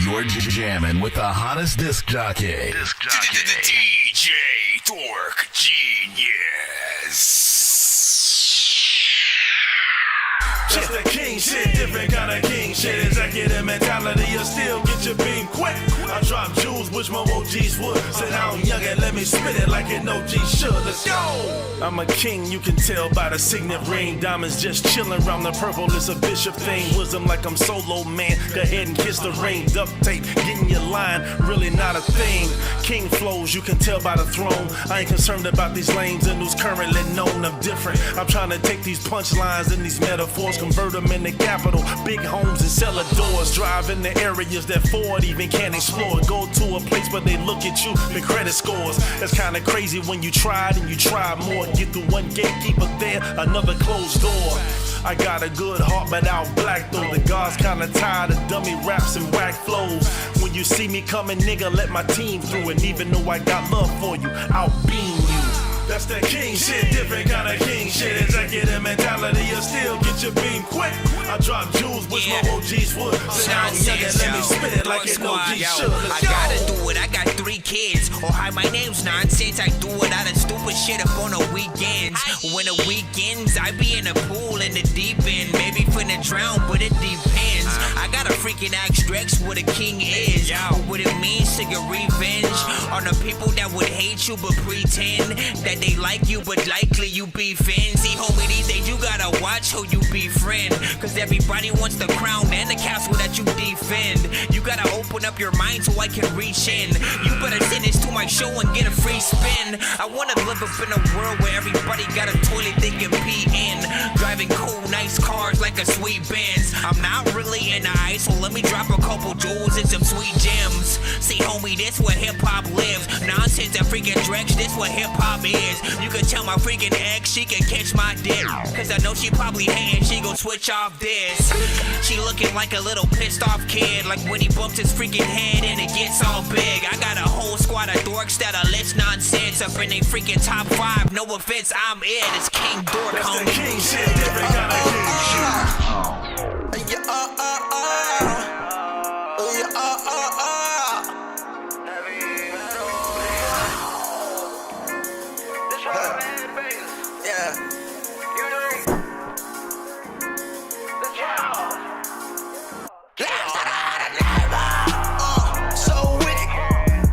You're jamming with the hottest disc jockey. DJ Dork Geniuz. Just the king shit, different kind of king shit. Executive mentality, you still get your beam quick. I drop jewels, which my OGs would. Sit down young and let me spit it like an OG should. Let's go. I'm a king, you can tell by the signet ring. Diamonds just chilling around the purple. It's a bishop thing. Wisdom like I'm solo, man. Go ahead and kiss the ring. Duct tape, getting your line, really not a thing. King flows, you can tell by the throne. I ain't concerned about these lanes and who's currently known. I'm different. I'm trying to take these punchlines and these metaphors, convert them into capital. Big homes and cellar doors. Drive in the areas that Ford even can't explore. Go to a place where they look at you, the credit scores. That's kinda crazy when you tried and you try more. Get through one gatekeeper there, another closed door. I got a good heart, but out black though. The guards kinda tired of dummy raps and whack flows. When you see me coming, nigga, let my team through. And even though I got love for you, I'll beam you. That's that king shit, different kind of king shit. Executive mentality, you still get your beam quick. I drop jewels, which my OGs would. Sit down young and let me spit it like an OG should. I gotta do it, I got 3 kids. Oh hi, my name's Nonsenze. I do it out of stupid shit up on the weekends. When the weekends, I be in the pool in the deep end. Maybe finna drown, but it depends. I got a freaking axe Drex what a king is. What it means to get revenge on the people that would hate you but pretend that they like you, but likely you be fans. See, homie, these days you gotta watch who you befriend. Cause everybody wants the crown and the castle that you defend. You gotta open up your mind so I can reach in. You better send this to my show and get a free spin. I wanna live up in a world where everybody got a toilet they can pee in. Driving cool, nice cars like a sweet Benz. I'm not really in the ice, so let me drop a couple jewels and some sweet gems. See, homie, this where hip-hop lives. Nonsense and freaking Drex, this what hip-hop is. You can tell my freaking ex, she can catch my dick. Cause I know she probably hating, she gon' switch off this. She looking like a little pissed off kid, like when he bumps his freaking head and it gets all big. I got a whole squad of dorks that are list nonsense up in they freaking top 5. No offense, I'm it. It's King Dork, That's homie. the king shit, different kind of king shit. So with it,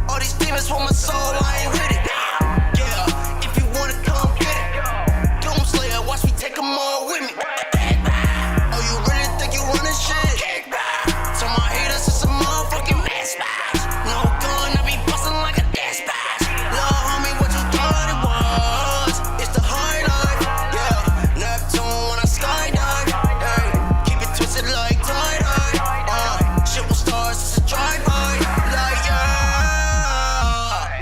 all these demons want my soul, I ain't with it. Yeah, if you wanna come get it, Doom Slayer, watch me take them all with me. Oh, you really think you running shit? Tell my haters it's a motherfucking mess. No gun, I be bustin' like a dispatch. Lil' homie, what you thought it was? It's the high life, yeah. Neptune when I skydive, hey. Keep it twisted like tie-dye, shit with stars, it's a drive-by, like yeah.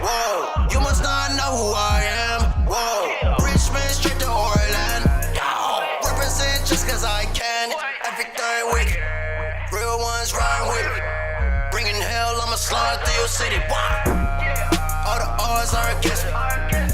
Whoa, you must not know who I am. Whoa, Richmond straight to Orlando. Represent just cause I can. Everything wicked, real ones ride with me. Bringing hell, I'ma slide through your city. All the odds are against me.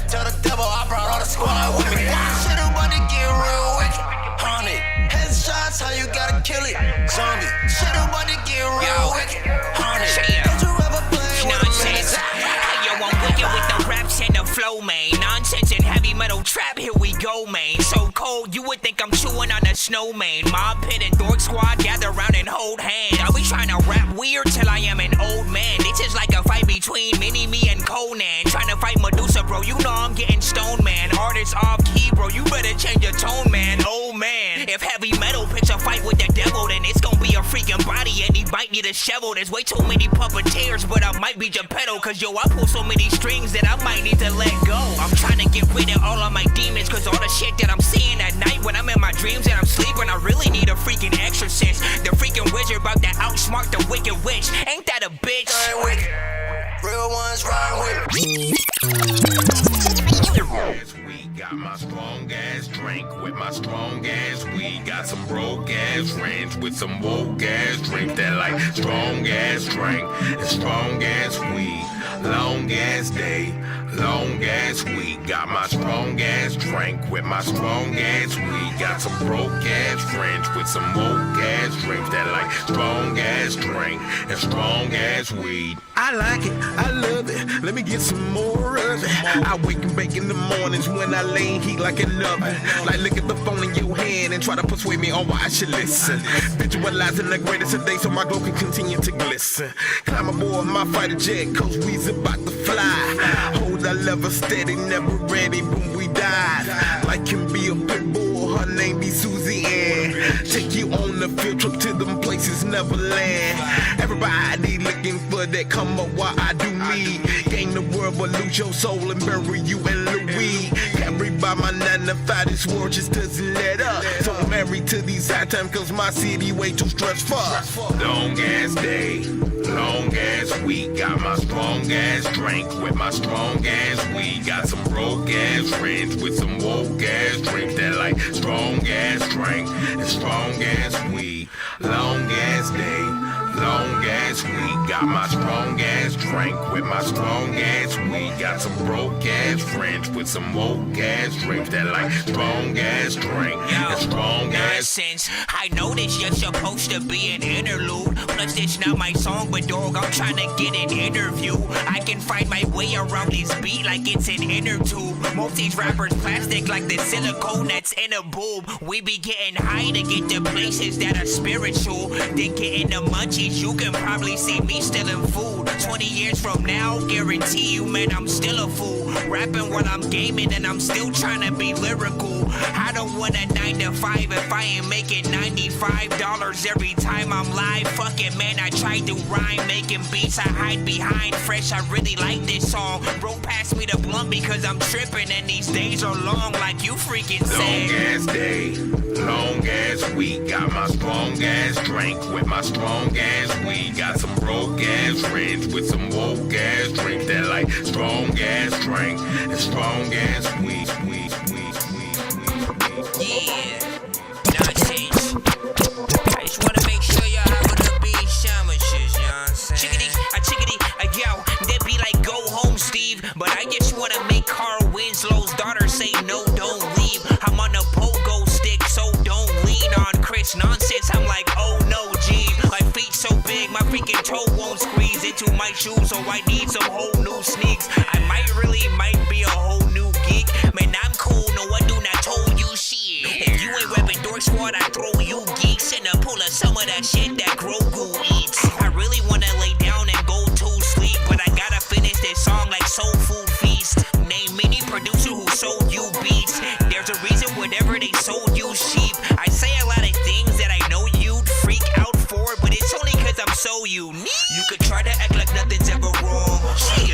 Tell the devil I brought all the squad with me. Shit about to get real wicked. Honey, headshots, how you gotta kill it. Zombie, shit about to get real wicked. Honey, don't you ever play with Nonsense. Hey, yo, I'm wicked with the raps and the flow, man. Nonsense and heavy metal trap, here we go, man. So cold, you would think I'm chewing on a snowman. Mob Pit and Dork Squad gather around and hold hands. I'll be trying to rap weird till I am an old man. This is like a fight between Mini-Me and Conan. Trying to fight Medusa, bro, you know I'm getting stoned, man. Artists off key, bro, you better change your tone, man. Oh, man. If heavy metal picks a fight with the devil, then it's gonna be a freaking body and he might need a shovel. There's way too many puppeteers, but I might be Geppetto. Cause yo, I pull so many strings that I might need to let go. I'm trying to get rid of all of my demons, cause all the shit that I'm seeing at night when I'm in my dreams and I'm sleeping, I really need a freaking exorcist. The freaking wizard about to outsmart the wicked witch. Ain't that a bitch? real ones ride with me. Got my strong ass drink with my strong ass weed. Got some broke ass friends with some woke ass drink that like strong ass drink and strong ass weed. Long ass day, long ass week. Got my strong ass drink with my strong ass weed. Got some broke ass friends with some woke ass drinks that like strong ass ass drink and strong ass weed. I like it, I love it, let me get some more of it. I wake and bake in the mornings when I lay in heat like an oven. Like look at the phone in your hand and try to persuade me on why I should listen. Visualizing the greatest of days so my glow can continue to glisten. Climb aboard my fighter jet, cause we's about to fly. Hold our lever steady, never ready, boom, we dive. Like can be a pit bull, her name be Susie Ann. Take you on the field trip to them places Neverland. Everybody looking for that come up while I do me. Gain the world but lose your soul and bury you in Louis. Carried by my 9 to 5, this world just doesn't let up. So I'm married to these high times cause my city way too stressful. Long ass day, long ass week. Got my strong ass drink with my strong ass weed. Got some broke ass friends with some woke ass drinks that like strong ass drink and strong ass weed. Long ass day, long ass week. Got my strong ass drink with my strong ass weed. Got some broke ass friends with some woke ass drinks that like strong ass drink and strong ass. Nonsense. I know this just supposed to be an interlude. Plus it's not my song, but dog, I'm trying to get an interview. I can find my way around this beat like it's an inner tube. Most these rappers plastic like the silicone that's in a boob. We be getting high to get to places that are spiritual. Then getting the munchies, you can probably see me stealing food. 20 years from now, guarantee you, man, I'm still a fool. Rapping while I'm gaming and I'm still trying to be lyrical. I don't want a 9 to 5 if I ain't making $95 every time I'm live. Fuck it, man, I tried to rhyme, making beats I hide behind. Fresh, I really like this song. Bro, pass me the blunt because I'm tripping and these days are long like you freaking said. Long ass day, long ass week. Got my strong ass drink with my strong ass weed. Got some broke ass friends with some woke ass drinks that like strong ass drink and strong ass weed. Yeah, Nonsenze. I just wanna make sure y'all having a big sandwiches, you know what I'm saying? Chickadee, yo, they be like, go home, Steve. But I just wanna make Carl Winslow's daughter say, no, don't leave. I'm on a pogo stick, so don't lean on Chris Nonsense. I'm like, oh no, G. My feet so big, my freaking toe won't squeeze into my shoes, so I need some whole new sneaks. I might be a whole new geek. Man, I'm cool, no, I do not told you shit. If you ain't reppin' Dork Squad, I throw you geeks in a pool of some of that shit that Grogu eats. I really wanna lay down and go to sleep, but I gotta finish this song like Soul Food Feast. Name any producer who sold you beats. There's a reason whenever they sold you sheep. I say a lot of things that I know you'd freak out for, but it's only cause I'm so unique. You could try to act like nothing's ever wrong.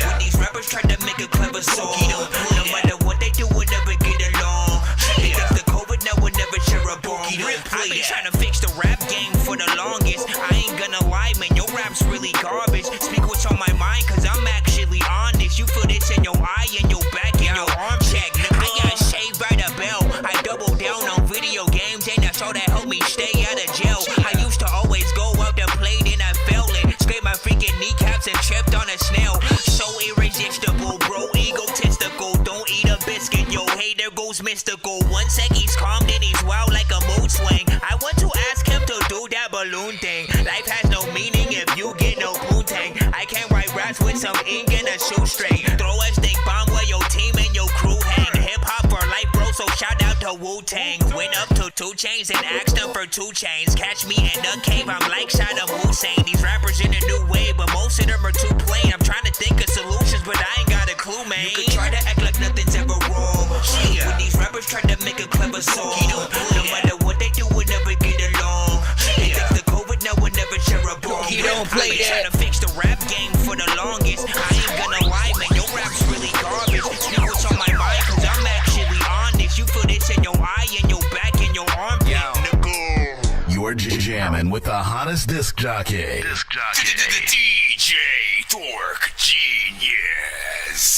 When these rappers try to make a clever song, no matter what they do, we'll never get along. They fix the COVID, now we'll never share a bomb. I've been trying to fix the rap game for the longest. I ain't gonna lie, man, your rap's really garbage. Speak what's on my mind, cause I'm actually honest. You feel this in your eye and your back and your arm check. I got shaved by the bell. I double down on video games, and that's all that helped me stay out of jail. I used to always go up the plate and I fell it. Scraped my freaking kneecaps and tripped on a snail. So irresistible, bro, egotistical. Don't eat a biscuit, yo, hey, there goes mystical. 1 sec, he's calm, then he's wild like a mood swing. I want to ask him to do that balloon thing. Life has no meaning if you get no poontang. I can't write raps with some ink and a shoestring. Throw a stink bomb where your team and your crew hang. Hip hop for life, bro, so shout out to Wu-Tang. Went up to 2 Chainz and asked them for 2 chains. Catch me in the cave, I'm like Saddam Hussein. These rappers in a new wave, but most of them are too plain. I'm trying to think of solutions, but I ain't got a clue, man. You could try to act like nothing's ever wrong. When these rappers try to make a clever song, no matter what they do, we'll never get along. They fix the COVID, now we'll never share a bomb. You don't play I've been that. trying to fix the rap game for the longest. I ain't gonna lie, man, your rap's really garbage. Speak what's on my mind, cause I'm actually honest. You feel this in your eye and your back and your armpit, nigga. You're jamming with the hottest disc jockey. DJ Dork Geniuz.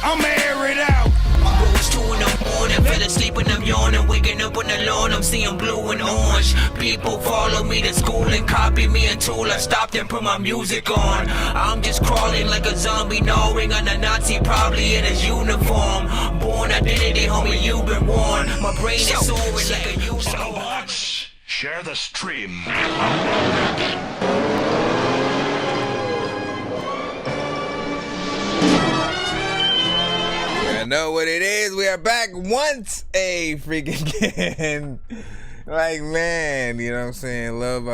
I'm air it out. It's 2 in the morning, fell asleep in the I'm yawning, waking up on the lawn, I'm seeing blue and orange. People follow me to school and copy me until I stopped and put my music on. I'm just crawling like a zombie, gnawing on a Nazi, probably in his uniform. Born identity, homie, you've been warned. My brain is soaring like a unicorn. Share the stream. I know what it is. We are back once a freaking again. Like, man, you know what I'm saying? Love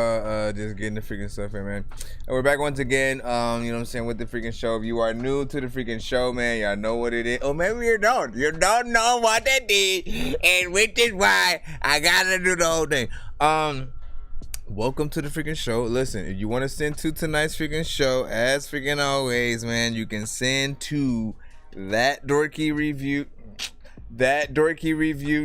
just getting the freaking stuff in, man. And we're back once again, you know what I'm saying, with the freaking show. If you are new to the freaking show, man, y'all know what it is. Or maybe you don't. You don't know what it is. And which is why I gotta do the whole thing. Welcome to the freaking show. Listen, if you want to send to tonight's freaking show, as freaking always, man, you can send to that Dorky review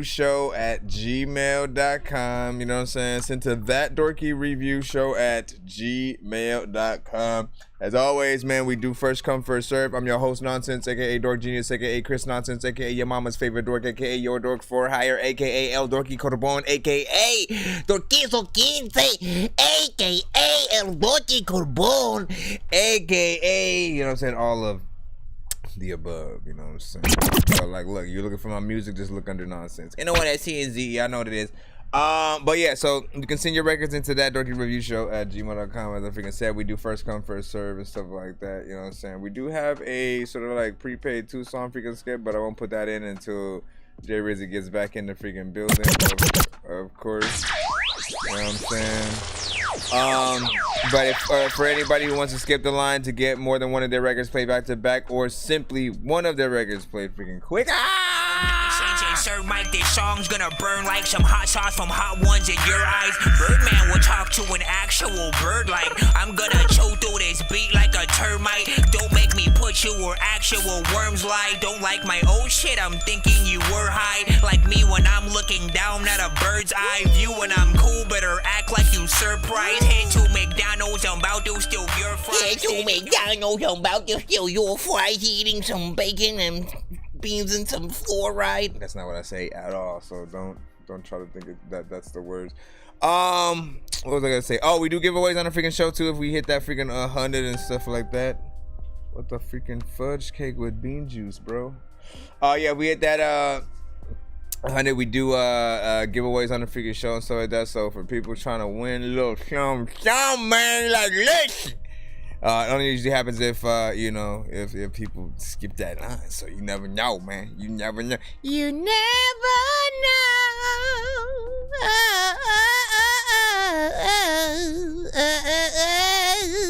show at gmail.com. You know what I'm saying? Send to that Dorky review show at gmail.com. As always, man, we do first come, first serve. I'm your host, Nonsenze, aka Dork Geniuz, aka Chris Nonsenze, aka your mama's favorite dork, aka your dork for hire, aka El Dorky Corbon, aka Dorkiest, aka El Dorky Corbon, aka, you know what I'm saying, all of the above, you know what I'm saying? So, like, look, you're looking for my music, just look under Nonsenze. You know what, that's TNZ, I know what it is. But yeah, so you can send your records into that Dorky review show at gmail.com. As I freaking said, we do first come, first serve and stuff like that, you know what I'm saying? We do have a sort of like prepaid 2-song freaking skip, but I won't put that in until Jay Rizzy gets back in the freaking building, of course. You know what I'm saying? But if for anybody who wants to skip the line to get more than one of their records played back to back, or simply one of their records played freaking quick, Sir Mike, this song's gonna burn like some hot sauce from Hot Ones in your eyes. Birdman will talk to an actual bird like I'm gonna chew through this beat like a termite. Don't make me put you where actual worms lie. Don't like my old shit, I'm thinking you were high. Like me when I'm looking down at a bird's eye view. When I'm cool, better act like you surprised. Head to McDonald's, I'm about to steal your fries. Head to McDonald's, I'm about to steal your fries. Eating some bacon and beans and some fluoride. That's not what I say at all, so don't try to think that's the words. What was I gonna say? Oh, we do giveaways on the freaking show too if we hit that freaking 100 and stuff like that. What the freaking fudge cake with bean juice, bro? Yeah, we hit that 100. We do giveaways on the freaking show and stuff like that. So for people trying to win a little something, man, like listen. It only usually happens if, you know, if people skip that line. So you never know, man. You never know. You never know.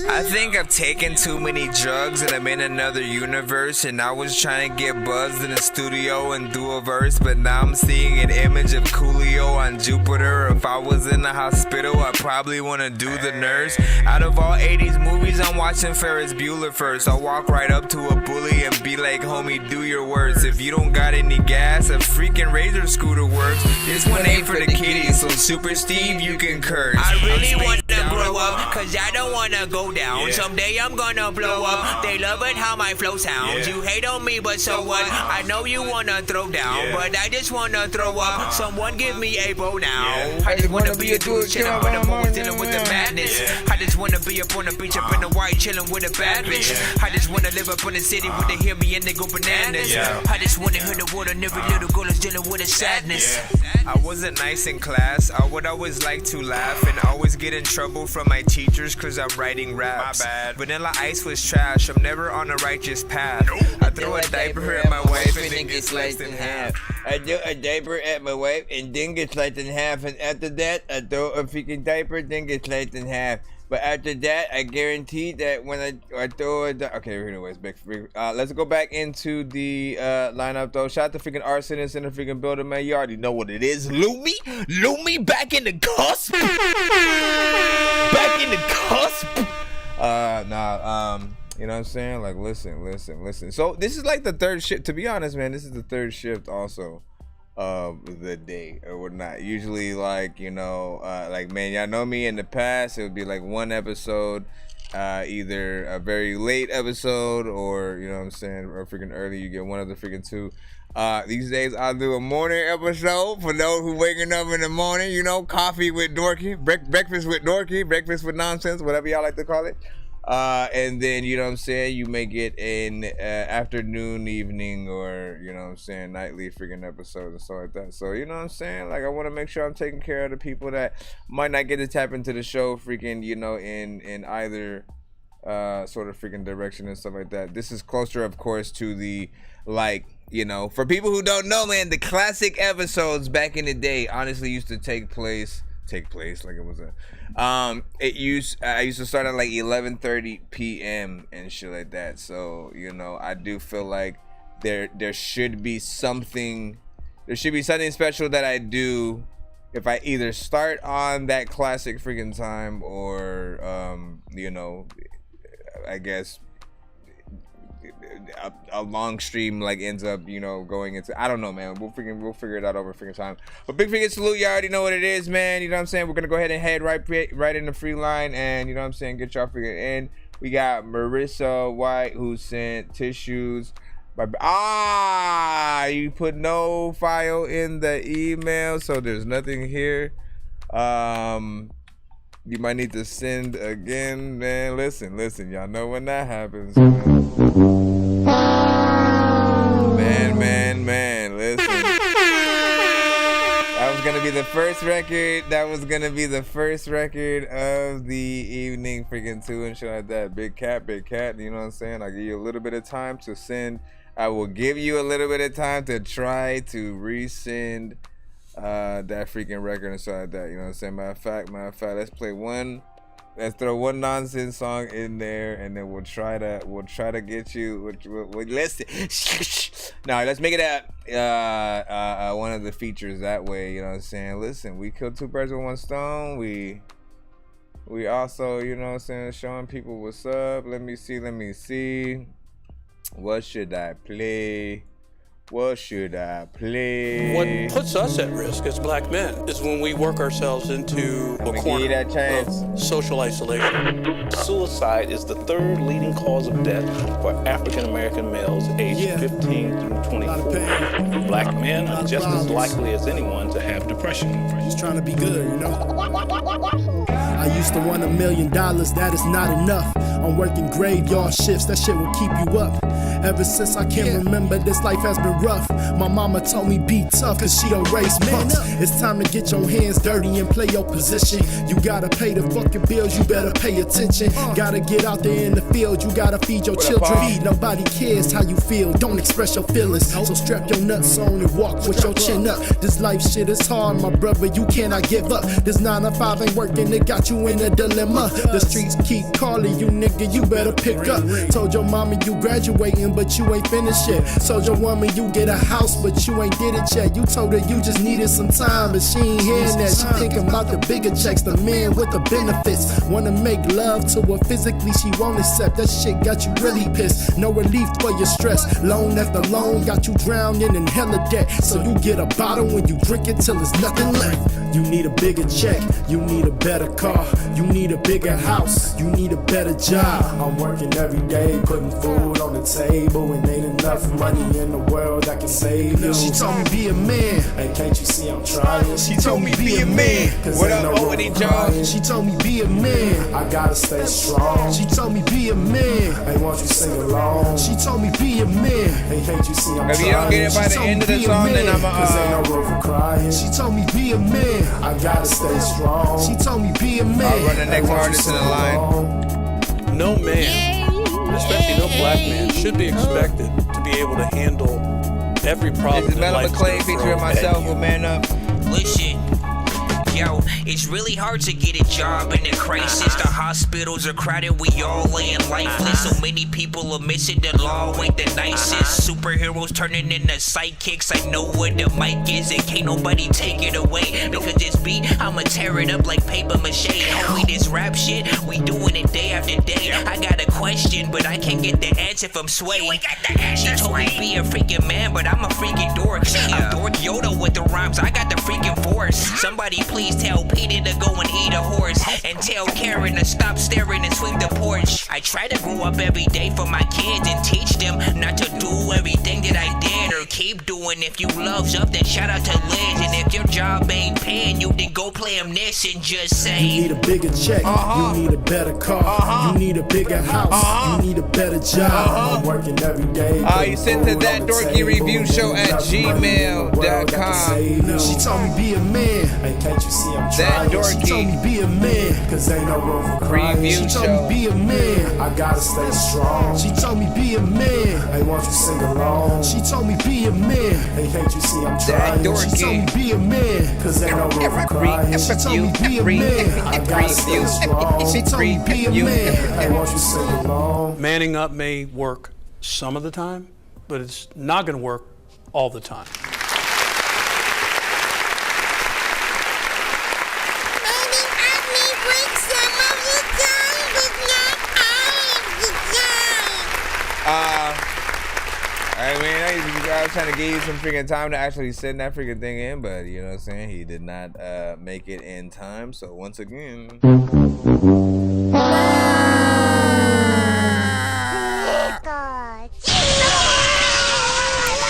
I think I've taken too many drugs and I'm in another universe. And I was trying to get buzzed in the studio and do a verse. But now I'm seeing an image of Coolio on Jupiter. If I was in the hospital, I'd probably want to do the nurse. Out of all 80s movies, I'm watching Ferris Bueller first. I'll walk right up to a bully and be like, homie, do your worst. If you don't got any gas, a freaking Razor scooter works. This one ain't for the kiddies, so Super Steve, you can curse. I really wanna grow up, cause I don't wanna go down. Someday I'm gonna blow up. They love it how my flow sounds. You hate on me, but so what? I know you wanna throw down, but I just wanna throw up. Someone give me a bow now. I just wanna be a dude chillin' when I'm always dealing with the madness. I just wanna be up on the beach, up in the white, chillin' with a bad bitch. I just wanna live up in the city where they hear me and they go bananas. I just wanna hear the word and every little girl is dealing with a sadness. I wasn't nice in class. I would always like to laugh and always get in trouble from my teachers cause I'm writing raps. My bad. Vanilla Ice was trash. I'm never on a righteous path. I throw a diaper at my wife and then get sliced in half. I throw a diaper at my wife and then get sliced in half. And after that, I throw a freaking diaper, then get sliced in half. But after that, I guarantee that when I throw a okay, anyways, let's go back into the lineup though. Shout out to freaking arsonist in the freaking building, man. You already know what it is. Lumi, back in the cusp. Back in the cusp. You know what I'm saying? Like, listen. So this is like the third shift. To be honest, man, this is the third shift also of the day or whatnot. Usually, like, you know, like, man, y'all know me in the past, it would be like one episode either a very late episode or, you know what I'm saying, or freaking early. You get one of the freaking two. These days I'll do a morning episode for those who waking up in the morning, you know, coffee with Dorky, breakfast with Dorky, breakfast with Nonsenze, whatever y'all like to call it. And then, you know what I'm saying, you may get an afternoon, evening, or, you know what I'm saying, nightly freaking episodes and stuff like that. So, you know what I'm saying, like, I want to make sure I'm taking care of the people that might not get to tap into the show freaking, you know, in either sort of freaking direction and stuff like that. This is closer, of course, to the, like, you know, for people who don't know, man, the classic episodes back in the day honestly used to take place like it was a I used to start at like 11:30 p.m. and shit like that. So, you know, I do feel like there should be something special that I do if I either start on that classic freaking time or you know, I guess a long stream like ends up, you know, going into, I don't know, man. We'll figure it out over freaking time. But big freaking salute, you already know what it is, man. You know what I'm saying? We're gonna go ahead and head right in the free line, and you know what I'm saying, get y'all freaking in. We got Marissa White who sent tissues. You put no file in the email, so there's nothing here. You might need to send again, man. Listen, y'all know when that happens, man, listen. That was gonna be the first record of the evening, freaking 2 and shit like that. Big cat, you know what I'm saying? I'll give you a little bit of time to send. I will give you a little bit of time to try to resend that freaking record and stuff like that. You know what I'm saying? Matter of fact, let's throw one Nonsense song in there, and then we'll try to get you. Listen, no, let's make it one of the features that way. You know what I'm saying? Listen, we killed two birds with one stone. We also, you know what I'm saying, showing people what's up. Let me see. What should I play? What puts us at risk as black men is when we work ourselves into a corner of social isolation. Suicide is the third leading cause of death for African American males aged 15 through 24. Black men are just as likely as anyone to have depression. Just trying to be good, you know? I used to want $1 million, that is not enough. I'm working graveyard shifts, that shit will keep you up. Ever since I can remember, this life has been rough. My mama told me be tough, cause she don't raise punks. It's time to get your hands dirty and play your position. You gotta pay the fucking bills, you better pay attention. Gotta get out there in the field, you gotta feed your children. Nobody cares how you feel, don't express your feelings. So strap your nuts on and walk with your chin up. This life shit is hard, my brother, you cannot give up. This 9 to 5 ain't working, it got you in a dilemma. The streets keep calling you, nigga, you better pick up. Told your mama you graduating, but you ain't finished yet. Told your woman you get a house, but you ain't did it yet. You told her you just needed some time, but she ain't hearing that. She thinking about the bigger checks, the men with the benefits. Wanna make love to her physically, she won't accept. That shit got you really pissed. No relief for your stress. Loan after loan got you drowning in hella debt. So you get a bottle when you drink it till there's nothing left. You need a bigger check, you need a better car, you need a bigger house, you need a better job. I'm working every day, putting food on the table, and ain't enough money in the world that can save you. She told me be a man, hey, can't you see I'm trying? She told me be a man. What up, Owen Jones? She told me be a man, I gotta stay strong. She told me be a man, hey, won't you sing along? She told me be a man, hey, can't you see I'm trying? If you don't get it by the end of the song, then I'm cause ain't no room for crying. She told me be a man, I gotta stay strong. She told me be a man. I'll run the next artist in the line. No man, especially no black man, should be expected to be able to handle every problem. This is Metal McClain featuring myself with Man Up. Listen, yo, it's really hard to get a job in a crisis. The hospitals are crowded, we all laying lifeless. So many people are missing, the law ain't the nicest. Superheroes turning into sidekicks. I know where the mic is and can't nobody take it away. Because this beat, I'ma tear it up like paper mache. Homie, this rap shit, we doing it day after day. I got a question, but I can't get the answer from Sway. She told me be a freaking man, but I'm a freaking dork. I'm Dork Yoda with the rhymes, I got the freaking force. Somebody please tell Peter to go and eat a horse. And tell Karen to stop staring and sweep the porch. I try to grow up every day for my kids and teach them not to do everything that I did or keep doing. If you love's up, then shout out to Liz. And if your job ain't paying you, then go play this and just say you need a bigger check, you need a better car, you need a bigger house, you need a better job. I'm working every day. You sent to that Dorky review show at gmail.com. She told me be a man. Hey, can't you see I'm that trying? Dorky she told me be a man, cause ain't no room for crying. review She told me be a man, I gotta stay strong. She told me be a man, hey, won't you sing along? She told me be a man, hey, can't you see I'm trying? Dorky. She told me be a man, cause ain't no room for crying. She told me be a man, I gotta stay strong. She told me be a man, hey, won't you sing along? Manning up may work some of the time, but it's not going to work all the time. Manning up may work some of the time, but not all of the time. I mean, I was trying to give you some freaking time to actually send that freaking thing in, but you know what I'm saying? He did not make it in time. So once again.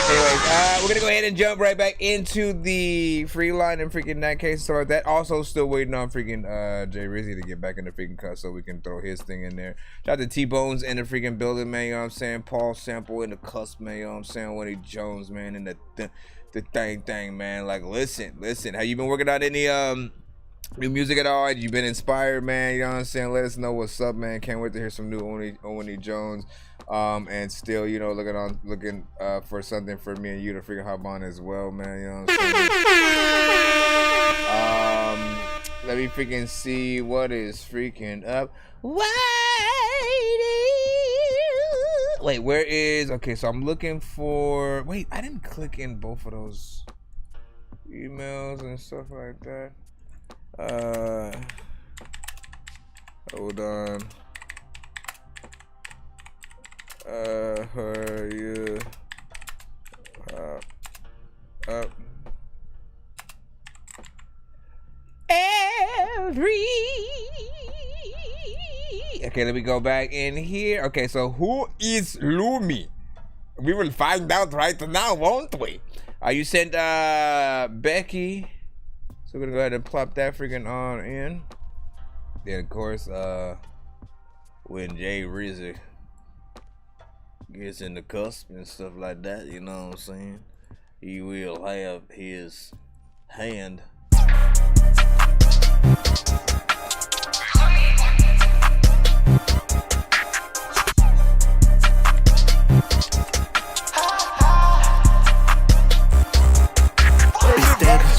Anyways, we're gonna go ahead and jump right back into the free line and freaking that case and stuff like that. Also, still waiting on freaking Jay Rizzy to get back in the freaking cut so we can throw his thing in there. Shout out to T-Bones in the freaking building, man. You know what I'm saying? Paul Sample in the cusp, man. You know what I'm saying? Winnie Jones, man, in the thing, man. Like, listen. Have you been working on any new music at all? Have you been inspired, man? You know what I'm saying? Let us know what's up, man. Can't wait to hear some new Winnie Jones. And still, you know, looking for something for me and you to freaking hop on as well, man. You know what I'm saying? Let me freaking see what is freaking up. Wait, where is? Okay, so I'm looking for. Wait, I didn't click in both of those emails and stuff like that. Hold on. You up every. Okay, let me go back in here. Okay, so who is Lumi? We will find out right now, won't we? You sent Becky. So we're gonna go ahead and plop that freaking on in. Then of course, when Jay Rizzy gets in the cusp and stuff like that, you know what I'm saying? He will have his hand.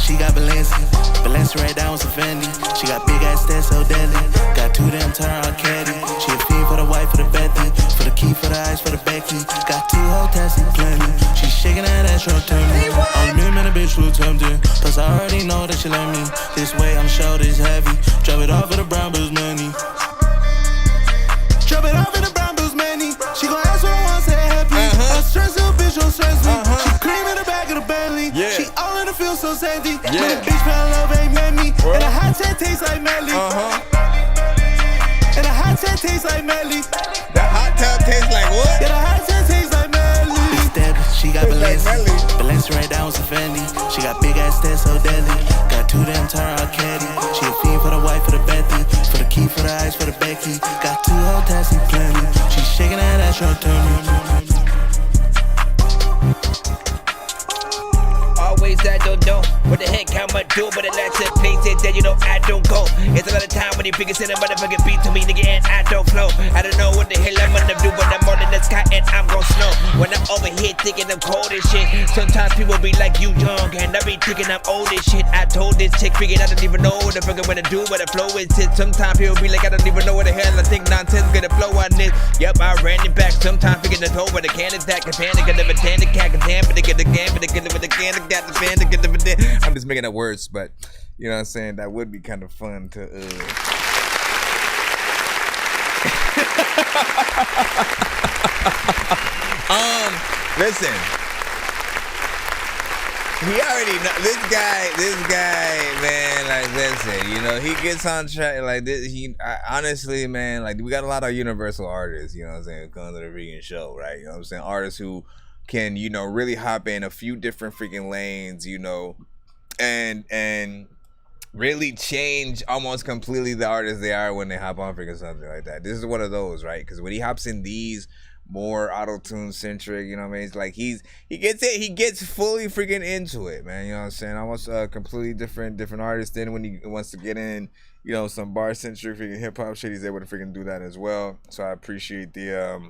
She got Balenci right down with some Fendi. She got big ass stats so deadly. Got two damn turn on caddy. She a fiend for the wife, for the Betty, for the key, for the eyes, for the Becky. Got two whole tasty plenty. She shaking that ass real tender. On me and a bitch who tempted. Plus I already know that she let me. This way I'm sure this heavy. Drop it off for the brown bills money. Drop it off for the brown bills money. She gon' ask what I want, say happy. A stress little bitch don't stress me. She cream in the back of the Bentley. She all in the feel so safety. When the bitch fell in love ain't met me. And a hot tat tastes like Melly. And a hot tat tastes like Melly. The hot tub tastes like what? Yeah, the hot tat tastes like Melly. She got Balenci right down with some Fendi. She got big ass stats so deadly. Got two damn turn on caddy. She a fiend for the wife, for the Betty, for the key, for the eyes, for the Becky. Got two whole tasty plenty. She shaking that ass real tender. Always I don't know what the heck I'ma do, but it lets it places that you know I don't go. It's a lot of time when you figure send a motherfucking beat to me, nigga, and I don't flow. I don't know what the hell I'm gonna do when I'm all in the sky and I'm gon' snow. When I'm over here thinking I'm cold as shit, sometimes people be like, you young, and I be thinking I'm old as shit. I told this chick, figured I don't even know what the fuck I'm gonna do, but the flow is it. Sometimes people be like, I don't even know what the hell I think Nonsenze gonna flow on this. Yep, I ran it back. Sometimes figuring the toe, but I can't attack, can panic, I never tan the cat, can damn, but they get the game, but they get it with the can, they got the fan, they get the. I'm just making up words, but you know what I'm saying? That would be kind of fun to listen. He already know this guy, man. Like, listen, you know, he gets on track like this. Honestly, man, like we got a lot of universal artists, you know what I'm saying, who come to the freaking show, right? You know what I'm saying? Artists who can, you know, really hop in a few different freaking lanes, you know, and really change almost completely the artists they are when they hop on freaking something like that. This is one of those, right? Because when he hops in these more auto-tune centric, you know what I mean? It's like he gets fully freaking into it, man. You know what I'm saying? Almost a completely different artist. Then when he wants to get in, you know, some bar centric freaking hip hop shit, he's able to freaking do that as well. So I appreciate the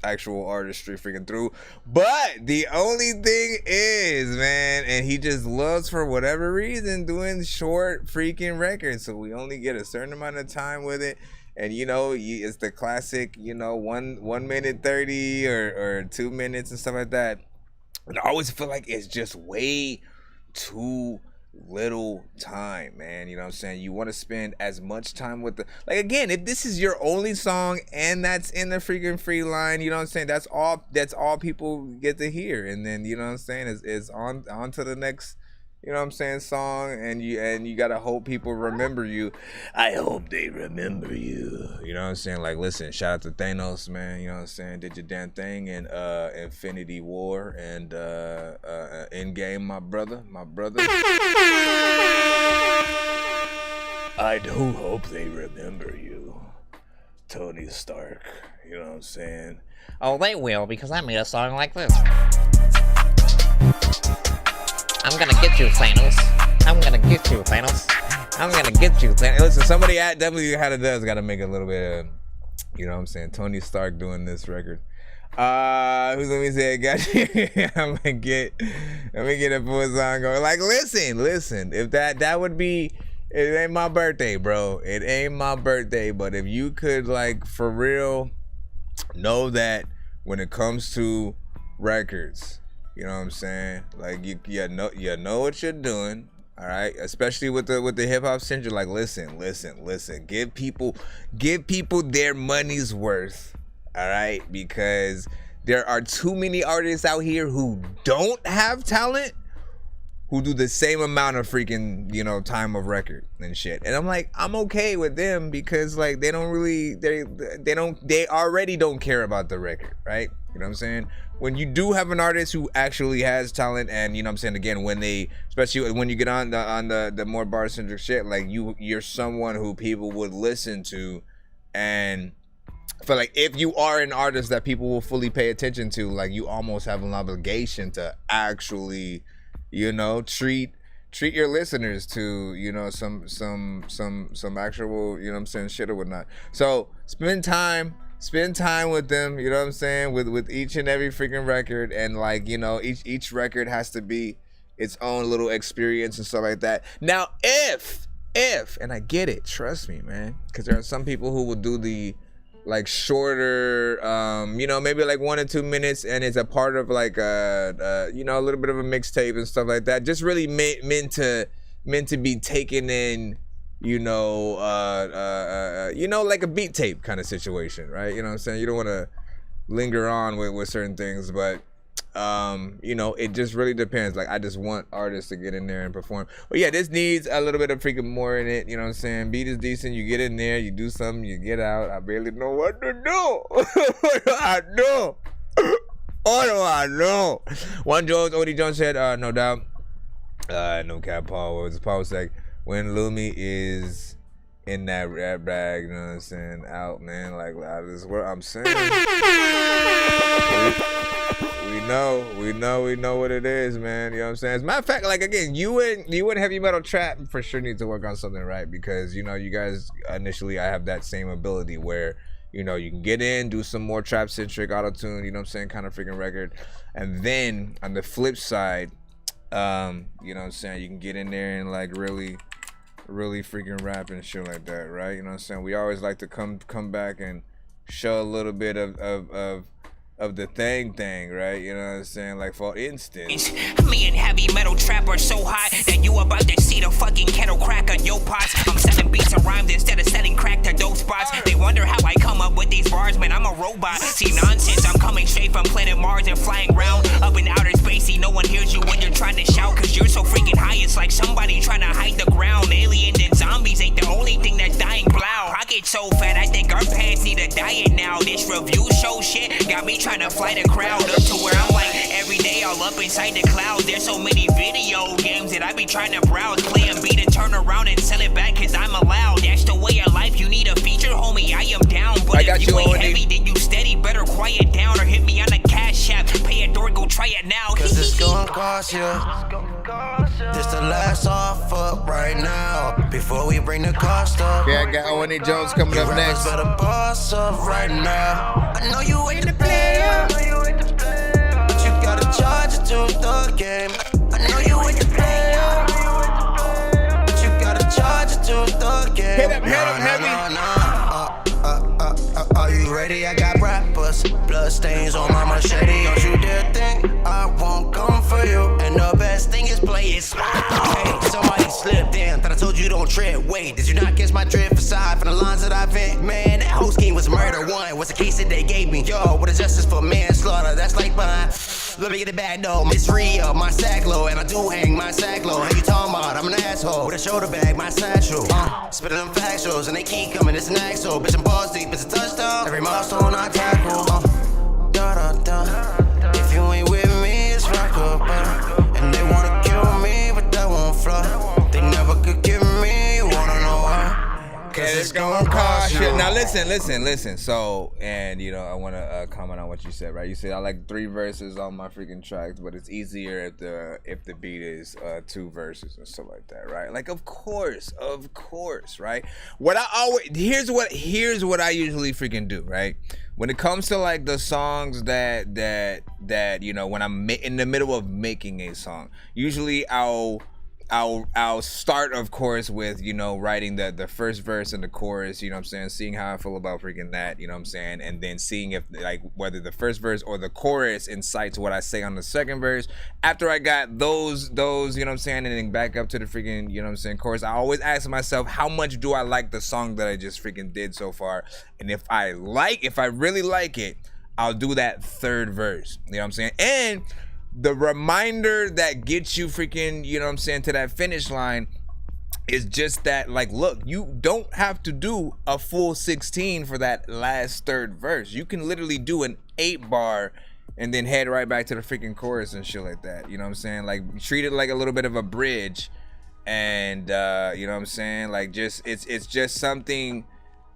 actual artistry freaking through. But the only thing is, man, and he just loves, for whatever reason, doing short freaking records. So we only get a certain amount of time with it. And, you know, it's the classic, you know, 1 minute 30 or 2 minutes and stuff like that. And I always feel like it's just way too little time, man. You know what I'm saying? You want to spend as much time with the, like, again, if this is your only song and that's in the freaking free line, you know what I'm saying? That's all people get to hear. And then, you know what I'm saying? It's on to the next, you know what I'm saying, song, and you gotta hope people remember you. I hope they remember you. You know what I'm saying? Like, listen, shout out to Thanos, man. You know what I'm saying? Did your damn thing in Infinity War and Endgame, my brother. I do hope they remember you, Tony Stark. You know what I'm saying? Oh, they will, because I made a song like this. I'm gonna get you, Thanos. I'm gonna get you, Thanos. I'm gonna get you, Thanos. Listen, somebody at WHowToDoes gotta make a little bit of, you know what I'm saying, Tony Stark doing this record. Who's let me say, got you. Let me get a full song going. Like, listen, if that would be, it ain't my birthday, bro. It ain't my birthday, but if you could, like, for real, know that when it comes to records, you know what I'm saying? Like, you know what you're doing, all right? Especially with the hip hop central. Like, listen. Give people their money's worth, all right? Because there are too many artists out here who don't have talent, who do the same amount of freaking, you know, time of record and shit. And I'm like, I'm okay with them because, like, they already don't care about the record, right? You know what I'm saying? When you do have an artist who actually has talent, and, you know what I'm saying, again, when they, especially when you get on the more bar centric shit, like, you're someone who people would listen to, and I feel like if you are an artist that people will fully pay attention to, like, you almost have an obligation to actually, you know, treat your listeners to, you know, some actual, you know what I'm saying, shit or whatnot. So spend time with them, you know what I'm saying, with each and every freaking record, and, like, you know, each record has to be its own little experience and stuff like that. Now, if and I get it, trust me, man, because there are some people who will do the, like, shorter, you know, maybe like 1 or 2 minutes, and it's a part of, like, you know, a little bit of a mixtape and stuff like that. Just really meant to be taken in, you know, like a beat tape kind of situation, right? You know what I'm saying? You don't want to linger on with certain things, but you know, it just really depends. Like, I just want artists to get in there and perform. But yeah, this needs a little bit of freaking more in it, you know what I'm saying? Beat is decent, you get in there, you do something, you get out. I barely know what to do. What do I do? What do I know? One Jones, Odie Jones said, no doubt. No cap, Paul. What was Paul say? When Lumi is in that rap bag, you know what I'm saying, out, man, like, out of this world, I'm saying. We know what it is, man. You know what I'm saying? As a matter of fact, like, again, you and Heavy Metal Trap for sure need to work on something, right? Because, you know, you guys, initially, I have that same ability where, you know, you can get in, do some more trap-centric auto-tune, you know what I'm saying, kind of freaking record. And then, on the flip side, you know what I'm saying, you can get in there and, like, really freaking rap and shit like that, right? You know what I'm saying? We always like to come back and show a little bit of the thing, right? You know what I'm saying? Like, for instance, me and Heavy Metal Trap are so hot that you about to see the fucking kettle crack on your pots. I'm selling beats and rhymes instead of selling crack to dope spots. They wonder how I come up with these bars, man, I'm a robot. See, nonsense, I'm coming straight from planet Mars and flying round up in outer space. See, no one hears you when you're trying to shout, cause fly the crowd up to where I'm like every day all up inside the clouds. There's so many video games that I be trying to browse, play and beat and turn around and sell it back cause I'm allowed. That's the way of life. You need a feature, homie. I am down. But if you ain't heavy, then you steady. Better quiet down or hit me on a cash app. Pay a door, go try it now. Cause it's gonna cost you. This the last offer right now. Before we bring the cost up. Yeah, I got O&E Jones coming up next. Better boss up right now. I know you ain't the player. But you gotta charge it to the game. I know you ain't the player. But you gotta charge it to the game. Hit him heavy. Are you ready? I got rappers, blood stains on my machete. Don't you dare think I won't come for you. And the best thing is play it smart. Hey, somebody slipped in. Thought I told you don't tread. Wait, did you not catch my drift aside from the lines that I vent? Man, that whole scheme was murder. One was the case that they gave me. Yo, what is justice for manslaughter? That's like mine. Let me get it back though. Miss Rio, my sack low, and I do hang my sack low. Hey, you talking about? I'm an asshole with a shoulder bag, my satchel. Spitting them factuals, and they keep coming. It's an axle, bitch. I'm balls deep. It's a touchdown. Every milestone I tackle. If you ain't with me, it's rock up. And they wanna kill me, but that won't fly. They never could give me. You wanna know why? Cause it's gonna cost you. Now listen. So, and you know, I want to comment on what you said, right? You said I like 3 verses on my freaking tracks, but it's easier if the beat is 2 verses and stuff like that, right? Like, of course, right? Here's what I usually freaking do, right? When it comes to like the songs that you know, when I'm in the middle of making a song, usually I'll start, of course, with, you know, writing the first verse and the chorus, you know what I'm saying, seeing how I feel about freaking that, you know what I'm saying, and then seeing if, like, whether the first verse or the chorus incites what I say on the second verse. After I got those, you know what I'm saying, and then back up to the freaking, you know what I'm saying, chorus, I always ask myself, how much do I like the song that I just freaking did so far? And if I really like it, I'll do that third verse, you know what I'm saying? And the reminder that gets you freaking, you know what I'm saying, to that finish line is just that, like, look, you don't have to do a full 16 for that last third verse. You can literally do an 8-bar and then head right back to the freaking chorus and shit like that. You know what I'm saying? Like, treat it like a little bit of a bridge. And, you know what I'm saying? Like, just, it's just something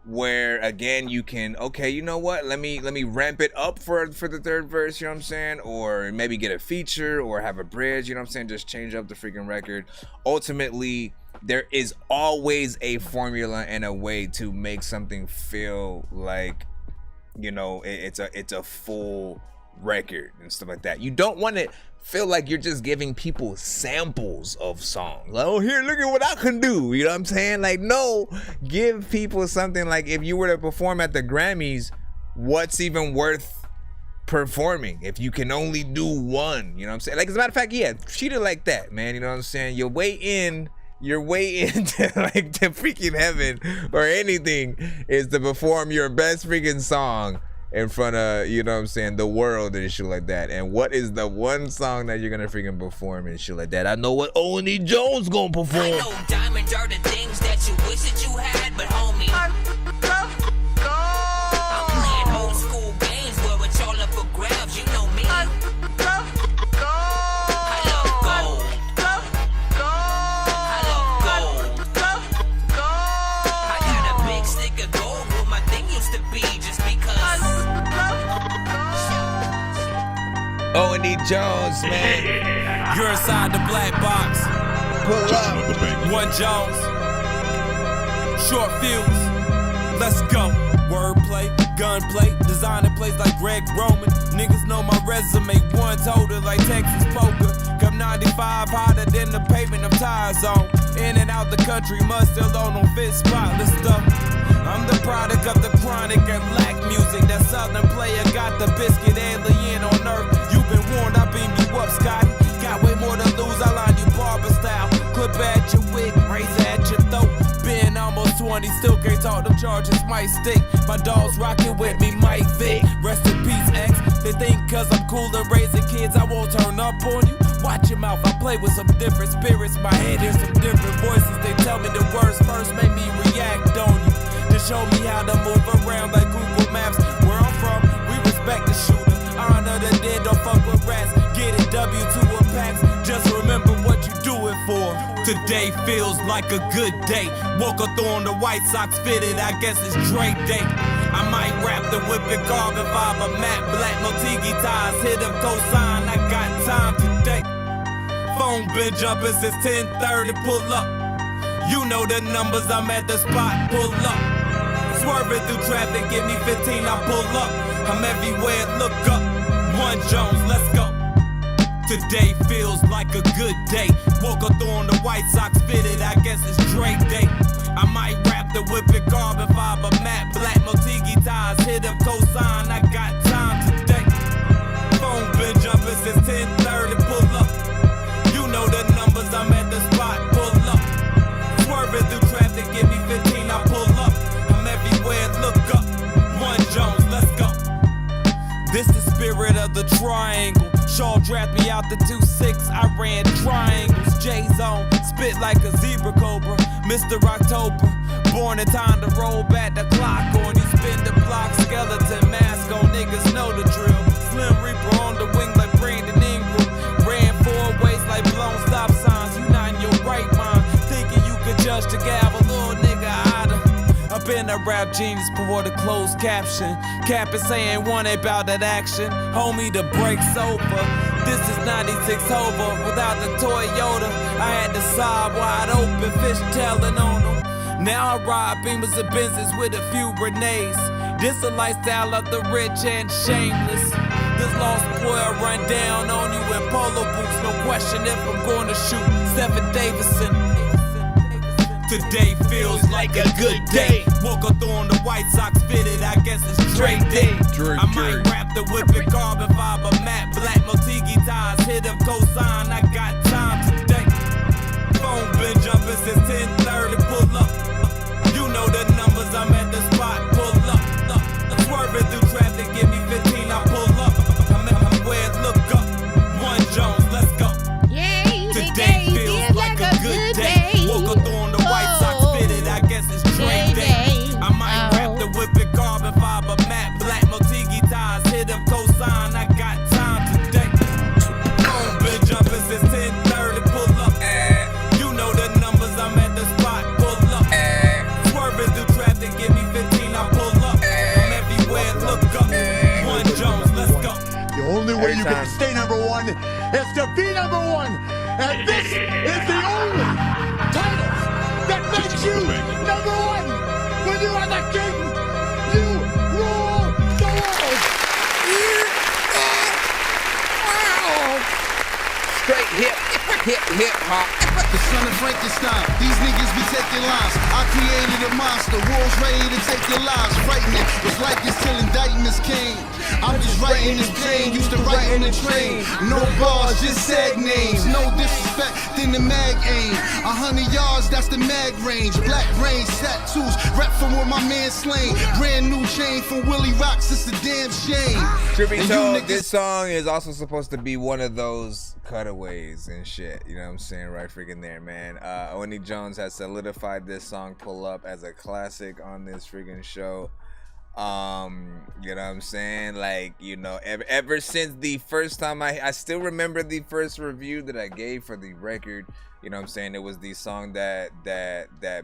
where, again, you can, okay, you know what, let me ramp it up for the third verse, you know what I'm saying, or maybe get a feature or have a bridge, you know what I'm saying, just change up the freaking record. Ultimately, there is always a formula and a way to make something feel like, you know, it's a full record and stuff like that. You don't want to feel like you're just giving people samples of songs. Like, oh, here, look at what I can do. You know what I'm saying? Like, no, give people something. Like, if you were to perform at the Grammys, what's even worth performing if you can only do one? You know what I'm saying? Like, as a matter of fact, yeah, treat it like that, man. You know what I'm saying? Your way into like to freaking heaven or anything is to perform your best freaking song in front of, you know what I'm saying, the world and shit like that. And what is the one song that you're gonna freaking perform and shit like that? I know what O&E Jones gonna perform. I know diamonds are the things that you wish that you had, but homie, I'm playing old school games where it's all up for grabs. You know me. I love gold. I got a big stick of gold where my thing used to be, just because. O&E Jones, man. You're inside the black box. Pull up. One Jones. Short fuse. Let's go. Wordplay, gunplay, designing plays like Greg Roman. Niggas know my resume, one holder like Texas poker. Come 95 harder than the pavement of tires on. In and out the country, mud still on fit spotless stuff. I'm the product of the chronic and black music. That southern player got the biscuit alien on earth. You've been warned, I beam you up, Scotty. Got way more to lose, I line you barber style. Clip at your wig, razor at your throat. Been almost 20, still can't talk, them charges might stick. My dogs rockin' with me, Mike Vick. Rest in peace, X. They think cause I'm cool and raising kids, I won't turn up on you. Watch your mouth, I play with some different spirits. My head hears some different voices. They tell me the words first, make me react on you. To show me how to move around like Google Maps. Where I'm from, we respect the shooter. Today feels like a good day. Woke up throwing the White Sox fitted, I guess it's Dre Day. I might wrap the whip in carbon fiber, matte black, Motigi ties, hit them cosign, I got time today. Phone been jumping since 10:30, pull up. You know the numbers, I'm at the spot, pull up. Swerving through traffic, give me 15, I pull up. I'm everywhere, look up. One Jones, let's go. Today feels like a good day. Woke up throwing the White Sox fitted, I guess it's Dre Day. I might wrap the whip in carbon fiber, matte black, Motigi ties, hit them cosign, I got time today. Phone been jumping since 10:30, pull up. You know the numbers, I'm at the spot, pull up. Swerving through traffic, give me 15, I pull up. I'm everywhere, look up. One Jones, let's go. This the spirit of the triangle. Shaw dragged me out the 2-6, I ran triangles. J-Zone, spit like a zebra cobra. Mr. October, born in time to roll back the clock on you. Spin the block, skeleton mask on, niggas know the drill. Slim Reaper on the wing like Brandon Ingram. Ran 4 ways like blown stop signs. You not in your right mind, thinking you could judge the gavel, little nigga outta. I've been a rap genius before the closed caption. Cap is saying one about that action. Homie, the break's over. This is 96 over. Without the Toyota, I had the side wide open, fish tailing on them. Now I ride Beamers and Benzes with a few grenades. This a lifestyle of the rich and shameless. This lost boy will run down on you in polo boots. No question if I'm going to shoot Stephen Davidson. Today feels like a good day. Woke up throwing the White Sox fitted, I guess it's Dre Day. I might wrap the whip in carbon fiber, matte black, Motigi ties, hit them cosign, I got time today. Phone been jumping since 10:30, pull up. You know the numbers, I'm at the spot, pull up. Swerving through traffic, give me 15, I pull up. I'm everywhere, look up. One Jones, let's go. Today feels like a good day. Woke up throwing the White Sox fitted, I guess it's Dre Day. I might wrap the whip in carbon fiber, matte black, Motigi ties, hit them cosign, I got time today. Phone been jumping since 10:30, pull up. You know the numbers, I'm at the spot, pull up. Swerving through traffic, give me 15, I pull up. I'm everywhere, look up. One Jones, let's go. The only way you can stay number one is to be number one. And this is the only title that makes you number one. When you are the king, you rule the world. Straight hip hop. The son of Frankenstein, these niggas be taking lives. I created a monster, world's ready to take your lives. Frightening, it's like it's till indictments came. I'm just writing this pain, used to write in the train. No bars, just sad names. No disrespect, then the mag aim. 100 yards, that's the mag range. Black brains, tattoos, rap from where my man slain. Brand new chain from Willie Rocks, it's a damn shame. Truth be told, this song is also supposed to be one of those cutaways and shit. You know what I'm saying? Right freaking there, man. Oni Jones has solidified this song Pull Up as a classic on this freaking show. You know what I'm saying? Like, you know, ever since the first time I still remember the first review that I gave for the record. You know what I'm saying? It was the song that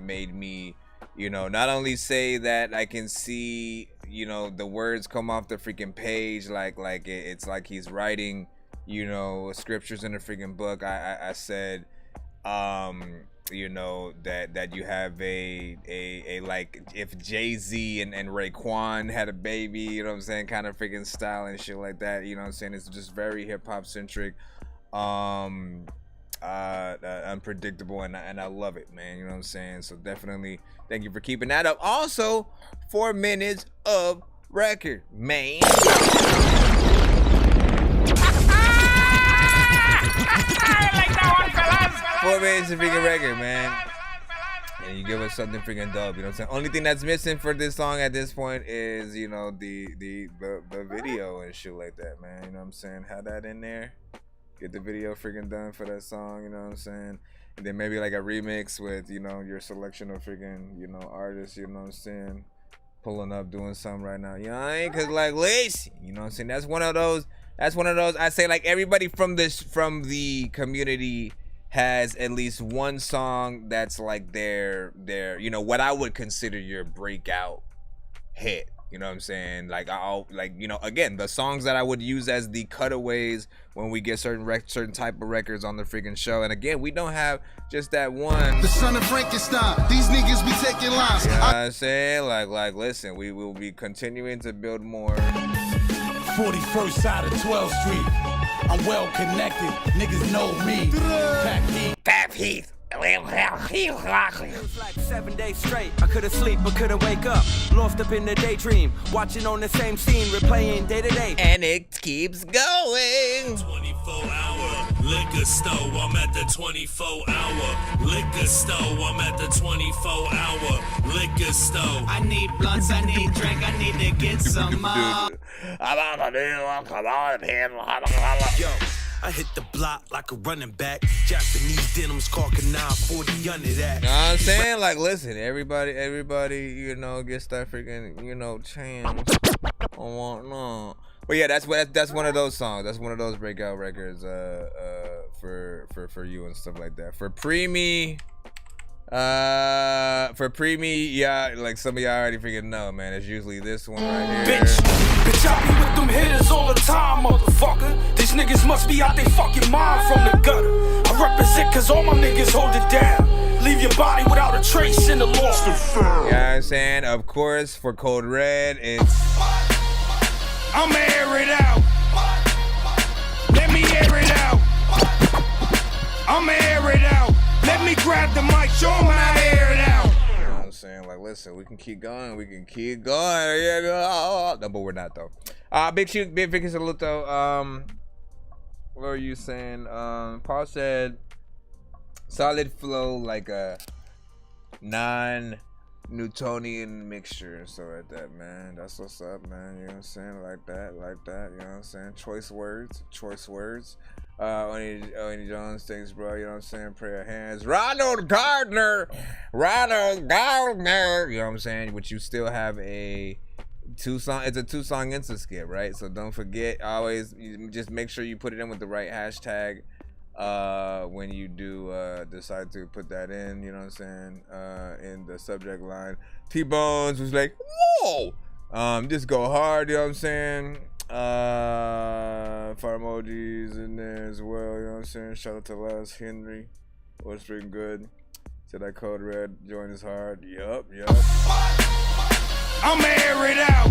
made me, you know, not only say that I can see, you know, the words come off the freaking page like it's like he's writing, you know, scriptures in a freaking book. I said, you know, that you have a like if Jay-Z and Raekwon had a baby, you know what I'm saying, kind of freaking style and shit like that. You know what I'm saying? It's just very hip hop centric, unpredictable, and I love it, man. You know what I'm saying? So definitely thank you for keeping that up. Also, 4 minutes of record, man. 4 minutes of freaking record, man. And you give us something freaking dope, you know what I'm saying? Only thing that's missing for this song at this point is, you know, the video and shit like that, man. You know what I'm saying? Have that in there. Get the video freaking done for that song, you know what I'm saying? And then maybe like a remix with, you know, your selection of freaking, you know, artists, you know what I'm saying? Pulling up, doing something right now. You know what I mean? Cause like, listen, you know what I'm saying? That's one of those, I say like everybody from the community has at least one song that's like their you know, what I would consider your breakout hit. You know what I'm saying? Like, I'll, like, you know, again, the songs that I would use as the cutaways when we get certain type of records on the freaking show. And again, we don't have just that one. The son of Frankenstein. These niggas be taking lives. You know what I'm saying? Like, listen, we will be continuing to build more. 41st side of 12th Street. I'm well connected. Niggas know me. Pap Heath. It was like 7 days straight. I couldn't sleep, but couldn't wake up. Lost up in the daydream, watching on the same scene, replaying day to day. And it keeps going. 24-hour liquor store. I'm at the 24-hour liquor store. I'm at the 24-hour liquor store. I need blunts, I need drink, I need to get some more. Yo, I hit the block like a running back. Japanese denims caulking 940 under that. You know what I'm saying? Like, listen, everybody, you know, gets that freaking, you know, chance. No. But yeah, that's one of those songs. That's one of those breakout records for you and stuff like that. For Preemie, yeah, like some of y'all already freaking know, man. It's usually this one right here. Bitch, I be with them hitters all the time, motherfucker. These niggas must be out they fucking mind from the gutter. I represent cause all my niggas hold it down. Leave your body without a trace in the lost and found. You know what I'm saying? Of course, for Code Red, it's... I'ma air it out. Let me air it out. I'ma air it out. Let me grab the mic, show 'em how to air it out. You know what I'm saying? Like, listen, we can keep going. Yeah, no, but we're not, though. Big Vicky Saluto. What are you saying? Paul said, solid flow like a non-Newtonian mixture and stuff like that, man. That's what's up, man. You know what I'm saying? Like that. You know what I'm saying? Choice words. Oni Jones, thanks, bro. You know what I'm saying? Prayer hands. Ronald Gardner. You know what I'm saying? But you still have a it's a 2-song Insta skip, right? So don't forget, always just make sure you put it in with the right hashtag when you do decide to put that in, you know what I'm saying, in the subject line. T-Bones was like, whoa, just go hard, you know what I'm saying. Fire emojis in there as well, you know what I'm saying. Shout out to Les Henry, what's been good. Said that Code Red join is hard. Yup. I'ma air it out.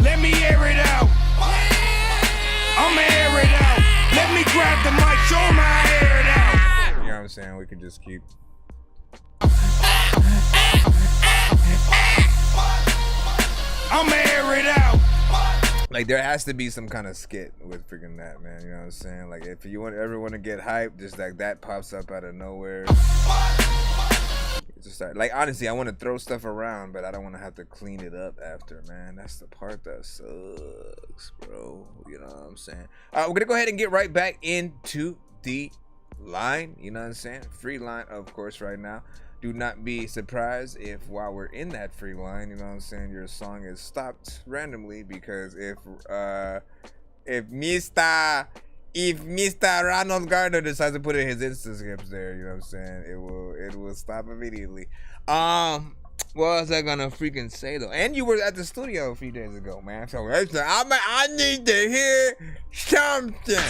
Let me air it out. I'ma air it out. Let me grab the mic, show 'em how to air it out. You know what I'm saying? We can just keep. I'ma air it out. Like, there has to be some kind of skit with freaking that, man. You know what I'm saying? Like, if you ever want to get hyped, just like that pops up out of nowhere. Just like honestly, I want to throw stuff around, but I don't want to have to clean it up after, man. That's the part that sucks, bro. You know what I'm saying? We're gonna go ahead and get right back into the line. You know what I'm saying? Free line, of course, right now. Do not be surprised if while we're in that free line, you know what I'm saying, your song is stopped randomly, because if Mr. Ronald Gardner decides to put in his Insta skips there, you know what I'm saying, it will stop immediately. What was I gonna freaking say though? And you were at the studio a few days ago, man. So I need to hear something.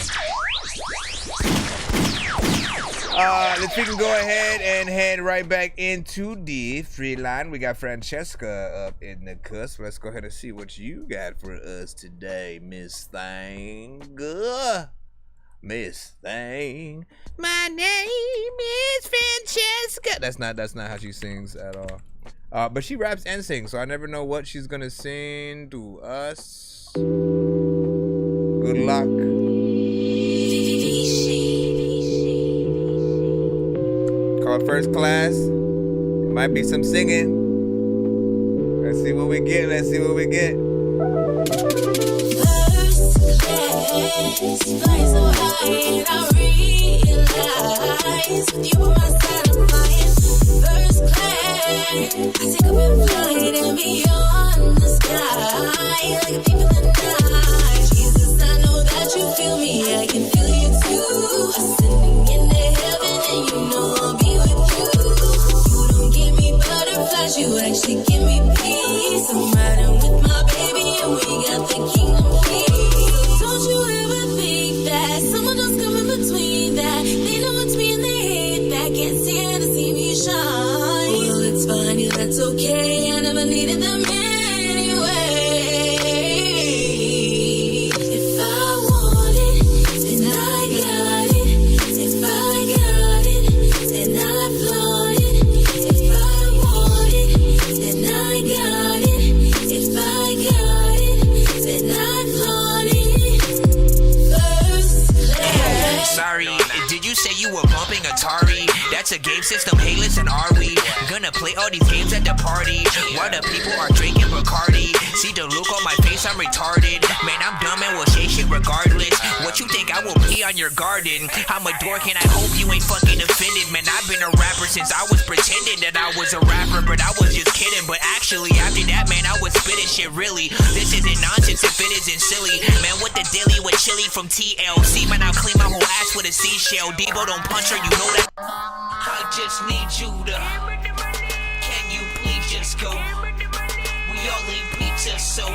Let's freaking go ahead and head right back into the free line. We got Francesca up in the cusp. Let's go ahead and see what you got for us today, Miss Thing. Miss Thing. My name is Francesca. That's not how she sings at all. But she raps and sings, so I never know what she's gonna sing to us. Good luck. Called First Class. It might be some singing. Let's see what we get. First class, flying so high, and I realize with you on my side, I'm flying first class. I take up and flight and beyond the sky, like a thief in the night. Jesus, I know that you feel me, I can feel you too. Ascending in and you know I'll be with you. You don't give me butterflies, you actually give me peace. I'm riding with my baby and we got the kingdom keys. Don't you ever think that someone else coming between that? They know it's me and they hate that. Can't stand to see me shine. Well, it's fine, yeah, that's okay. I never needed them anyway. If I want it, then I got it. If I got it, then I flaunt it. If I want it, then I got it. If I got it, then I flaunt it. First class. Sorry, did you say you were bumping Atari? That's a game system, hey listen, are we gonna play all these games at the party while the people are drinking Bacardi? See the look on my face, I'm retarded. Man, I'm dumb and will say shit regardless. What you think I will pee on your garden? I'm a dork and I hope you ain't fucking offended. Man, I've been a rapper since I was pretending that I was a rapper, but I was just kidding. But actually, after that, man, I was spitting shit really. This isn't nonsense if it isn't silly. Man, what the dilly with chili from TLC? Man, I'll clean my whole ass with a seashell. Debo don't punch her, you know that. I just need you to. Can you please just go? We all eat pizza, so.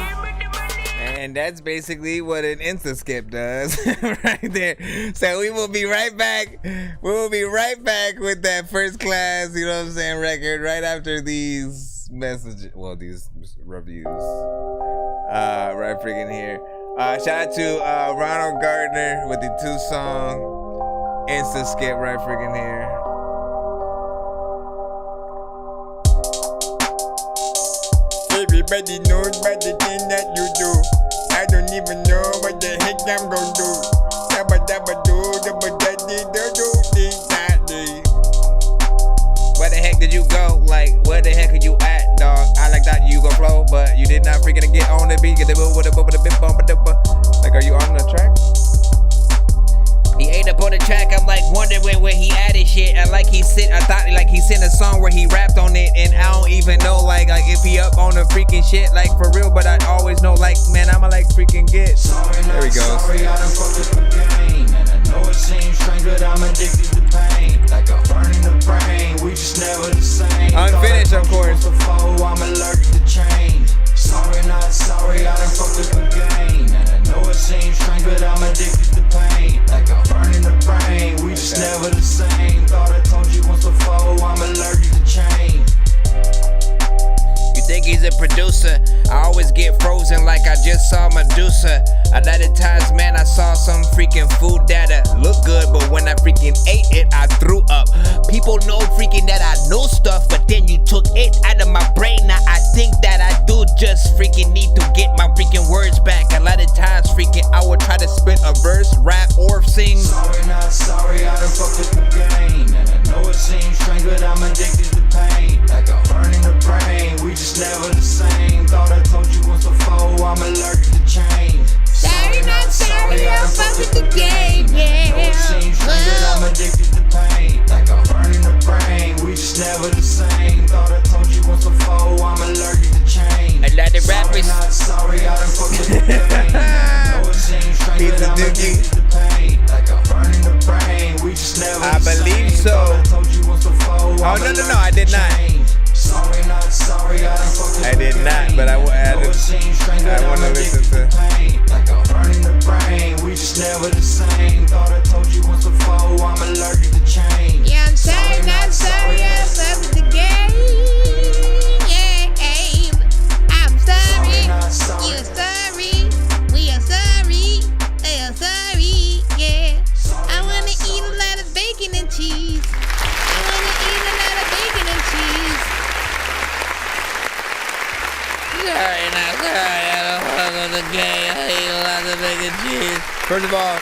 And that's basically what an Insta skip does right there. So we will be right back. We will be right back with that First Class, you know what I'm saying, record right after these messages. Well, these reviews. Right freaking here. Shout out to Ronald Gardner with the 2-song Insta skip right freaking here. Everybody knows about the thing that you do. I don't even know what the heck I'm gonna do. Where the heck did you go? Like, where the heck are you at, dog? I like that you go flow, but you did not freaking get on the beat. Get the bit with a bit bump. Like, are you on the track? He ate up on the track, I'm like wondering where he added shit. I thought like he sent a song where he rapped on it, and I don't even know like if he up on the freaking shit, like for real, but I always know like, man, I'ma like freaking get. There we go. Sorry, I done fucked with the game, and I know it seems strange, but I'm addicted to pain. Like a burn in the brain, we just never the same. Unfinished, of course. I'm allergic to change. Sorry, not sorry, I done fucked with the game, and I know it seems strange, but I'm addicted to pain. Like a burn in the brain, we just never the same. Thought I told you once before, I'm allergic to change. You think he's a producer? I always get frozen like I just saw Medusa. A lot of times, man, I saw some freaking food data look good, but when I freaking ate it, I threw up. People know freaking that I know stuff, but then you took it out of my brain. Now I think that I do just freaking need to get my freaking words back. A lot of times, freaking, I would try to spit a verse, rap, or sing. Sorry, not sorry, I done fucked with the game, and I know it seems strange, but I'm addicted to pain. Like a burn in the brain, we just never the same. Thought I told you once before, I'm allergic to change. Sorry, not sorry, I fuck with the game, yeah. No, it seems strange, but I'm addicted to pain. Like a burn in the brain, we just never the same. Thought I told you once before, I'm allergic to change. A lot of rappers. Sorry, not sorry, I done fucked with the game. No, it seems strange, but I'm addicted to pain. Like a burn in the brain, we just never I the believe same. so. Thought I told you once before, Oh, I'm no, allergic I did to not. change. Sorry, not sorry, I done fucked with I did not, but I want to listen to. like a burn in the brain, we just never the same. Thought I told you once before, I'm allergic to change. Yeah, I'm sorry, not sorry, I fuck with the game. Yeah, I'm sorry, you're sorry, we are sorry, they are sorry, yeah. I wanna eat a lot of bacon and cheese. I wanna eat a lot of bacon and cheese. Sorry, not sorry, I don't fuck with the game. I eat a lot of bacon cheese. First of all,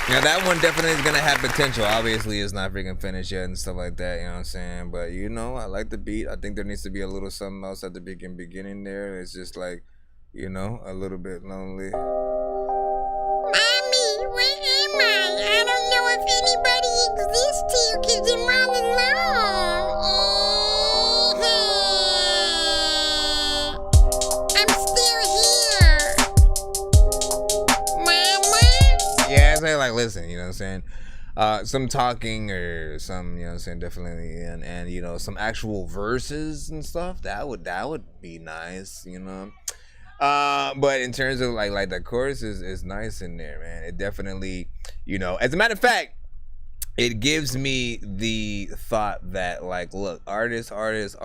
yeah, that one definitely is gonna have potential. Obviously, it's not freaking finished yet and stuff like that. You know what I'm saying? But you know, I like the beat. I think there needs to be a little something else at the beginning there. It's just like, you know, a little bit lonely. Mommy, where am I? I don't know if anybody exists here because I'm all alone. I'm still here. Mama? Yeah, I say like, listen, you know what I'm saying? some talking or some, you know what I'm saying, definitely, and you know, some actual verses and stuff, that would be nice, you know. But in terms of like the chorus is nice in there, man. It definitely, you know, as a matter of fact, it gives me the thought that, like, look, producers,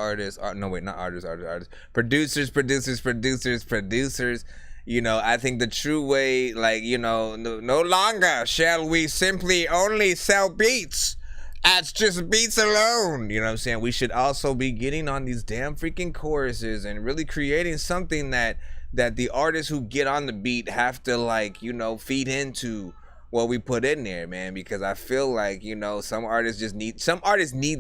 you know, I think the true way, like, you know, no longer shall we simply only sell beats as just beats alone. You know what I'm saying? We should also be getting on these damn freaking choruses and really creating something that the artists who get on the beat have to, like, you know, feed into what we put in there, man, because I feel like, you know, some artists need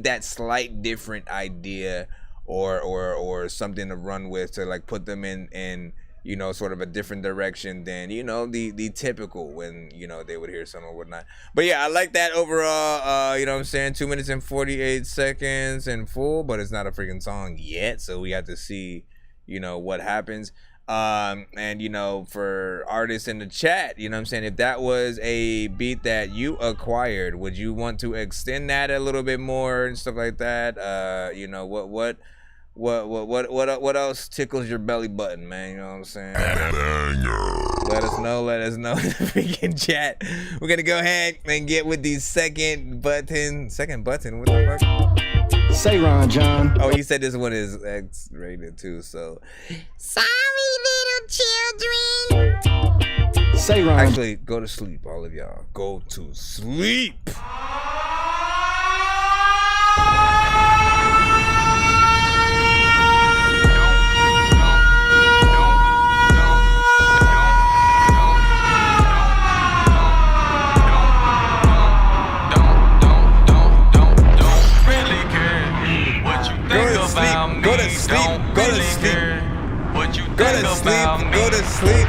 that slight different idea or something to run with to, like, put them in you know, sort of a different direction than, you know, the typical when, you know, they would hear something or whatnot. But yeah, I like that overall. You know what I'm saying? 2 minutes and 48 seconds in full, but it's not a freaking song yet, so we have to see, you know, what happens. And, you know, for artists in the chat, you know what I'm saying, if that was a beat that you acquired, would you want to extend that a little bit more and stuff like that? You know, what else tickles your belly button, man? You know what I'm saying? Let us know in the freaking chat. We're gonna go ahead and get with the second button. What the fuck? Say Ron John. Oh, he said this one is X-rated too, so. Sorry, little children. Say Ron. Actually, go to sleep, all of y'all. Go to sleep. Go to sleep.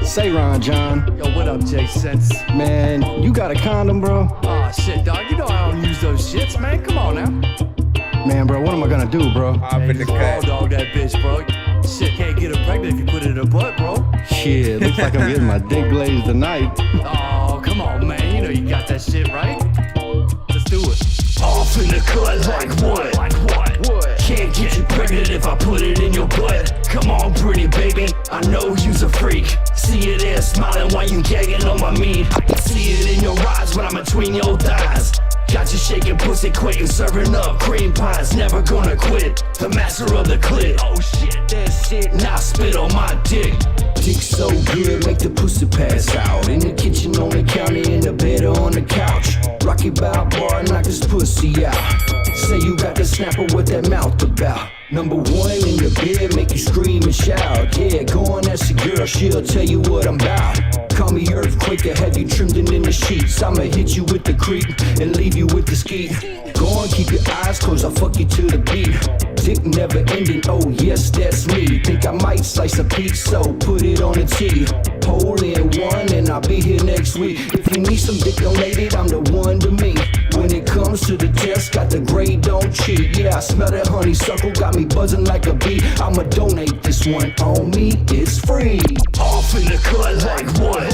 Say Ron John. Yo, what up, J Sense? Man, you got a condom, bro? Aw, shit, dog. You know I don't use those shits, man. Come on now. Man, bro, what am I gonna do, bro? Hey, just raw dog that bitch, bro. Shit, can't get her pregnant if you put it in her butt, bro. Shit, looks like I'm getting my dick blazed tonight. Oh, come on, man. You know you got that shit right. Let's do it. Off in the cut like what? Can't get you pregnant if I put it in your butt. Come on, pretty baby, I know you's a freak. See you there smiling while you gagging on my meat. I can see it in your eyes when I'm between your thighs. Got you shaking pussy quick and serving up cream pies. Never gonna quit, the master of the clit. Oh shit, that's it. Now spit on my dick. Dick so good, make the pussy pass out. In the kitchen, on the counter, in the bed or on the couch. Rocky bout bar, knock this pussy out. Say you got the snapper, what that mouth about? Number one in your bed, make you scream and shout. Yeah, go on, ask your girl, she'll tell you what I'm about. Call me earthquake, I have you trimmed in the sheets. I'ma hit you with the creep and leave you with the skeet. Go on, keep your eyes closed, I'll fuck you to the beat. Dick never ending, oh yes, that's me. Think I might slice a pizza, so put it on a T. Hole in one and I'll be here next week. If you need some dick donated, I'm the one to me. When it comes to the test, got the grade, don't cheat. Yeah, I smell that honeysuckle, got me buzzing like a bee. I'ma donate this one on me, it's free. Off in the cut like what?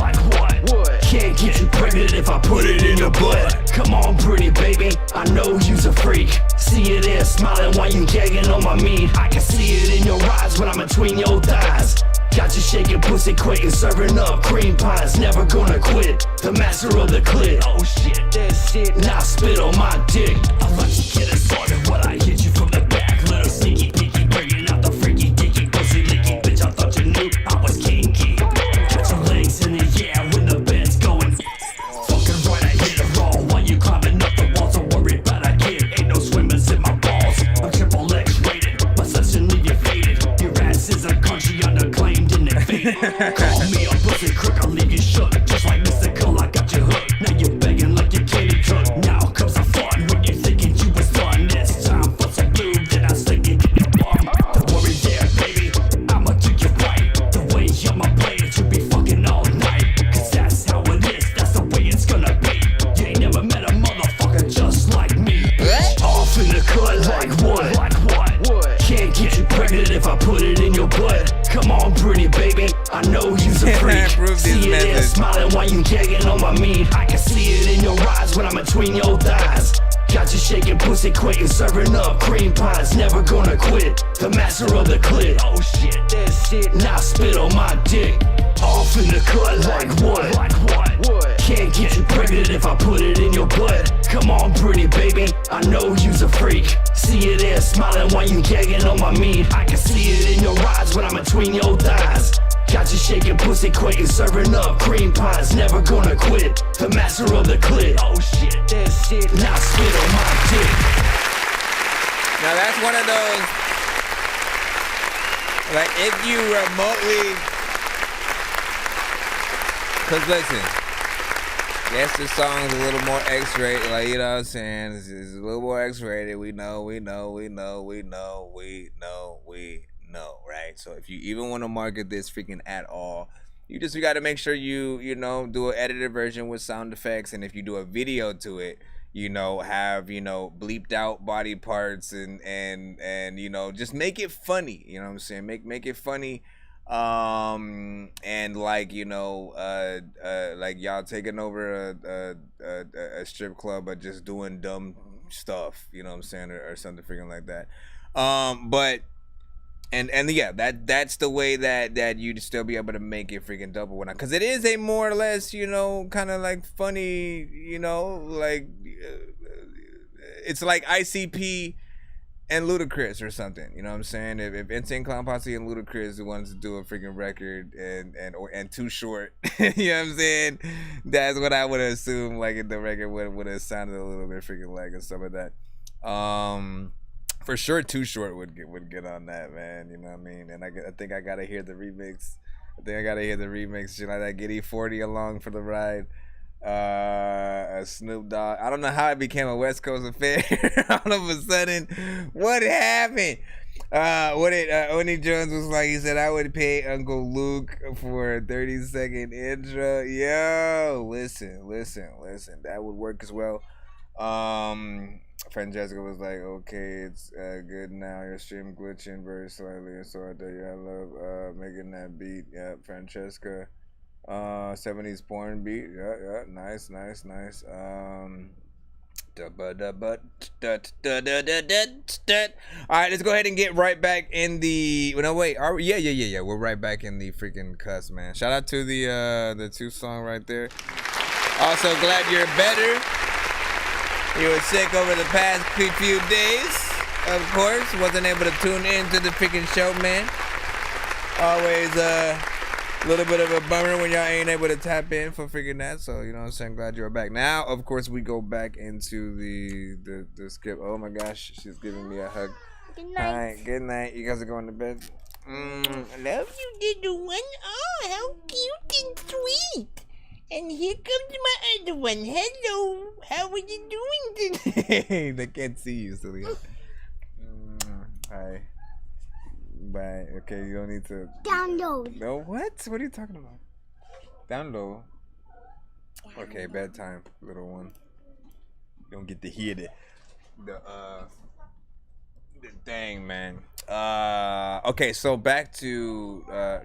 Can't get you pregnant if I put it in your butt. Come on, pretty baby, I know you's a freak. See you there smiling while you gagging on my meat. I can see it in your eyes when I'm between your thighs. Got you shaking pussy quick and serving up cream pies. Never gonna quit, the master of the clit. Oh shit, that's it. Now spit on my dick. I'd like to get it started when I hit you from the back. Little sneaky peeky, bringing out the freaky dicky pussy licky. Bitch, I thought you knew I was kinky. Got your legs in the air when the bed's going. Fucking right, I hit it raw while you climbing up the walls. Don't worry about a kid, ain't no swimmers in my balls. I'm triple X rated, my session leave you faded. Your ass is a country underclaimed and invaded. Call me a pussy crook, I'll leave you shook. Just like mystical, I got you hooked. Now you're begging like you candy cook. Now comes the fun when you while you gagging on my meat. I can see it in your eyes when I'm between your thighs. Got you shaking pussy quick and serving up cream pies. Never gonna quit, the master of the clit. Oh shit, that shit. Now spit on my dick. Off in the cut like what? What? Can't get you pregnant if I put it in your butt. Come on, pretty baby, I know you's a freak. See you there smiling while you gagging on my meat. I can see it in your eyes when I'm between your thighs. Got you shaking pussy quick and serving up cream pies. Never gonna quit, the master of the clit. Oh shit, that shit. Now spit on my dick. Now that's one of those, like, if you remotely, cause listen, yes, the song's a little more X-rated, like, you know what I'm saying? It's a little more X-rated. We know, right? So if you even want to market this freaking at all, you got to make sure you do an edited version with sound effects, and if you do a video to it, have bleeped out body parts and just make it funny. You know what I'm saying? Make it funny. And like like y'all taking over a strip club but just doing dumb stuff, you know what I'm saying, or something freaking like that. But and yeah, that's the way that you'd still be able to make it freaking double when because it is a more or less kind of like funny, like it's like ICP and Ludacris or something, you know what I'm saying? If Insane Clown Posse and Ludacris wanted to do a freaking record and Too Short, you know what I'm saying? That's what I would assume. Like if the record would have sounded a little bit freaking like and stuff like that. For sure, Too Short would get on that, man. You know what I mean? And I think I gotta hear the remix. Shit like that. Get E40 along for the ride. Snoop Dogg. I don't know how it became a West Coast affair. All of a sudden, what happened? Oni Jones was like, he said, I would pay Uncle Luke for a 30-second intro. Yo, listen. That would work as well. Francesca was like, okay, it's good now. Your stream glitching very slightly, and so I tell you, I love making that beat. Yeah, Francesca. 70s porn beat. Yeah, nice. All right, let's go ahead and get right back in the. No, wait. Yeah. We're right back in the freaking cuss, man. Shout out to the 2 song right there. Also, glad you're better. You were sick over the past few days, of course. Wasn't able to tune in to the freaking show, man. Always a little bit of a bummer when y'all ain't able to tap in for freaking that. So, you know what I'm saying? Glad you're back. Now, of course, we go back into the skip. Oh my gosh, she's giving me a hug. Good night. All right, good night. You guys are going to bed. I love you, little one. Oh, how cute and sweet. And here comes my other one. Hello. How are you doing today? They can't see you, silly. Hi. Bye. Okay, you don't need to. Download. No, what? What are you talking about? Download. Okay, bedtime, little one. You don't get to hear the thing, man. Okay, so back to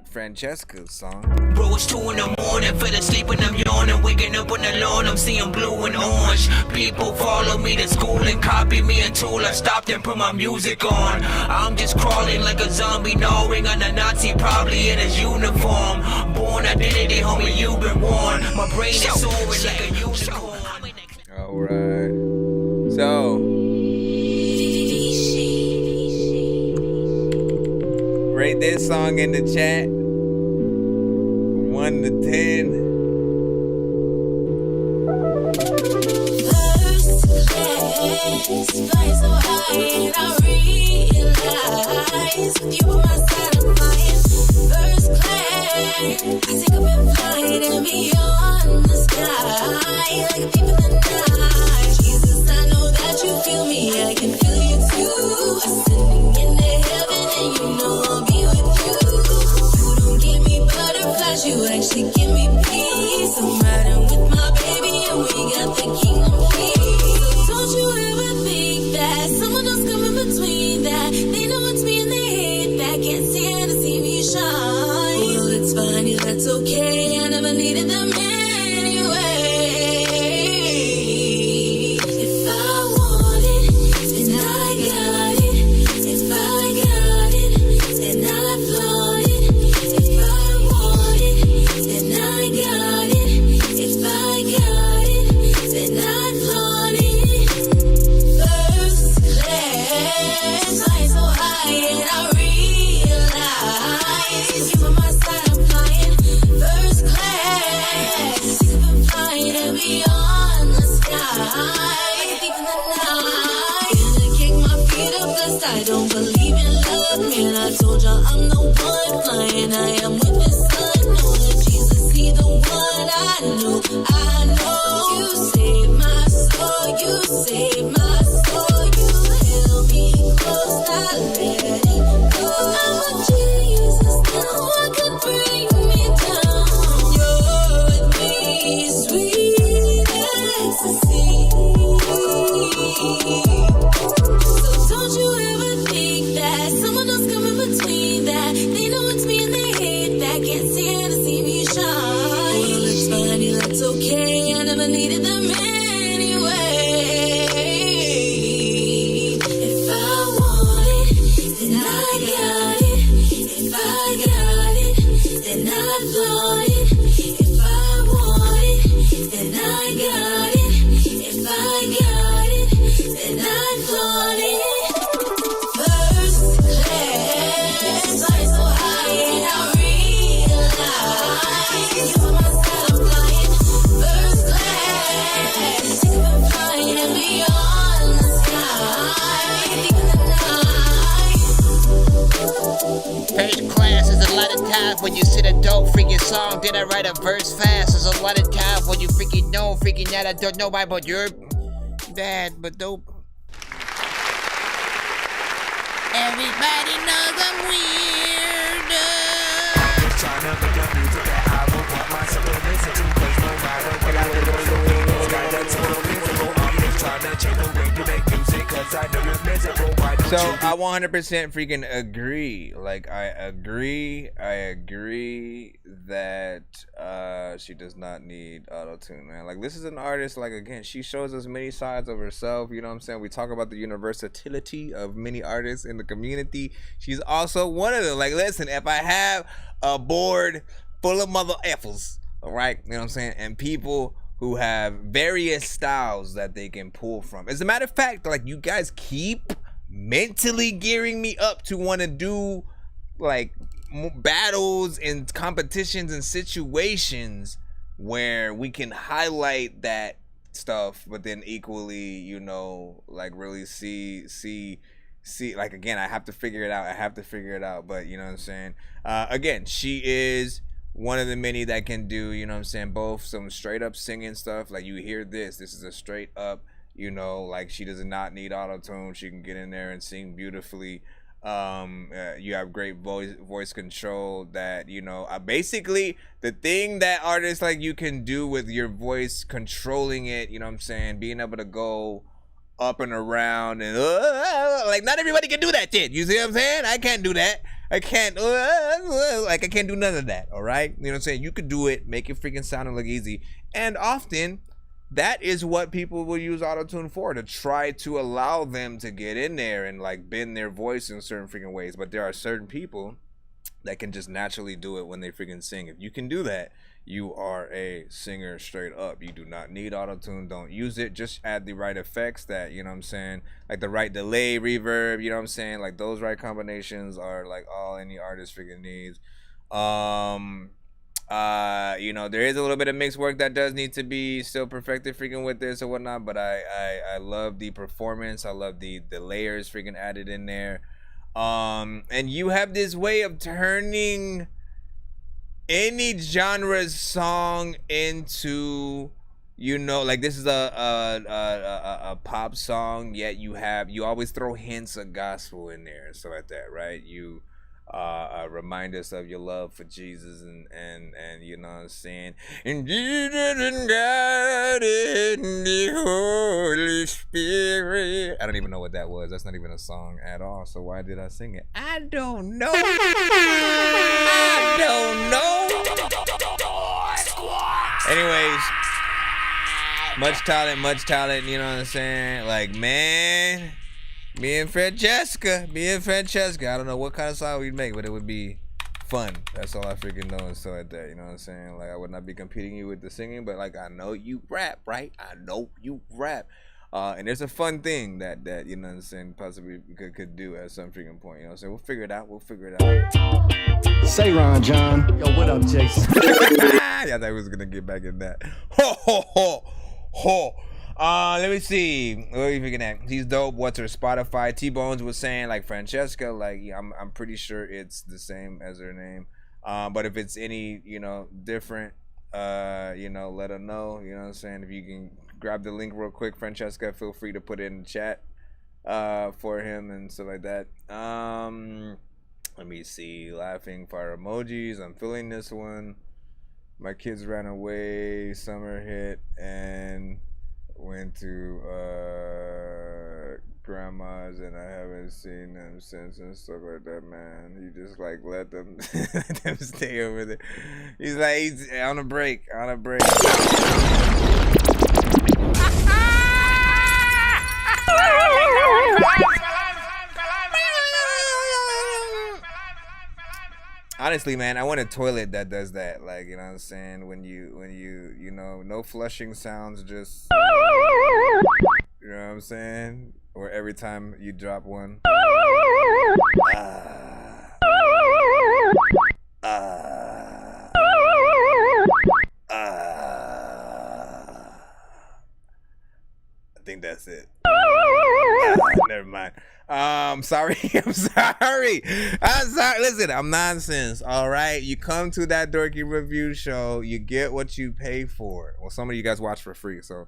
Francesca's song. Bro, it's 2 in the morning, fell asleep when I'm yawning, waking up on the lawn, I'm seeing blue and orange. People follow me to school and copy me until I stopped and put my music on. I'm just crawling like a zombie, gnawing on a Nazi, probably in his uniform. Born identity, homie, you've been warned. My brain is soaring like a unicorn. Alright. So rate this song in the chat. 1 to 10. First class, flying so high, and I realize you were my side of flying. First class, I take up and flight and beyond the sky, like a thief in the night. Jesus, I know that you feel me, I can feel you too. Ascending into heaven, and you know I'll be with you. You don't give me butterflies, you actually give me peace. I'm riding with my baby, and we got the kingdom keys. So don't you ever think that someone else coming between that. They know it's me and they hate that. Can't stand to see me shine. Well, it's fine, yeah, that's okay. I never needed the man. night. Gonna kick my feet up, blessed. I don't believe in love, man. I told y'all I'm the one flying. I am with the sun. Know that Jesus, he the one I knew. I know you saved my soul. You saved my soul. You held me close, not letting go. I'm a Jesus now. I could bring me down. You're with me, sweet ecstasy. So don't you ever think that someone else come in between that. They know it's me and they hate that. Can't stand to see me shine. Well, it's funny, that's okay. I never needed them anyway. If I want it, then I got it. If I got it, then I flaunt it. If I want it, then I got it. If I got it, then I flaunt it. First class, fly so high and I realize you're my side, I'm flying. First class, sick of it flying and beyond the sky, deep in the night. First class is a lot of times when you sit a dope freaking song, then I write a verse fast. There's a lot of times when you freaking know, freaking that I don't know why, but you're bad, but dope. Everybody knows I'm weird. Trying to make a music that I will want myself to listen to. Cause no matter what I do, it's got that total visible. I'm just trying to change the way you make music. Cause I know you're miserable. Why don't So you I 100% freaking agree. Like I agree that she does not need auto-tune, man. Like this is an artist, like again, she shows us many sides of herself, you know what I'm saying? We talk about the universality of many artists in the community. She's also one of them. Like listen, if I have a board full of mother effers, all right, you know what I'm saying, and people who have various styles that they can pull from. As a matter of fact, like you guys keep mentally gearing me up to want to do like battles and competitions and situations where we can highlight that stuff, but then equally, you know, like really see like again, I have to figure it out, but you know what I'm saying? Again, she is one of the many that can do, you know what I'm saying, both some straight up singing stuff, like you hear this is a straight up, you know, like she does not need auto-tune. She can get in there and sing beautifully. You have great voice control that, you know, basically the thing that artists like you can do with your voice, controlling it, you know what I'm saying, being able to go up and around and like not everybody can do that shit. You see what I'm saying? I can't do that. I can't like I can't do none of that. All right, you know what I'm saying? You could do it, make it freaking sound and look easy, and often that is what people will use auto-tune for, to try to allow them to get in there and like bend their voice in certain freaking ways. But there are certain people that can just naturally do it when they freaking sing. If you can do that, you are a singer straight up. You do not need auto-tune. Don't use it. Just add the right effects that, you know what I'm saying, like the right delay, reverb, you know what I'm saying, like those right combinations are like all any artist freaking needs. You know, there is a little bit of mixed work that does need to be still perfected freaking with this or whatnot, but I love the performance. I love the layers freaking added in there. And you have this way of turning any genre's song into, you know, like this is a pop song, yet you always throw hints of gospel in there and stuff like that, right? You remind us of your love for Jesus and you know what I'm saying, and Jesus and God and the Holy Spirit. I don't even know what that was. That's not even a song at all, so why did I sing it? I don't know. Anyways, much talent, you know what I'm saying? Like, man, me and Francesca, I don't know what kind of song we'd make, but it would be fun. That's all I freaking know and stuff like that, you know what I'm saying? Like, I would not be competing you with the singing, but like, I know you rap, right? I know you rap. And there's a fun thing that you know what I'm saying, possibly could do at some freaking point, you know what I'm saying? We'll figure it out. Say Ron John. Yo, what up, Jason? Yeah, I thought we was gonna get back in that. Ho ho ho ho. Let me see. What are you thinking at? He's dope. What's her Spotify? T-Bones was saying like Francesca. Like yeah, I'm pretty sure it's the same as her name. But if it's any different, let her know. You know what I'm saying? If you can grab the link real quick, Francesca, feel free to put it in the chat for him and stuff like that. Let me see. Laughing fire emojis. I'm feeling this one. My kids ran away. Summer hit and went to grandma's and I haven't seen them since and stuff like that, man. You just like let them let them stay over there. He's like he's on a break. Honestly, man, I want a toilet that does that. Like, you know what I'm saying? When you no flushing sounds, just, you know what I'm saying? Or every time you drop one. I think that's it. Never mind. I'm sorry. Listen, I'm Nonsenze. All right. You come to that Dorky review show, you get what you pay for. Well, some of you guys watch for free, so.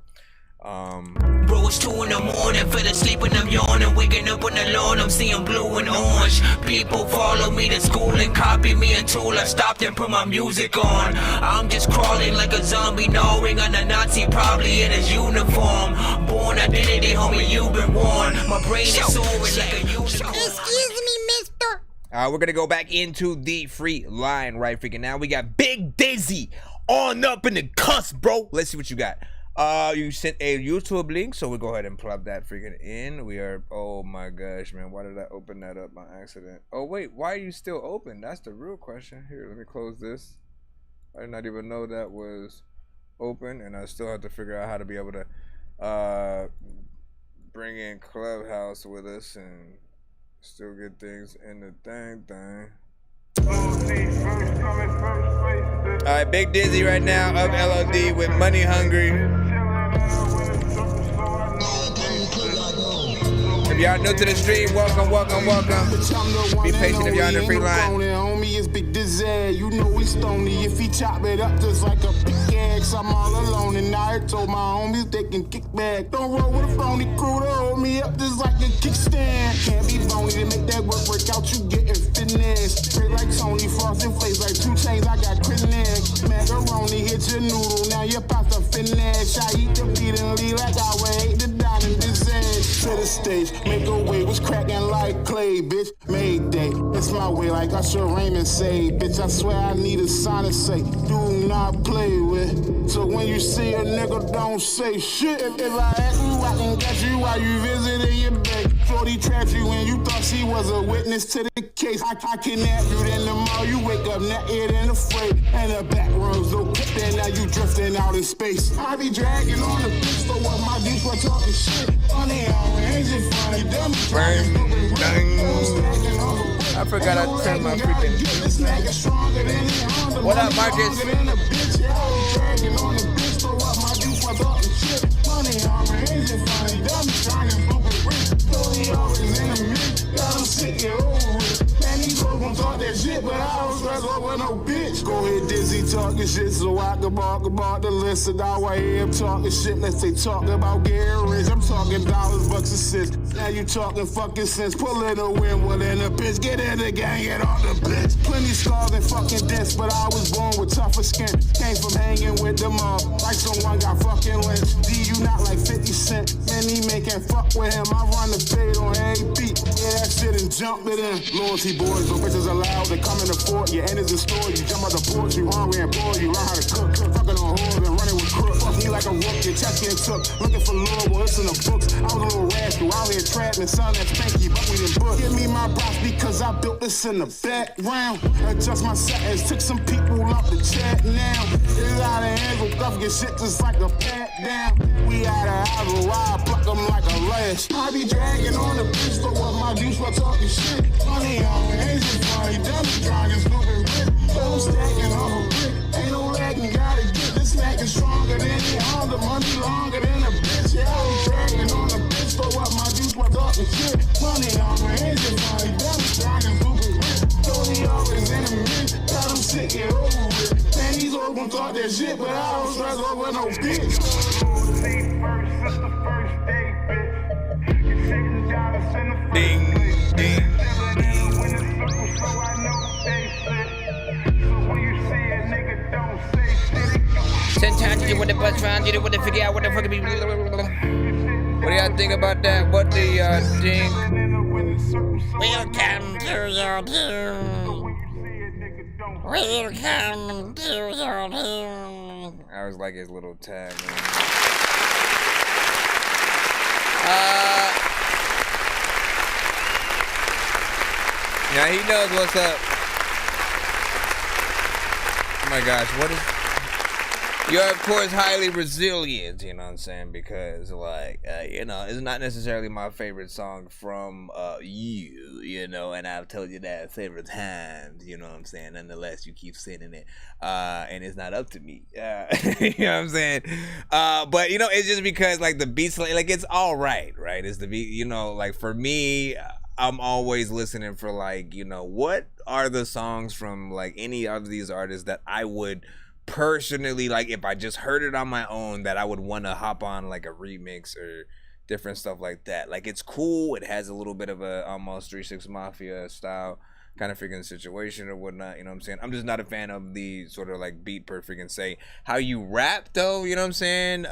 Bro, it's 2 in the morning, fell asleep and I'm yawning, waking up on the lawn, I'm seeing blue and orange. People follow me to school and copy me until I stopped and put my music on. I'm just crawling like a zombie, gnawing on a Nazi, probably in his uniform. Born identity, homie, you've been warned. My brain is soaring like a unicorn. Excuse me, mister. We're gonna go back into the free line right freaking now. We got Big Dizzy on up in the cusp, bro. Let's see what you got. You sent a YouTube link, so we'll go ahead and plug that freaking in. We are, oh my gosh, man, why did I open that up by accident? Oh wait, why are you still open? That's the real question. Here, let me close this. I did not even know that was open, and I still have to figure out how to be able to bring in Clubhouse with us and still get things in the thing. Alright, Big Dizzy right now of LOD with Money Hungry. If y'all new to the stream, welcome. Be patient if y'all on the free line. Homie is Big Dizzy, you know he's stony. If he chop it up just like a pickaxe, I'm all alone. And I told my homies they can kick back. Don't roll with a phony crew to hold me up just like a kickstand. Can't be phony to make that work out, you getting finesse. Straight like Tony, frosted face like 2 chains, I got connect. Macaroni hit your noodle, now your pasta finesse. I eat the beat and leave like I would hate the dining this edge. To the stage, make a way, was cracking like clay, bitch. Mayday, it's my way like Usher Raymond say. Bitch, I swear I need a sign to say, do not play with. So when you see a nigga, don't say shit. If I ask you, I can get you while you visiting your babe. Shorty trapped you and you thought she was a witness to the case. I kidnap you, then tomorrow you wake up naked and afraid. And the back roads no clip, and now you drifting out in space. I be dragging on the bitch, so what my dudes were talking shit. Funny how it ain't it funny, dummy. I forgot I turned my freaking. What up, Marcus? Go ahead, Dizzy, talking shit so I can bark about the list. And now I hear him talking shit. Let's say talk about getting rich. I'm talking dollars, bucks, and cents. Now you talking fucking sense. Pull in a win, well in a bitch. Get in the gang, get on the bitch. Plenty scars and fucking dents, but I was born with tougher skin. Came from hanging with the mob, like someone got fucking lynched. D, you not like 50 Cent. Man, he making fuck with him. I run the fade on every beat. Yeah, that shit and jump it in. Loyalty boys, no bitches allowed. They come in the fort, your end is in store. You jump out the porch, you hungry and bored. You learn how to cook. Fucking on hoes and running with crooks. Fuck me like a rook, your chest getting took. Looking for love, well, it's in the books. I was a little rascal, out here trapping, son, that's stanky, but we didn't book. Give me my props because I built this in the background. Adjust my settings, took some people off the chat now. It's out of hand, with stuff get shit just like a pat down. We out of house, I pluck them like a lash. I be dragging on the bitch, so what my juice was talking shit. Funny how it ain't just funny, dummy trying to stupid rip. So stacking on a brick, ain't no lagging, gotta get this snack is stronger than the Honda, money longer than a bitch. Yeah, talking shit. Money on my hands, just like them. Riding super rich. Tony always in the mix. Tell them shit get over with. Man, these old gon' talk that shit, but I don't stress over no bitch. Ding, ding. Sometimes you do what the bus round, you do what the figure out what the fuck be. What do y'all think about that? What do y'all think? Welcome to your doom. Welcome to your doom. I was like his little tag. Man. Yeah, he knows what's up. Oh my gosh, what is... You're, of course, highly resilient, you know what I'm saying? Because, like, you know, it's not necessarily my favorite song from you know, and I've told you that several times, you know what I'm saying? Nonetheless, you keep sending it, and it's not up to me. You know what I'm saying? But, you know, it's just because, like, the beats, like, it's all right? It's the beat, you know, like, for me... I'm always listening for, like, you know, what are the songs from, like, any of these artists that I would personally, like, if I just heard it on my own, that I would want to hop on, like, a remix or different stuff like that. Like, it's cool. It has a little bit of a almost 3 6 Mafia style kind of freaking situation or whatnot, you know what I'm saying? I'm just not a fan of the sort of, like, beat per freaking say. How you rap, though, you know what I'm saying?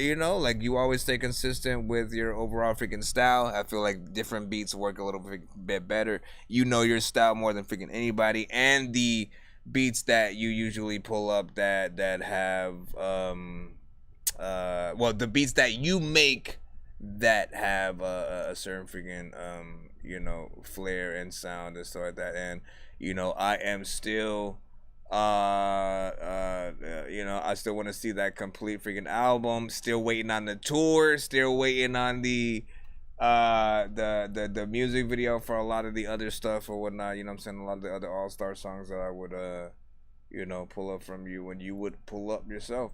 You know, like, you always stay consistent with your overall freaking style. I feel like different beats work a little bit better. You know your style more than freaking anybody. And the beats that you usually pull up that have, well, the beats that you make that have a certain freaking, you know, flair and sound and stuff like that. And, you know, I am still, you know, I still want to see that complete freaking album. Still waiting on the tour. Still waiting on the music video for a lot of the other stuff or whatnot. You know what I'm saying? A lot of the other all-star songs that I would, you know, pull up from you when you would pull up yourself.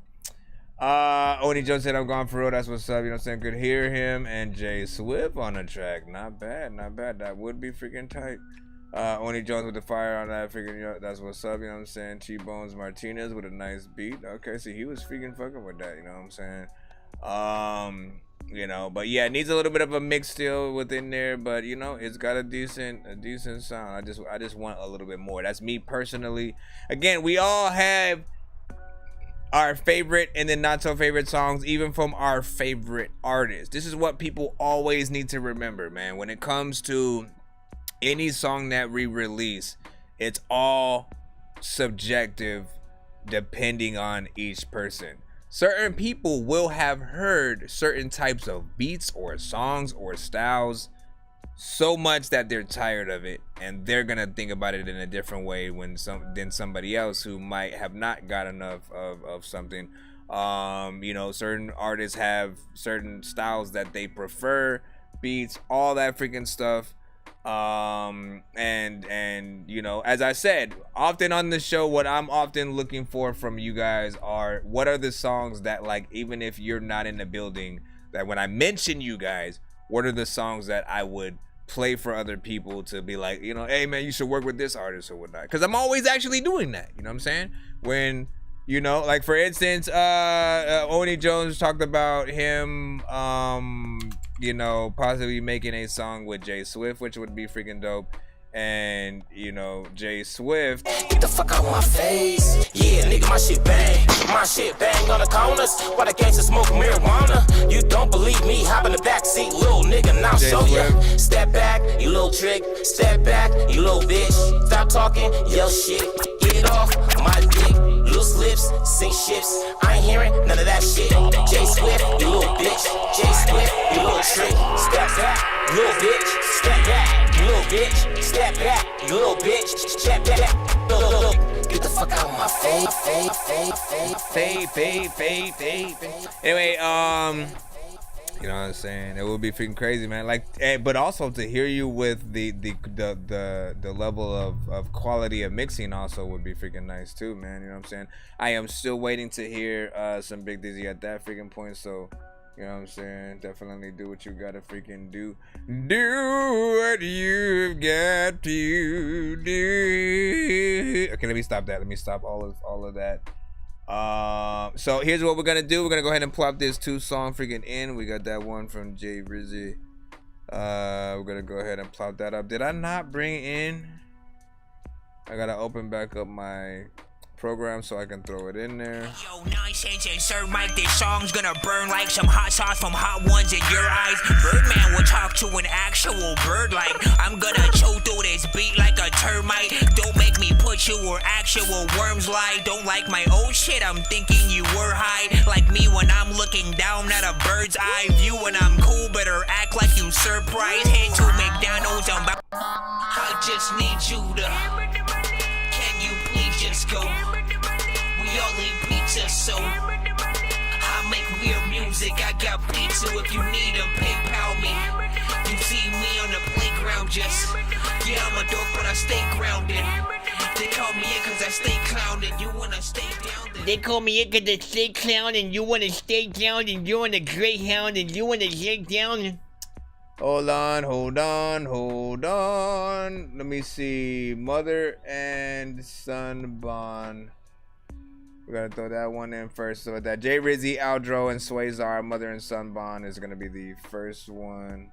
Oni Jones said I'm gone for real. That's what's up. You know what I'm saying? Could hear him and Jay Swift on the track. Not bad, not bad. That would be freaking tight. Oni Jones with the fire on that freaking, you know, that's what's up. You know what I'm saying? T-Bones Martinez with a nice beat. Okay, so he was freaking fucking with that. You know what I'm saying? You know, but yeah, it needs a little bit of a mix still within there, but you know, it's got a decent sound. I just want a little bit more. That's me personally. Again, we all have our favorite and then not so favorite songs, even from our favorite artists. This is what people always need to remember, man. When it comes to any song that we release, it's all subjective depending on each person. Certain people will have heard certain types of beats or songs or styles so much that they're tired of it, and they're gonna think about it in a different way than somebody else who might have not got enough of something. You know, certain artists have certain styles that they prefer, beats, all that freaking stuff. And you know, as I said, often on the show, what I'm often looking for from you guys are, what are the songs that, like, even if you're not in the building, that when I mention you guys, what are the songs that I would play for other people to be like, you know, hey man, you should work with this artist or whatnot? Because I'm always actually doing that, you know what I'm saying? When, you know, like for instance, Oni Jones talked about him, you know, possibly making a song with Jay Swift, which would be freaking dope. And, you know, Jay Swift. Get the fuck out my face. Yeah, nigga, my shit bang. My shit bang on the corners. While the gangsters smoke marijuana. You don't believe me? Hop in the backseat, little nigga, now Jay show ya. Swift. Step back, you little trick. Step back, you little bitch. Stop talking, yell shit. Get off my dick. Loose lips, sink ships. I ain't hearing none of that shit. Jay Swift, you little bitch. Jay Swift, you little trick. Step back, you little bitch. Step back, you little bitch. Step back, you little bitch. Step back, get the fuck out of my face. Anyway, you know what I'm saying? It would be freaking crazy, man. Like, but also to hear you with the level of quality of mixing also would be freaking nice too, man. You know what I'm saying? I am still waiting to hear some Big Dizzy at that freaking point. So, You know what I'm saying? Definitely do what you gotta freaking do. Do what you've got to do. Okay, let me stop that. Let me stop all of that. So here's what we're gonna do. We're gonna go ahead and plop this 2-song freaking in. We got that one from Jay Rizzy. We're gonna go ahead and plop that up. Did I not bring in? I gotta open back up my program so I can throw it in there. Yo, Nonsenze and Sir Mike, this song's gonna burn like some hot sauce from Hot Ones in your eyes. Birdman will talk to an actual bird like I'm gonna choke through this beat like a termite. Don't make me put you where actual worms lie. Don't like my old shit, I'm thinking you were high. Like me when I'm looking down at a bird's eye view. When I'm cool, better act like you surprised. Head to McDonald's, I just need you to. Can you please just go? We all eat pizza, so I make weird music. I got pizza if you need them, PayPal me. You see me on the playground, just yeah, I'm a dork, but I stay grounded. They call me it cause I stay clowning. You wanna stay down? They call me it cause I stay clown and you wanna stay down and you want a Greyhound and you wanna stay down. Hold on. Let me see. Mother and Son Bond. We gotta throw that one in first. So that Jay Rizzy, Aldro, and Swayzar, Mother and Son Bond is gonna be the first one.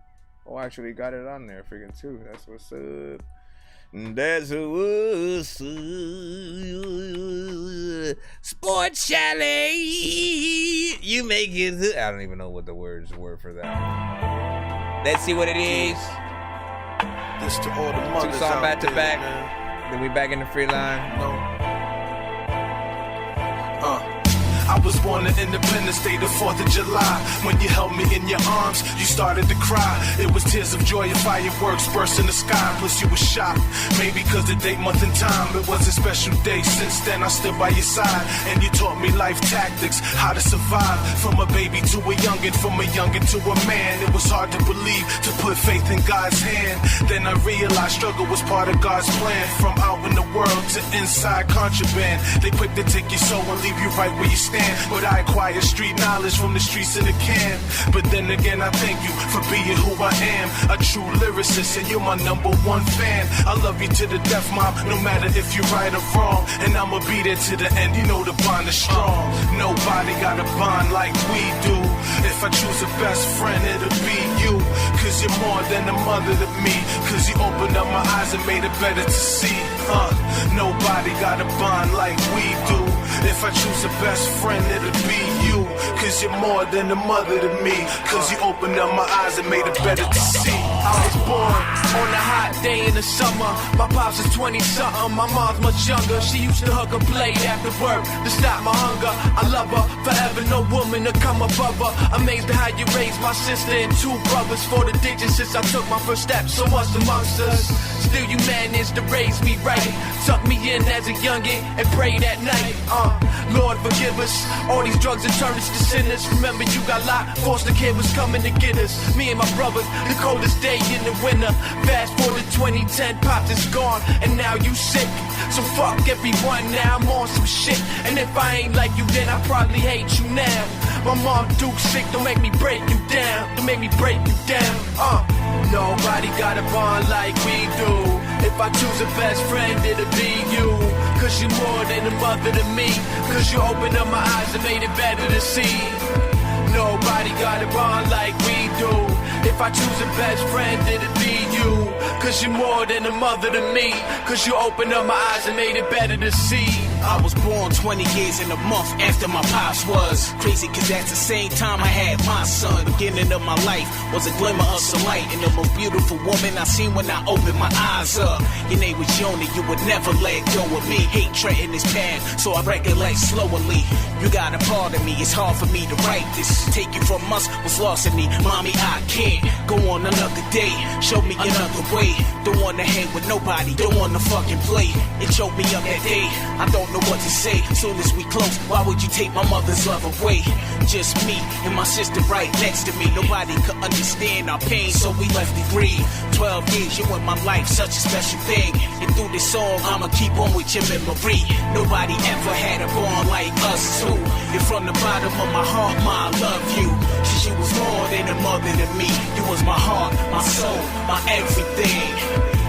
Oh, actually got it on there, freaking too. That's what's up. That's what's up. Sports Chalet. You make it. I don't even know what the words were for that. Let's see what it is. This to all the mothers 2 songs back to there, back. man. Then we back in the free line. I was born in Independence Day, the 4th of July. When you held me in your arms, you started to cry. It was tears of joy and fireworks burst in the sky. Plus you were shocked, maybe cause the date, month, and time. It was a special day. Since then I stood by your side, and you taught me life tactics, how to survive. From a baby to a youngin', from a youngin' to a man. It was hard to believe, to put faith in God's hand. Then I realized struggle was part of God's plan. From out in the world to inside contraband. They quick to take your soul and leave you right where you stand. But I acquired street knowledge from the streets in the can. But then again, I thank you for being who I am. A true lyricist, and you're my #1 fan. I love you to the death, mom, no matter if you're right or wrong. And I'ma be there to the end, you know the bond is strong. Nobody got a bond like we do. If I choose a best friend, it'll be you. Cause you're more than a mother to me. Cause you opened up my eyes and made it better to see. Nobody got a bond like we do. If I choose a best friend, it'll be you. Cause you're more than a mother to me. Cause you opened up my eyes and made it better to see. I was born on a hot day in the summer. My pops is 20-something, my mom's much younger. She used to hug a plate after work to stop my hunger. I love her forever, no woman to come above her. Amazed at how you raised my sister and 2 brothers. For the digits since I took my first steps, so much amongst us. Still you managed to raise me right. Tuck me in as a youngin' and prayed at night. Lord forgive us, all these drugs and turned us to sinners. Remember you got locked, foster kid was coming to get us. Me and my brothers, the coldest day in the winter. Fast forward to 2010, Pops is gone, and now you sick. So fuck everyone, now I'm on some shit. And if I ain't like you, then I probably hate you now. My mom Duke sick, don't make me break you down. Don't make me break you down. Nobody got a bond like we do. If I choose a best friend, it'll be you. Cause you're more than a mother to me. Cause you opened up my eyes and made it better to see. Nobody got a bond like we do. If I choose a best friend, it'll be you. Cause you're more than a mother to me. Cause you opened up my eyes and made it better to see. I was born 20 years and a month after my pops was. Crazy cause at the same time I had my son. Beginning of my life was a glimmer of some light. And the most beautiful woman I seen when I opened my eyes up. Your name was Yoni, you would never let go of me. Hate treading this path, so I recollect slowly. You got a part of me, it's hard for me to write this. Take you from us was lost in me, mommy I can't go on another day. Show me the other way. Don't wanna hang with nobody, don't wanna fucking play. It choked me up that day, I don't know what to say. Soon as we close, why would you take my mother's love away? Just me and my sister right next to me. Nobody could understand our pain, so we left it grieve. 12 years, you in my life, such a special thing. And through this song, I'ma keep on with your memory. Nobody ever had a bond like us two. And from the bottom of my heart, ma, I love you. Cause you was more than a mother to me. You was my heart, my soul, my everything.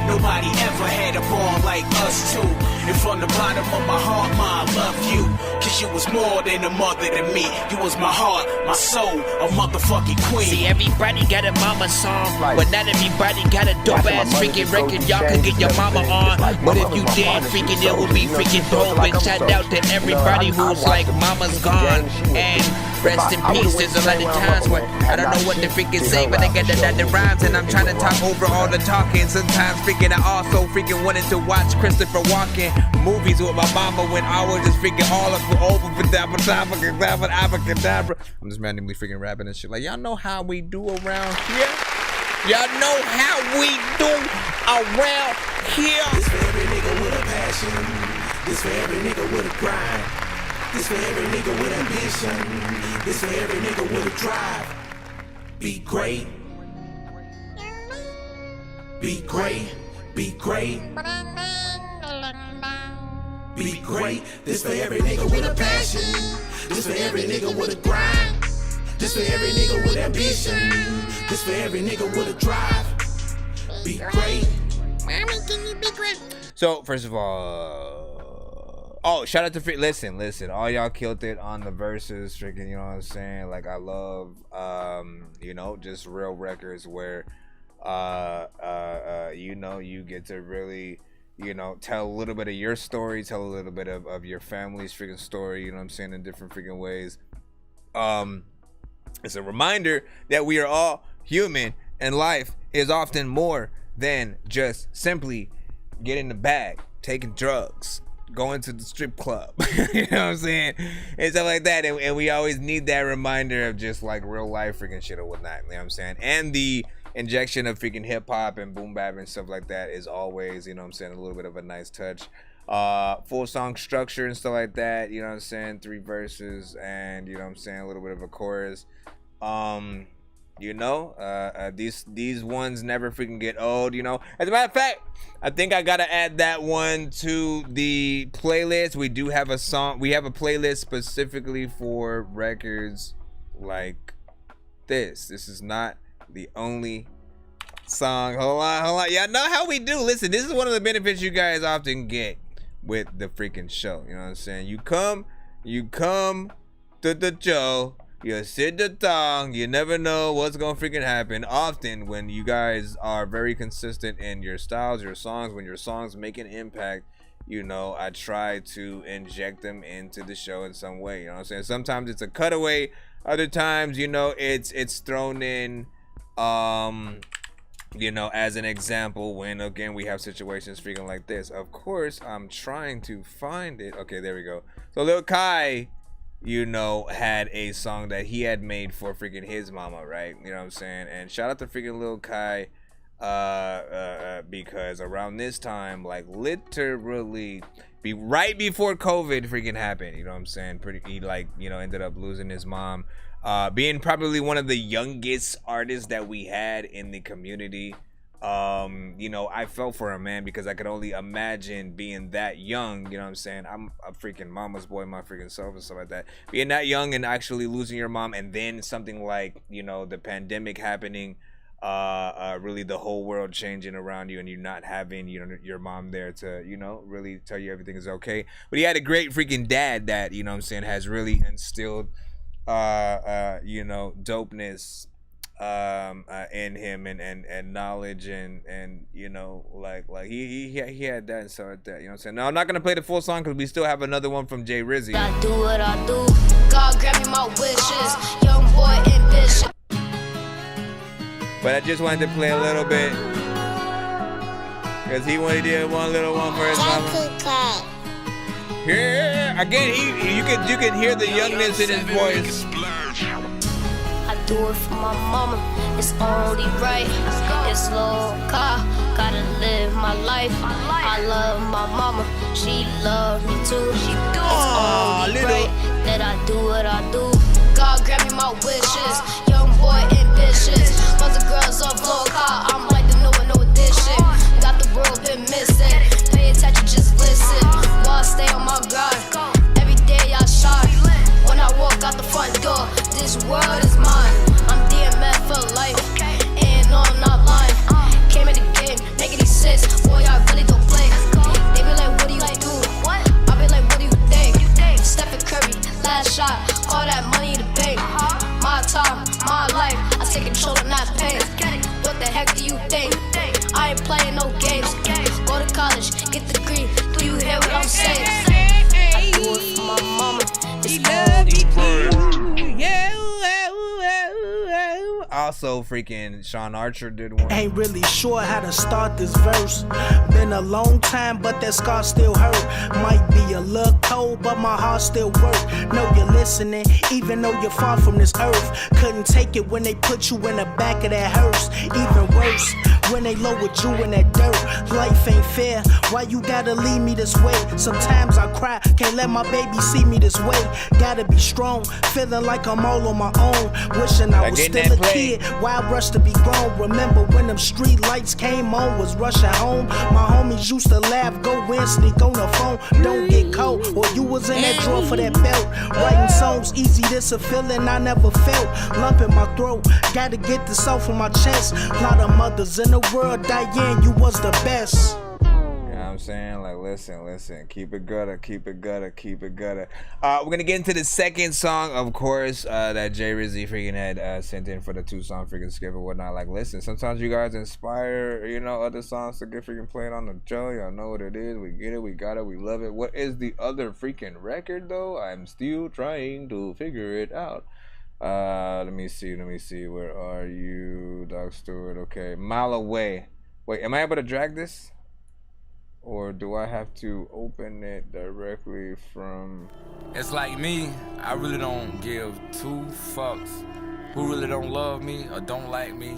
Nobody ever had a bond like us two. And from the bottom of my heart, ma, I love you. Cause you was more than a mother to me. You was my heart, my soul, a motherfucking queen. See, everybody got a mama song, but not everybody got a dope ass freaking record y'all can get your mama on. But if you did, freaking it would be freaking dope. And shout out to everybody who's like mama's gone. And rest in peace. There's a lot of times where I don't know what to freaking say, but I got the rhymes and I'm trying to talk over all the talking. Sometimes freaking I also freaking wanted to watch Christopher Walken movies with my mama when I was just freaking all up over for abracadabra. I'm just randomly freaking rapping and shit. Like, y'all know how we do around here? Y'all know how we do around here? This for every nigga with a passion. This for every nigga with a grind. This for every nigga with ambition. This for every nigga with a drive. Be great. Be great. Be great. Be great. This for every nigga with a passion. This for every nigga with a grind. This for every nigga with ambition. This for every nigga with a drive. Be great. Mommy, can you be great? So, first of all, oh, shout out to listen, all y'all killed it on the verses, freaking, you know what I'm saying? Like, I love, you know, just real records where, you know, you get to really, you know, tell a little bit of your story, tell a little bit of your family's freaking story, you know what I'm saying, in different freaking ways. It's a reminder that we are all human and life is often more than just simply getting the bag, taking drugs, going to the strip club, you know what I'm saying, and stuff like that. And we always need that reminder of just like real life freaking shit or whatnot, you know what I'm saying? And the injection of freaking hip hop and boom bap and stuff like that is always, you know what I'm saying, a little bit of a nice touch. Full song structure and stuff like that, you know what I'm saying, 3 verses and, you know what I'm saying, a little bit of a chorus. You know, these ones never freaking get old, you know. As a matter of fact, I think I gotta add that one to the playlist. We do have a song, we have a playlist specifically for records like this. This is not the only song. Hold on. Y'all know how we do. Listen, this is one of the benefits you guys often get with the freaking show. You know what I'm saying? You come to the show, you sit the tongue, you never know what's gonna freaking happen. Often when you guys are very consistent in your styles, your songs, when your songs make an impact, you know, I try to inject them into the show in some way. You know what I'm saying? Sometimes it's a cutaway, other times, you know, it's thrown in, you know, as an example when again we have situations freaking like this. Of course, I'm trying to find it. Okay, there we go. So Lil Kai, you know, had a song that he had made for freaking his mama, right? You know what I'm saying? And shout out to freaking Lil Kai, because around this time, like literally right before COVID freaking happened, you know what I'm saying? He like, you know, ended up losing his mom. Being probably one of the youngest artists that we had in the community. You know, I felt for him, man, because I could only imagine being that young, you know what I'm saying? I'm a freaking mama's boy, my freaking self and stuff like that. Being that young and actually losing your mom, and then something like, you know, the pandemic happening, really the whole world changing around you and you not having, you know, your mom there to, you know, really tell you everything is okay. But he had a great freaking dad that, you know what I'm saying, has really instilled, you know, dopeness in him and knowledge and you know, like he had that and stuff like that, you know what I'm saying? Now I'm not gonna play the full song because we still have another one from Jay Rizzy. I do what I do, God grant me my wishes, young boy ambition. But I just wanted to play a little bit because he did one little one for his mama. Yeah, again, you can hear the youngness in his voice. I do it for my mama, it's only right. It's low car, my life. I love my mama, she love me too. It's only right that I do what I do. God grant me my wishes, young boy ambitious. Bunch of girls on floor car, I'm like the no addition. Got the world been missing, pay attention, just listen. While I stay on my grind, every day I shine. When I walk out the front door, this world is mine. I'm DMF for life, and no, I'm not lying. Came in the game, making these sense. Boy, I really don't play. They be like, what do you do? I be like, what do you think? Stephen Curry, last shot, all that money in the bank. My time, my life, I take control of not paying. What the heck do you think? I ain't playing no games. Go to college, get the degree. Do you hear what I'm saying? I do it for my mama. It's Also, freaking Sean Archer did one. Ain't really sure how to start this verse. Been a long time, but that scar still hurt. Might be a little cold, but my heart still work. Know you're listening, even though you're far from this earth. Couldn't take it when they put you in the back of that hearse. Even worse, when they lowered you in that dirt. Life ain't fair, why you gotta leave me this way? Sometimes I cry, can't let my baby see me this way. Gotta be strong, feeling like I'm all on my own. Wishing I was still a kid, why rush to be grown? Remember when them street lights came on, was rushing home. My homies used to laugh, go in, sneak on the phone. Don't get caught, or you was in that drawer for that belt. Writing songs easy, this a feeling I never felt. Lump in my throat, gotta get this off of my chest. Lot of mothers in the world, Diane, you was the best. You know what I'm saying? Like, listen, keep it gutter. We're gonna get into the second song, of course, that Jay Rizzy freaking had sent in for the 2-song freaking skip and whatnot. Like, listen, sometimes you guys inspire, you know, other songs to get freaking played on the show. Y'all know what it is. We get it, we got it, we love it. What is the other freaking record, though? I'm still trying to figure it out. Let me see. Where are you, Doc Stewart? Okay, Mile Away. Wait, am I able to drag this? Or do I have to open it directly from... It's like me, I really don't give 2 fucks who really don't love me or don't like me.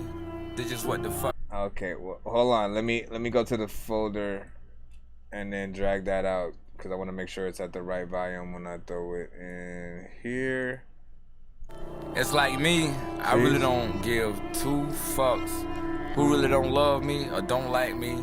They just what the fuck. Okay, well, hold on. Let me go to the folder and then drag that out, because I want to make sure it's at the right volume when I throw it in here. It's like me, I really don't give 2 fucks who really don't love me or don't like me.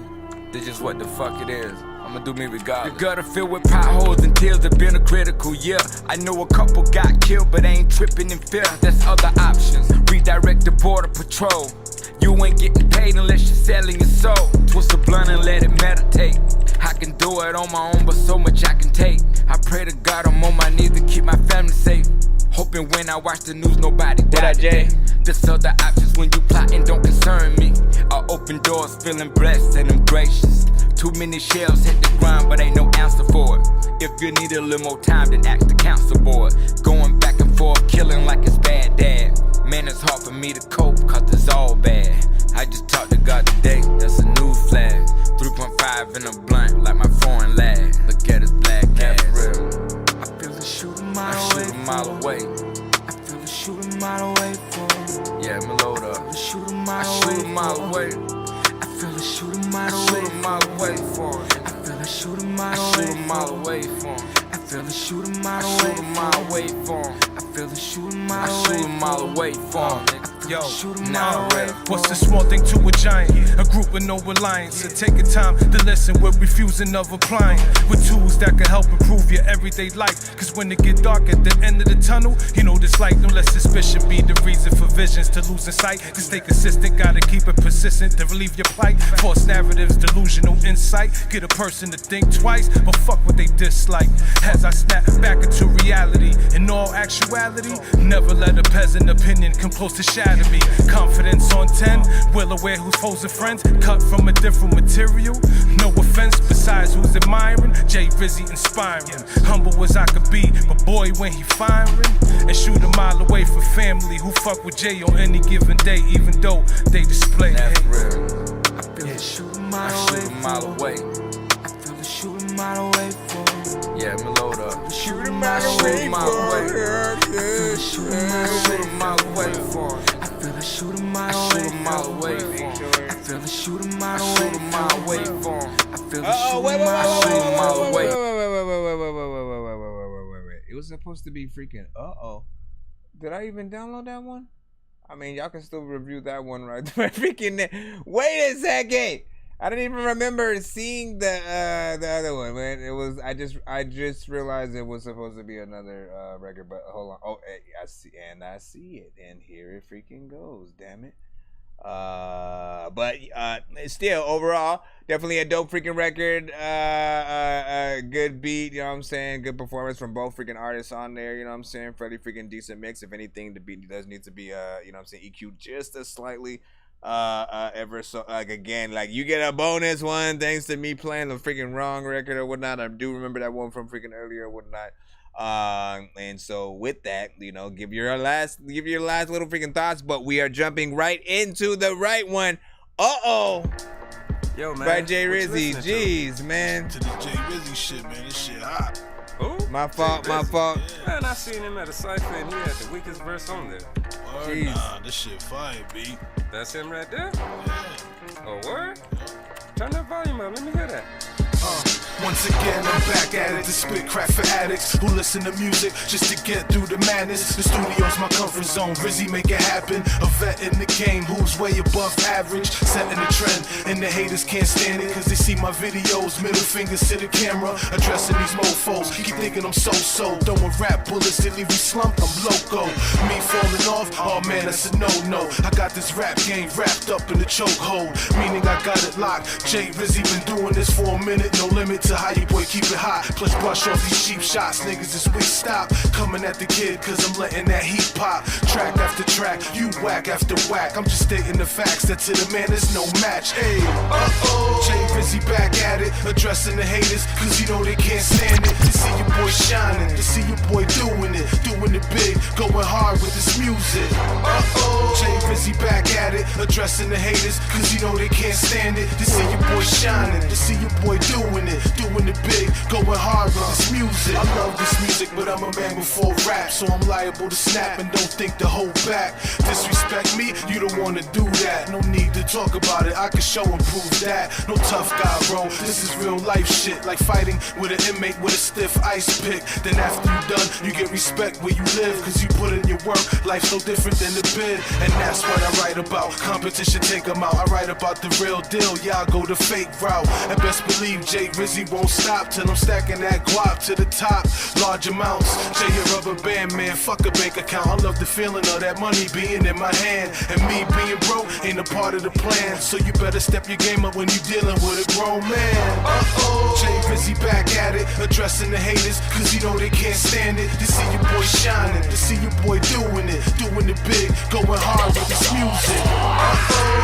This just what the fuck it is. I'ma do me regardless. The gutter filled with potholes and tears have been a critical year. I know a couple got killed, but ain't tripping in fear. There's other options. Redirect the border patrol. You ain't getting paid unless you're selling your soul. Twist the blunt and let it meditate. I can do it on my own, but so much I can take. I pray to God I'm on my knees to keep my family safe. Hoping when I watch the news nobody died today. There's other options when you plotting don't concern me. I open doors feeling blessed and I'm gracious. Too many shells hit the ground but ain't no answer for it. If you need a little more time then ask the council board. Going back and forth killing like it's bad dad. Man, it's hard for me to cope cause it's all bad. I just talked to God today, that's a new flag. 3.5 in a blunt like my foreign lad. Look at his black ass. Real. I feel the shoot a mile away. I feel the shoot a mile away from. Yeah, me load up. I shoot a mile away. I feel the shoot a mile away from. I feel the shoot a mile away from. I feel the shoot a mile away from. I feel the shoot a mile away from. Yo, now what's a small thing to a giant? A group with no reliance. So taking time to listen with refusing of applying. With tools that can help improve your everyday life. Cause when it get dark at the end of the tunnel, you know this light, don't let suspicion be the reason for visions to losing sight. To stay consistent, gotta keep it persistent to relieve your plight. False narratives, delusional insight. Get a person to think twice, but fuck what they dislike. As I snap back into reality, in all actuality, never let a peasant opinion come close to shatter me. Confidence on 10, well aware who's foes and friends. Cut from a different material, no offense. Besides who's admiring, Jay Rizzy inspiring. Humble as I could be, but boy when he firing. And shoot a mile away for family who fuck with Jay on any given day, even though they display hate. Real. I feel the shoot a mile away. I feel the shoot a mile away from. Yeah, me load up. Shoot a mile away. I feel the shoot a mile away from. I feel the shoot a mile away from. I feel the shoot a mile away from. supposed to be freaking Did I even download that one? I mean, y'all can still review that one right there. Freaking wait a second. I didn't even remember seeing the other one, man. It was I just realized it was supposed to be another record, but hold on. Oh, I see it, and here it freaking goes. Damn it. But still, overall, definitely a dope freaking record. Good beat, you know what I'm saying? Good performance from both freaking artists on there, you know what I'm saying? Fairly freaking decent mix. If anything, the beat does need to be you know what I'm saying, EQ just a slightly ever so, like, again, like, you get a bonus one thanks to me playing the freaking wrong record or whatnot. I do remember that one from freaking earlier or whatnot. And so with that, you know, give your last little freaking thoughts, but we are jumping right into the right one. Yo, man, by Jay Rizzy. Jeez, man. To the Jay Rizzy shit, man. This shit hot. Who? My fault. Man, I seen him at a cypher and he had the weakest verse on there. Word, nah, this shit fire, B. That's him right there? Yeah. Oh, word? Turn that volume up, let me hear that. Once again, I'm back at it to spit crack for addicts who listen to music just to get through the madness. The studio's my comfort zone, Rizzy make it happen. A vet in the game who's way above average, setting the trend, and the haters can't stand it cause they see my videos, middle fingers to the camera, addressing these mofos. Keep thinking I'm so-so, throwing rap bullets that leave you slumped, I'm loco. Me falling off, oh man, that's a no-no. I got this rap game wrapped up in the chokehold, meaning I got it locked. Jay Rizzy been doing this for a minute, no limit to how you boy keep it hot. Plus brush off these cheap shots, niggas is weak. Stop coming at the kid cause I'm letting that heat pop. Track after track, you whack after whack. I'm just stating the facts that to the man there's no match. Hey, Jay Rizzy back at it, addressing the haters cause you know they can't stand it. To see your boy shining, to see your boy doing it big, going hard with this music. Jay Rizzy back at it, addressing the haters cause you know they can't stand it. To see your boy shining, to see your boy doing it big, going hard with this music. I love this music, but I'm a man before rap, so I'm liable to snap and don't think to hold back. Disrespect me, you don't wanna do that. No need to talk about it, I can show and prove that. No tough guy, bro, this is real life shit. Like fighting with an inmate with a stiff ice pick. Then after you done, you get respect where you live, cause you put in your work. Life's no different than the bid, and that's what I write about. Competition, take them out. I write about the real deal, y'all go the fake route. And best believe Jay Rizzy won't stop till I'm stacking that guap to the top. Large amounts, Jay a rubber band man, fuck a bank account. I love the feeling of that money being in my hand, and me being broke ain't a part of the plan. So you better step your game up when you dealing with a grown man. Jay Rizzy back at it, addressing the haters cause you know they can't stand it. To see your boy shining, to see your boy doing it big, going hard with this music.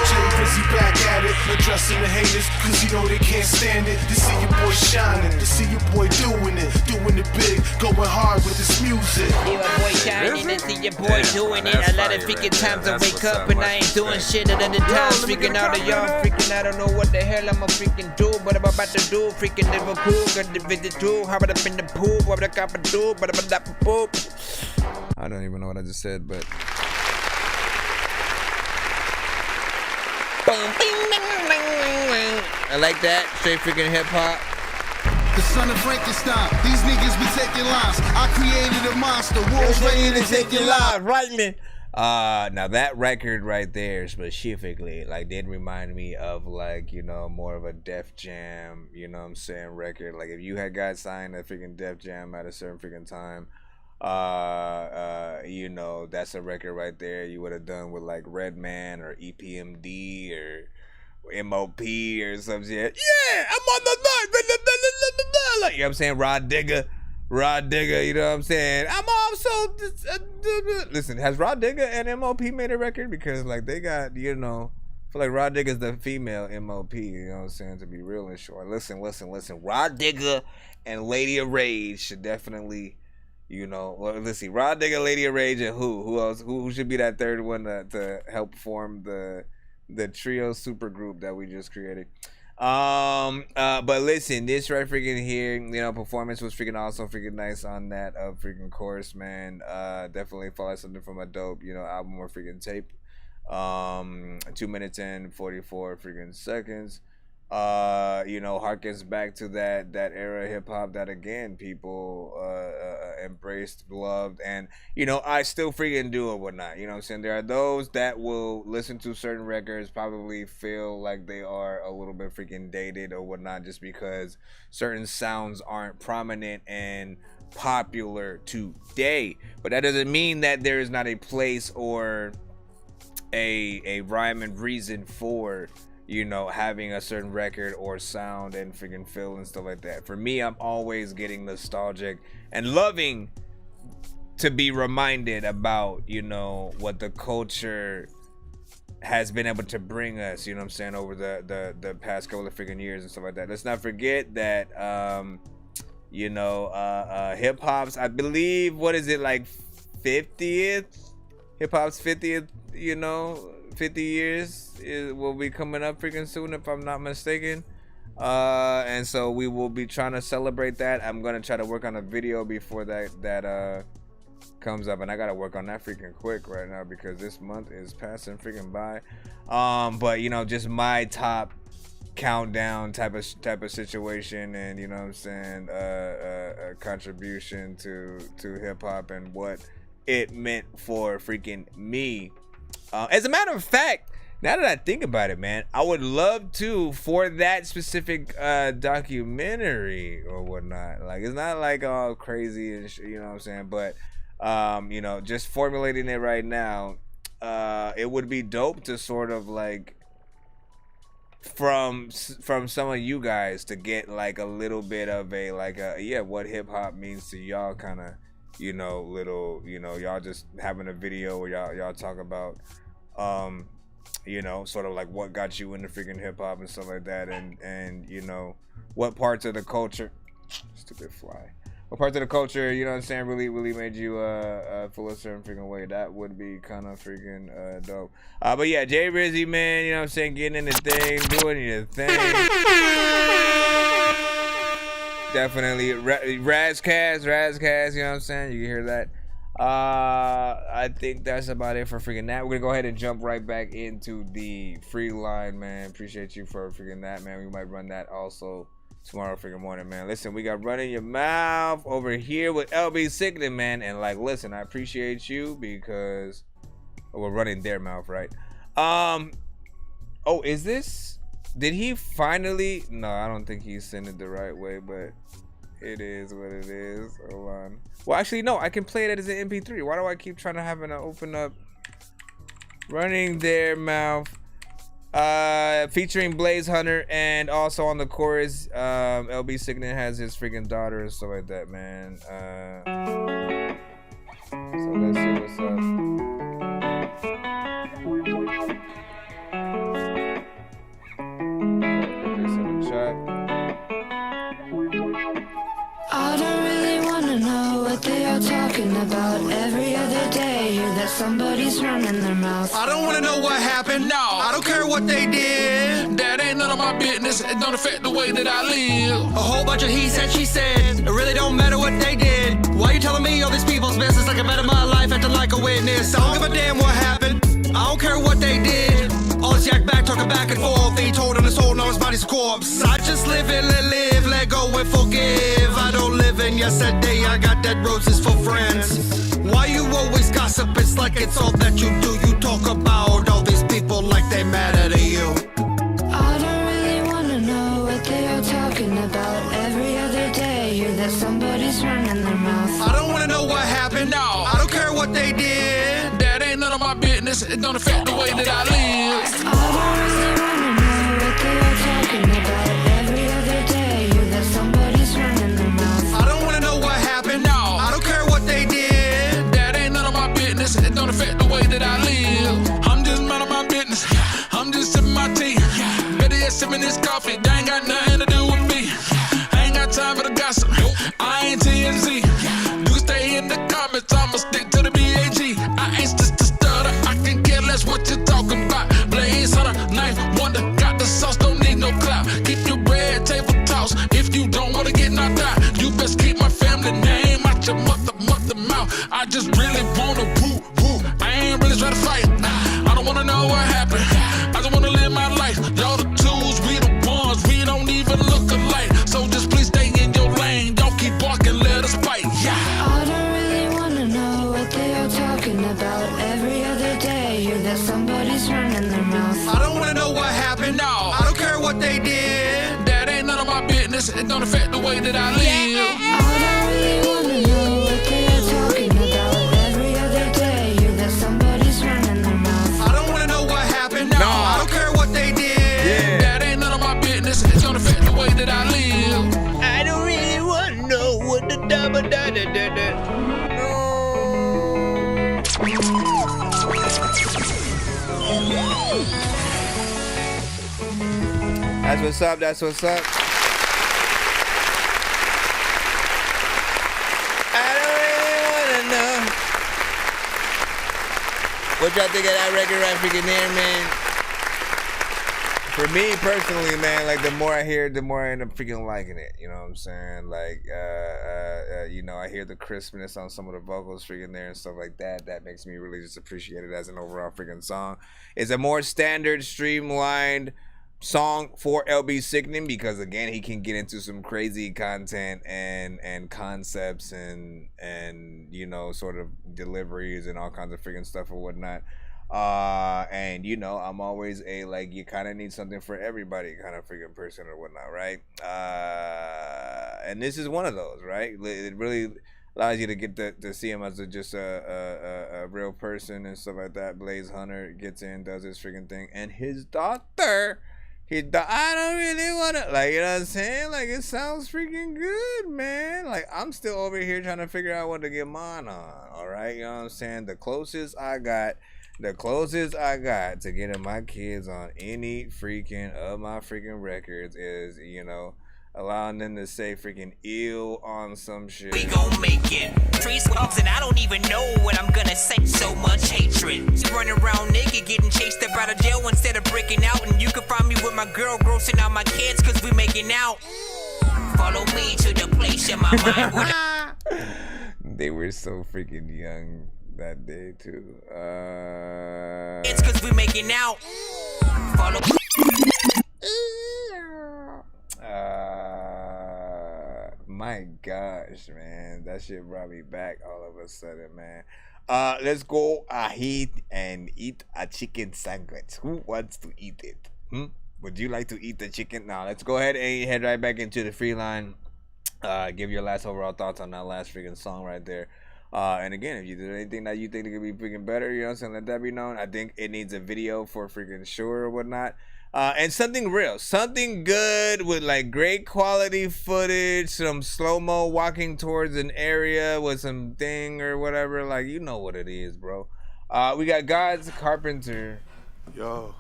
Jay Rizzy back at it, addressing the haters cause you know they can't stand it. To see your boy shining, to see your boy doing it big, going hard with this music. See my boy shining and see your boy doing it. A lot of freaking times I wake up and I ain't doing shit at the time. Freaking out of y'all, freaking I don't know what the hell I'ma freaking do, but I'm about to do. Freaking Liverpool, got the visit too. How about up in the pool, what the cop do, but I'm about to poop. I don't even know what I just said, but I like that. Straight freaking hip hop. The son of Frankenstein, these niggas be taking lives. I created a monster, wolves ready to take your life. Right, man. Now that record right there specifically, like, did remind me of, like, you know, more of a Def Jam, you know what I'm saying, record. Like, if you had got signed at freaking Def Jam at a certain freaking time, you know, that's a record right there you would have done with, like, Redman or EPMD or MOP or some shit. Yeah, I'm on the line. You know what I'm saying? Rod Digger, you know what I'm saying? I'm also listen, has Rod Digger and MOP made a record? Because, like, they got, you know, I feel like Rod Digger's the female MOP, you know what I'm saying, to be real and short. Listen. Rod Digger and Lady of Rage should definitely, you know, well, let's see, Rod Digger, Lady of Rage, and who else? Who should be that third one to help form the trio super group that we just created? But listen, this right freaking here, you know, performance was freaking awesome, freaking nice on that freaking chorus, man. Definitely follow something from a dope, you know, album or freaking tape. 2 minutes and 44 freaking seconds. you know, harkens back to that era of hip hop that again people embraced, loved, and you know, I still freaking do it, whatnot. You know what I'm saying? There are those that will listen to certain records, probably feel like they are a little bit freaking dated or whatnot, just because certain sounds aren't prominent and popular today. But that doesn't mean that there is not a place or a rhyme and reason for, you know, having a certain record or sound and freaking feel and stuff like that. For me, I'm always getting nostalgic and loving to be reminded about, you know, what the culture has been able to bring us, you know what I'm saying, over the past couple of freaking years and stuff like that. Let's not forget that, you know, hip hop's, I believe, what is it, like 50th? Hip hop's 50th, you know, 50 years will be coming up freaking soon, if I'm not mistaken. And so we will be trying to celebrate that. I'm gonna try to work on a video before that comes up, and I gotta work on that freaking quick right now because this month is passing freaking by. But you know, just my top countdown type of situation, and you know what I'm saying, a contribution to hip hop and what it meant for freaking me. As a matter of fact, now that I think about it, man, I would love to, for that specific documentary or whatnot. Like, it's not like all crazy and you know what I'm saying, but you know, just formulating it right now, it would be dope to sort of like from some of you guys to get like a little bit of a yeah, what hip hop means to y'all, kind of, you know, little, you know, y'all just having a video where y'all talk about you know, sort of like what got you into freaking hip hop and stuff like that, and you know, what parts of the culture, stupid fly, what parts of the culture, you know what I'm saying, really made you feel a certain freaking way. That would be kind of freaking dope. But yeah, Jay Rizzy, man, you know what I'm saying, getting in the thing, doing your thing. Definitely Razcast, you know what I'm saying, you can hear that. I think that's about it for freaking that. We're gonna go ahead and jump right back into the free line, man. Appreciate you for freaking that, man. We might run that also tomorrow freaking morning, man. Listen, we got Running Your Mouth over here with LB Sickening, man. And like, listen, I appreciate you because we're running their mouth, right? Oh, is this? Did he finally? No, I don't think he's sent it the right way, but it is what it is. Hold on. Well, actually, no, I can play it as an MP3. Why do I keep trying to have it open up? Running Their Mouth, featuring Blaze Hunter, and also on the chorus, LB Sickening has his freaking daughter and stuff like that, man. So let's see what's up. Put this in the chat. I don't really wanna know what they are talking about. Every other day, hear that somebody's running their mouth. I don't wanna know what happened. No, I don't care what they did. That ain't none of my business. It don't affect the way that I live. A whole bunch of he said, she said. It really don't matter what they did. Why you telling me all these people's business like I'm out of my life, acting like a witness? I don't give a damn what happened. I don't care what they did. All this yak back, talking back and forth. He told on his soul, now his body's a corpse. I just live and let go and forgive. I don't live in yesterday, I got dead roses for friends. Why you always gossip? It's like it's all that you do. You talk about all these people like they matter to you. I don't really wanna know what they are talking about. Every other day, hear that somebody's running their mouth. I don't wanna know what happened. No, I don't care what they did. That ain't none of my business. It don't affect the way that I live. I don't really wanna know what they are talking about. Every other day, hear that somebody's running their mouth. I don't wanna know what happened. No, I don't care what they did. That ain't none of my business. It don't affect the way that I live. I'm just minding my business. I'm just sipping my tea. Better yet, sipping this coffee. That ain't got nothing to do with me. I ain't got time for the gossip. I ain't TNZ. You can stay in the comments. I'ma stick to the BAG. I ain't just a stutter. I can care less what you talking about. Blaze Hunter, Knife Wonder. Got the sauce, don't need no clout. Keep your red table toss. If you don't wanna get knocked out, you best keep my family name out your mother mouth. I just really wanna woo. I ain't really trying to fight. I don't wanna know what happened. I just wanna live my life. Y'all the tools, we the ones what they did. That ain't none of my business. It don't affect the way that I live. I don't really wanna know what they're talking about. Every other day, you got somebody's running their mouth. I don't wanna know what happened. No, I don't care what they did. That ain't none of my business. It don't affect the way that I live. I don't really wanna know what the da-ba-da-da-da-da. That's what's up. That's what's up. I don't really wanna know what y'all think of that record right freaking there, man. For me personally, man, like the more I hear it, the more I end up freaking liking it. You know what I'm saying? Like, you know, I hear the crispness on some of the vocals freaking there and stuff like that. That makes me really just appreciate it as an overall freaking song. It's a more standard, streamlined song for LB Sickening because again he can get into some crazy content and concepts and you know sort of deliveries and all kinds of freaking stuff or whatnot. And you know I'm always a like you kind of need something for everybody kind of freaking person or whatnot, right? And this is one of those, right? It really allows you to get to see him as just a real person and stuff like that. Blaze Hunter gets in, does his freaking thing, and his daughter. I don't really want to, like, you know what I'm saying? Like, it sounds freaking good, man. Like, I'm still over here trying to figure out what to get mine on, all right? You know what I'm saying? The closest I got to getting my kids on any freaking of my freaking records is, you know, allowing them to say freaking ill on some shit. We gon' make it. 3 songs and I don't even know what I'm gonna say. So much hatred. Running around naked, getting chased up out of jail instead of breaking out. And you can find me with my girl, grossing out my kids, cause we making out. Follow me to the place in my mind. They were so freaking young that day too. It's cause we making out. Follow my gosh, man, that shit brought me back all of a sudden, man. Let's go ahead and eat a chicken sandwich. Who wants to eat it? Would you like to eat the chicken? Now let's go ahead and head right back into the free line. Give your last overall thoughts on that last freaking song right there. And again, if you did anything that you think it could be freaking better, you know what I'm saying, let that be known. I think it needs a video for freaking sure or whatnot. And something real, something good with like great quality footage, some slow-mo walking towards an area with some thing or whatever, like you know what it is, bro. We got God's Carpenter. Yo.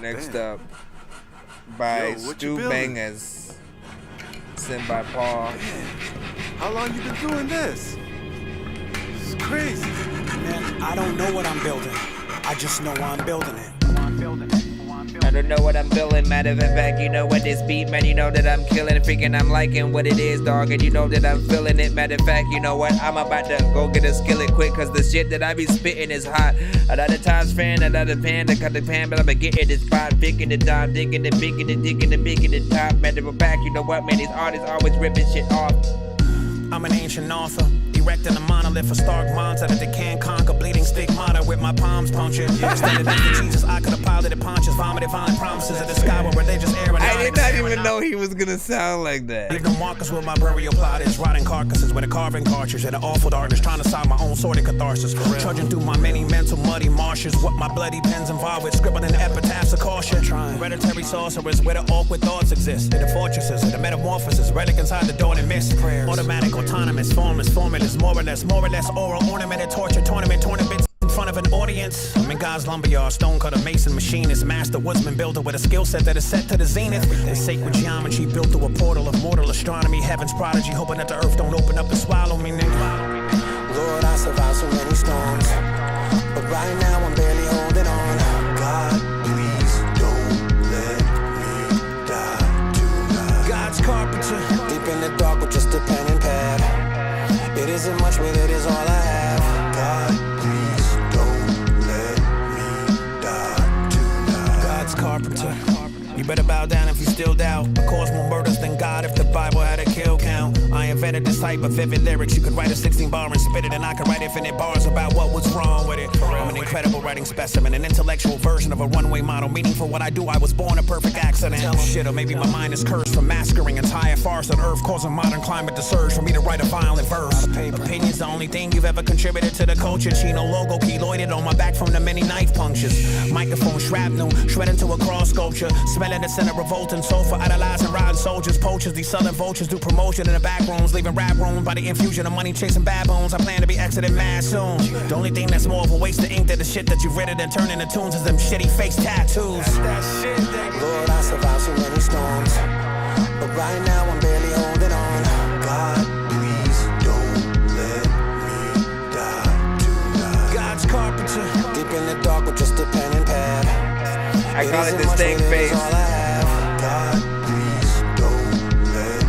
Next up by Stu Bangers. Sent by Paul. Man, how long you been doing this? It's crazy. Man, I don't know what I'm building. I just know I'm building it. I don't know what I'm feeling, matter of fact, you know what this beat, man, you know that I'm killing, freaking I'm liking what it is, dog, and you know that I'm feeling it, matter of fact, you know what, I'm about to go get a skillet quick, cause the shit that I be spitting is hot, a lot of times fan, a lot of pan, to cut the pan, but I'ma get in the spot, picking the dime, digging the big and the digging the big and the top, matter of fact, you know what, man, these artists always ripping shit off. I'm an ancient author, erecting a monolith for stark minds that they can't conquer, bleeding stigmata with my palms punctured. Standing after Jesus, I could have piloted ponches, vomited violent promises of the sky with religious aeronautics. I did not even know he was gonna sound like that. Leave the markers where my burial plot is, rotting carcasses with a carving cartridge and an awful darkness, trying to solve my own sordid catharsis. Trudging through my many mental muddy marshes, what my bloody pens involved with, scribbling in the epitaphs of caution. Hereditary sorcerers where the awkward thoughts exist, in the fortresses, in the metamorphosis, relic inside the door and mist. Automatic, autonomous, formless, formulas, more or less oral, ornamented, torture, tournaments in front of an audience. I'm in God's lumberyard, stone cutter, mason, machinist, master woodsman, builder with a skill set that is set to the zenith. In sacred geometry built through a portal of mortal astronomy, heaven's prodigy, hoping that the earth don't open up and swallow me, nigga. Lord, I survived so many storms, but right now I'm barely holding on. God, please don't let me die tonight. God's carpenter, deep in the dark with just a pen and pad. It isn't much, but it is all I have. God, please don't let me die tonight. God's carpenter, you better bow down if you still doubt. Cause more murders than God if the Bible had a kill count. I invented this type of vivid lyrics. You could write a 16 bar and spit it, and I could write infinite bars about what was wrong with it. I'm an incredible writing specimen, an intellectual version of a runway model. Meaning for what I do, I was born a perfect accident. Shit, or maybe my mind is cursed from massacring entire farce on earth, causing modern climate to surge for me to write a violent verse. Opinion's the only thing you've ever contributed to the culture. Chino logo keloided on my back from the many knife punctures. Microphone shrapnel, shred into a cross sculpture. Smelling the center revolting sofa, idolizing riding soldiers. Poachers, these southern vultures do promotion in the back rooms, leaving rap room by the infusion of money chasing baboons. I plan to be exiting mass soon. The only thing that's more of a waste of ink than the shit that you've written and turned into tunes is them shitty face tattoos. Lord, I survived so many storms, but right now I'm barely holding on. God, please don't let me die tonight. God's carpenter, deep in the dark with just a pen and pad. I call it distinct face. All I have. God, please don't let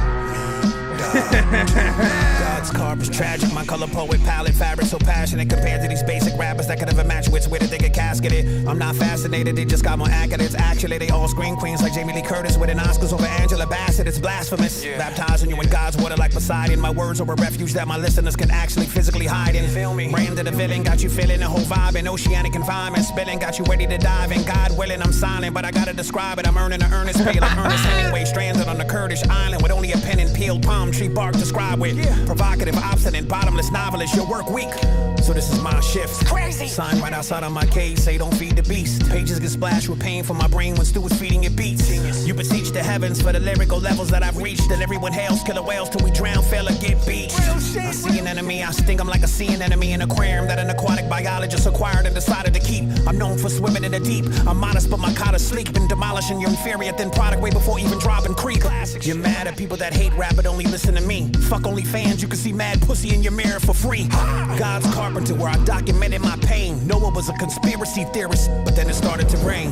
me die. God's carp is tragic. My color poet palette fabric so passionate compared to these basic rappers that could never match wits with it. They get casketed. I'm not fascinated. They just got more accolades. Actually, they all scream queens like Jamie Lee Curtis winning Oscars over Angela Bassett. It's blasphemous. Baptizing you in God's water like Poseidon. My words are a refuge that my listeners can actually physically hide in. Feel me? Brand of the villain got you feeling the whole vibe in oceanic environment. Spilling got you ready to dive in. God willing, I'm silent, but I gotta describe it. I'm earning an earnest pay like Ernest Hemingway, stranded on the Kurdish island with only a pen and peeled palm tree bark to scribe with. Provocative, obstinate, bottomless novelist. Your work weak, so this is my shift. Crazy. Sign right outside of my cage, say don't feed the beast. Pages get splashed with pain from my brain when Stu is feeding it beats. You beseech the heavens for the lyrical levels that I've reached. And everyone hails killer whales till we drown, fail or get beat. I see an enemy, I sting him like a sea anemone in an aquarium that an aquatic biologist acquired and decided to keep. I'm known for swimming in the deep. I'm modest, but my cot is sleek. Been demolishing your inferior thin product way before even dropping creep. You're mad at people that hate rap but only listen to me. Fuck only fans, you can see mad pussy in your mirror for free. God's carpenter, where I documented my pain. Noah was a conspiracy theorist, but then it started to rain.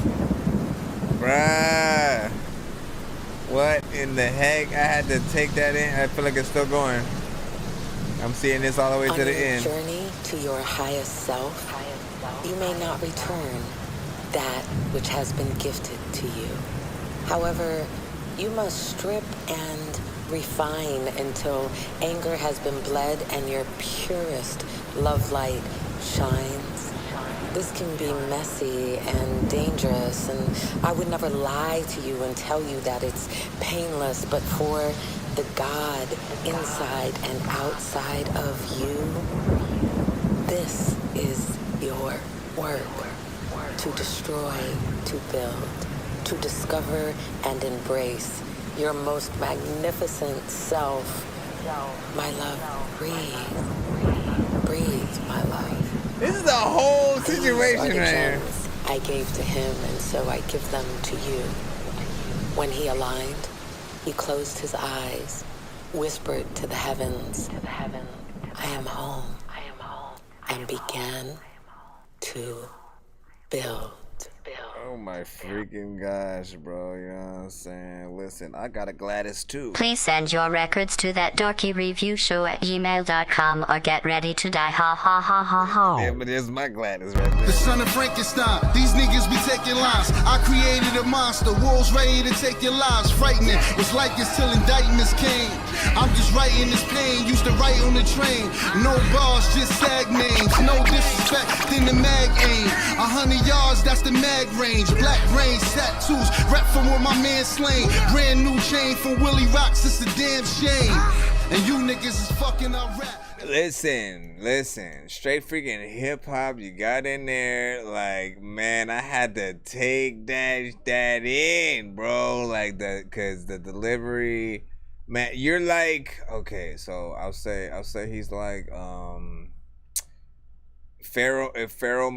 Bruh. What in the heck? I had to take that in. I feel like it's still going. I'm seeing this all the way to the end. On your journey to your highest self, you may not return that which has been gifted to you. However, you must strip and refine until anger has been bled and your purest love light shines. This can be messy and dangerous, and I would never lie to you and tell you that it's painless, but for the God inside and outside of you, this is your work. To destroy, to build, to discover and embrace your most magnificent self. My love, breathe. Breathe, my love. This is the whole situation These are the right here. gems I gave to him, and so I give them to you. When he aligned, he closed his eyes, whispered to the heavens, I am home, and began to build. Oh my freaking gosh, bro. You know what I'm saying? Listen, I got a Gladys too. Please send your records to that dorky review show at gmail.com or get ready to die. Ha ha ha ha ha. Yeah, but there's my Gladys right there. The son of Frankenstein, these niggas be taking lives. I created a monster, wolves ready to take your lives. Frightening, was like this till indictments came. I'm just writing this pain, used to write on the train. No bars, just sag names. No disrespect, then the mag aim. 100 yards, that's the mag range. Black brains, tattoos, rap from where my man slain. Brand new chain from Willie Rocks, it's a damn shame. And you niggas is fucking our rap. Listen, straight freaking hip hop you got in there. Like, man, I had to take that in, bro. Like, cause the delivery, man, you're like, okay, so I'll say he's like, Pharaoh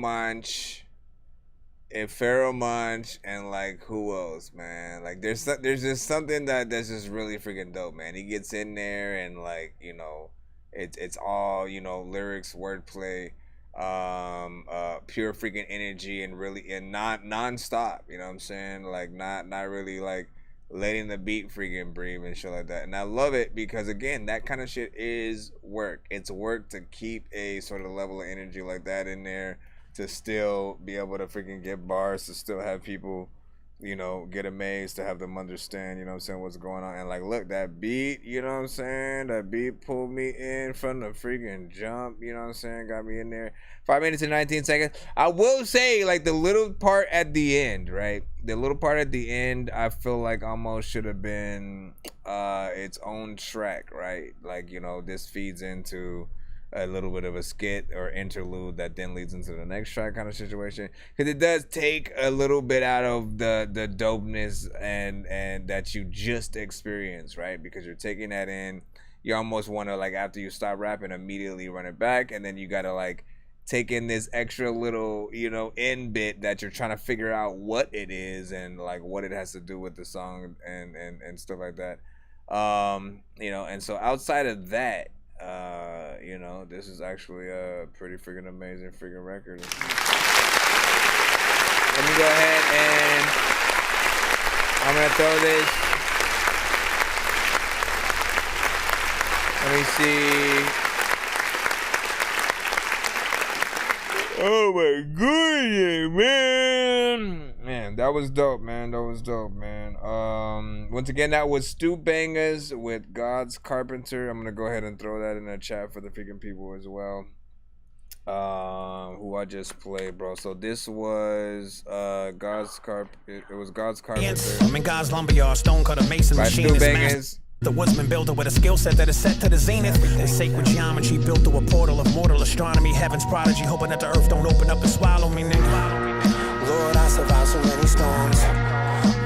Monch, and like who else, man? Like there's just something that's just really freaking dope, man. He gets in there and like, you know, it's all, you know, lyrics, wordplay, pure freaking energy, and really and non-stop, you know what I'm saying? Like not really like letting the beat freaking breathe and shit like that. And I love it because again, that kind of shit is work. It's work to keep a sort of level of energy like that in there, to still be able to freaking get bars, to still have people you know, get amazed, to have them understand, you know what I'm saying, what's going on. And like, look, that beat, you know what I'm saying, that beat pulled me in from the freaking jump, you know what I'm saying, got me in there. 5 minutes and 19 seconds. I will say, like, the little part at the end, right? The little part at the end, I feel like almost should have been its own track, right? Like, you know, this feeds into a little bit of a skit or interlude that then leads into the next track kind of situation, because it does take a little bit out of the dopeness and that you just experienced, right? Because you're taking that in, you almost want to, like, after you stop rapping, immediately run it back, and then you gotta like take in this extra little, you know, end bit that you're trying to figure out what it is and like what it has to do with the song and stuff like that. You know, and so outside of that, you know, this is actually a pretty freaking amazing freaking record. Let me go ahead and I'm gonna throw this. Let me see. Oh my goodness, man, that was dope, man. Once again, that was Stu Bangers with God's Carpenter. I'm gonna go ahead and throw that in the chat for the freaking people as well, who I just played, bro. So this was God's Carpenter. It was God's Carpenter. I'm in God's lumberyard, stone cutter, mason, by machine. Stu Bangers. The woodsman builder with a skill set that is set to the zenith. In sacred geometry built through a portal of mortal astronomy. Heaven's prodigy, hoping that the earth don't open up and swallow me, nigga. Lord, I survived so many storms,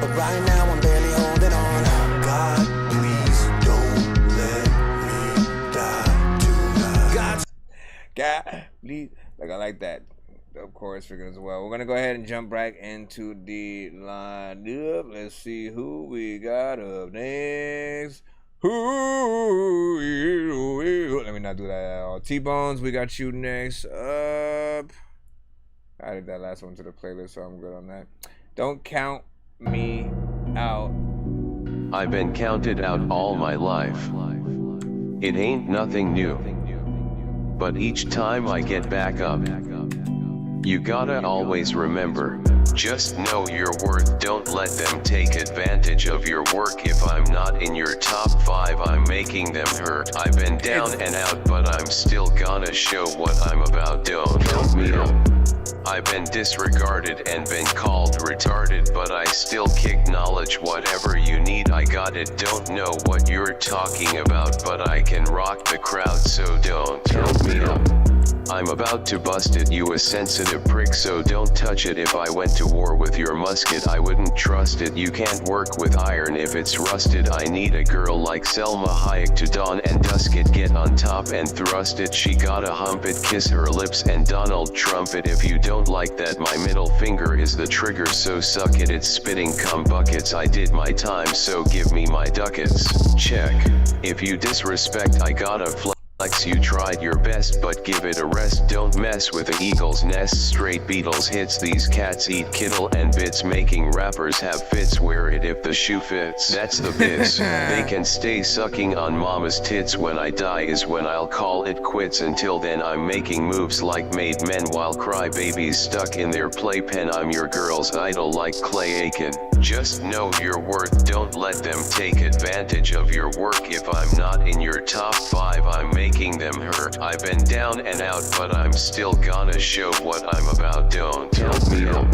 but right now I'm barely holding on. God, please don't let me die tonight. God, please. Like, I like that. Of course, figure as well. We're gonna go ahead and jump back into the lineup. Let's see who we got up next. Let me not do that at all. T-Bones, we got you next up. I added that last one to the playlist, so I'm good on that. Don't count me out. I've been counted out all my life. It ain't nothing new. But each time I get back up, you gotta always remember, just know your worth. Don't let them take advantage of your work. If I'm not in your top 5, I'm making them hurt. I've been down and out, but I'm still gonna show what I'm about. Don't help me up. I've been disregarded and been called retarded, but I still kick knowledge. Whatever you need, I got it. Don't know what you're talking about, but I can rock the crowd, so don't help me up. I'm about to bust it, you a sensitive prick, so don't touch it. If I went to war with your musket, I wouldn't trust it. You can't work with iron if it's rusted. I need a girl like Selma Hayek to dawn and dusk it. Get on top and thrust it. She gotta hump it, kiss her lips and Donald Trump it. If you don't like that, my middle finger is the trigger, so suck it. It's spitting cum buckets. I did my time, so give me my ducats. Check. If you disrespect, I gotta flex. You tried your best, but give it a rest. Don't mess with the eagle's nest. Straight Beatles hits. These cats eat kittle and bits. Making rappers have fits. Wear it if the shoe fits. That's the bits. They can stay sucking on mama's tits. When I die is when I'll call it quits. Until then I'm making moves like made men, while crybabies stuck in their playpen. I'm your girl's idol like Clay Aiken. Just know your worth. Don't let them take advantage of your work. If I'm not in your top 5, I'm making them hurt. I've been down and out, but I'm still gonna show what I'm about. Don't help me up.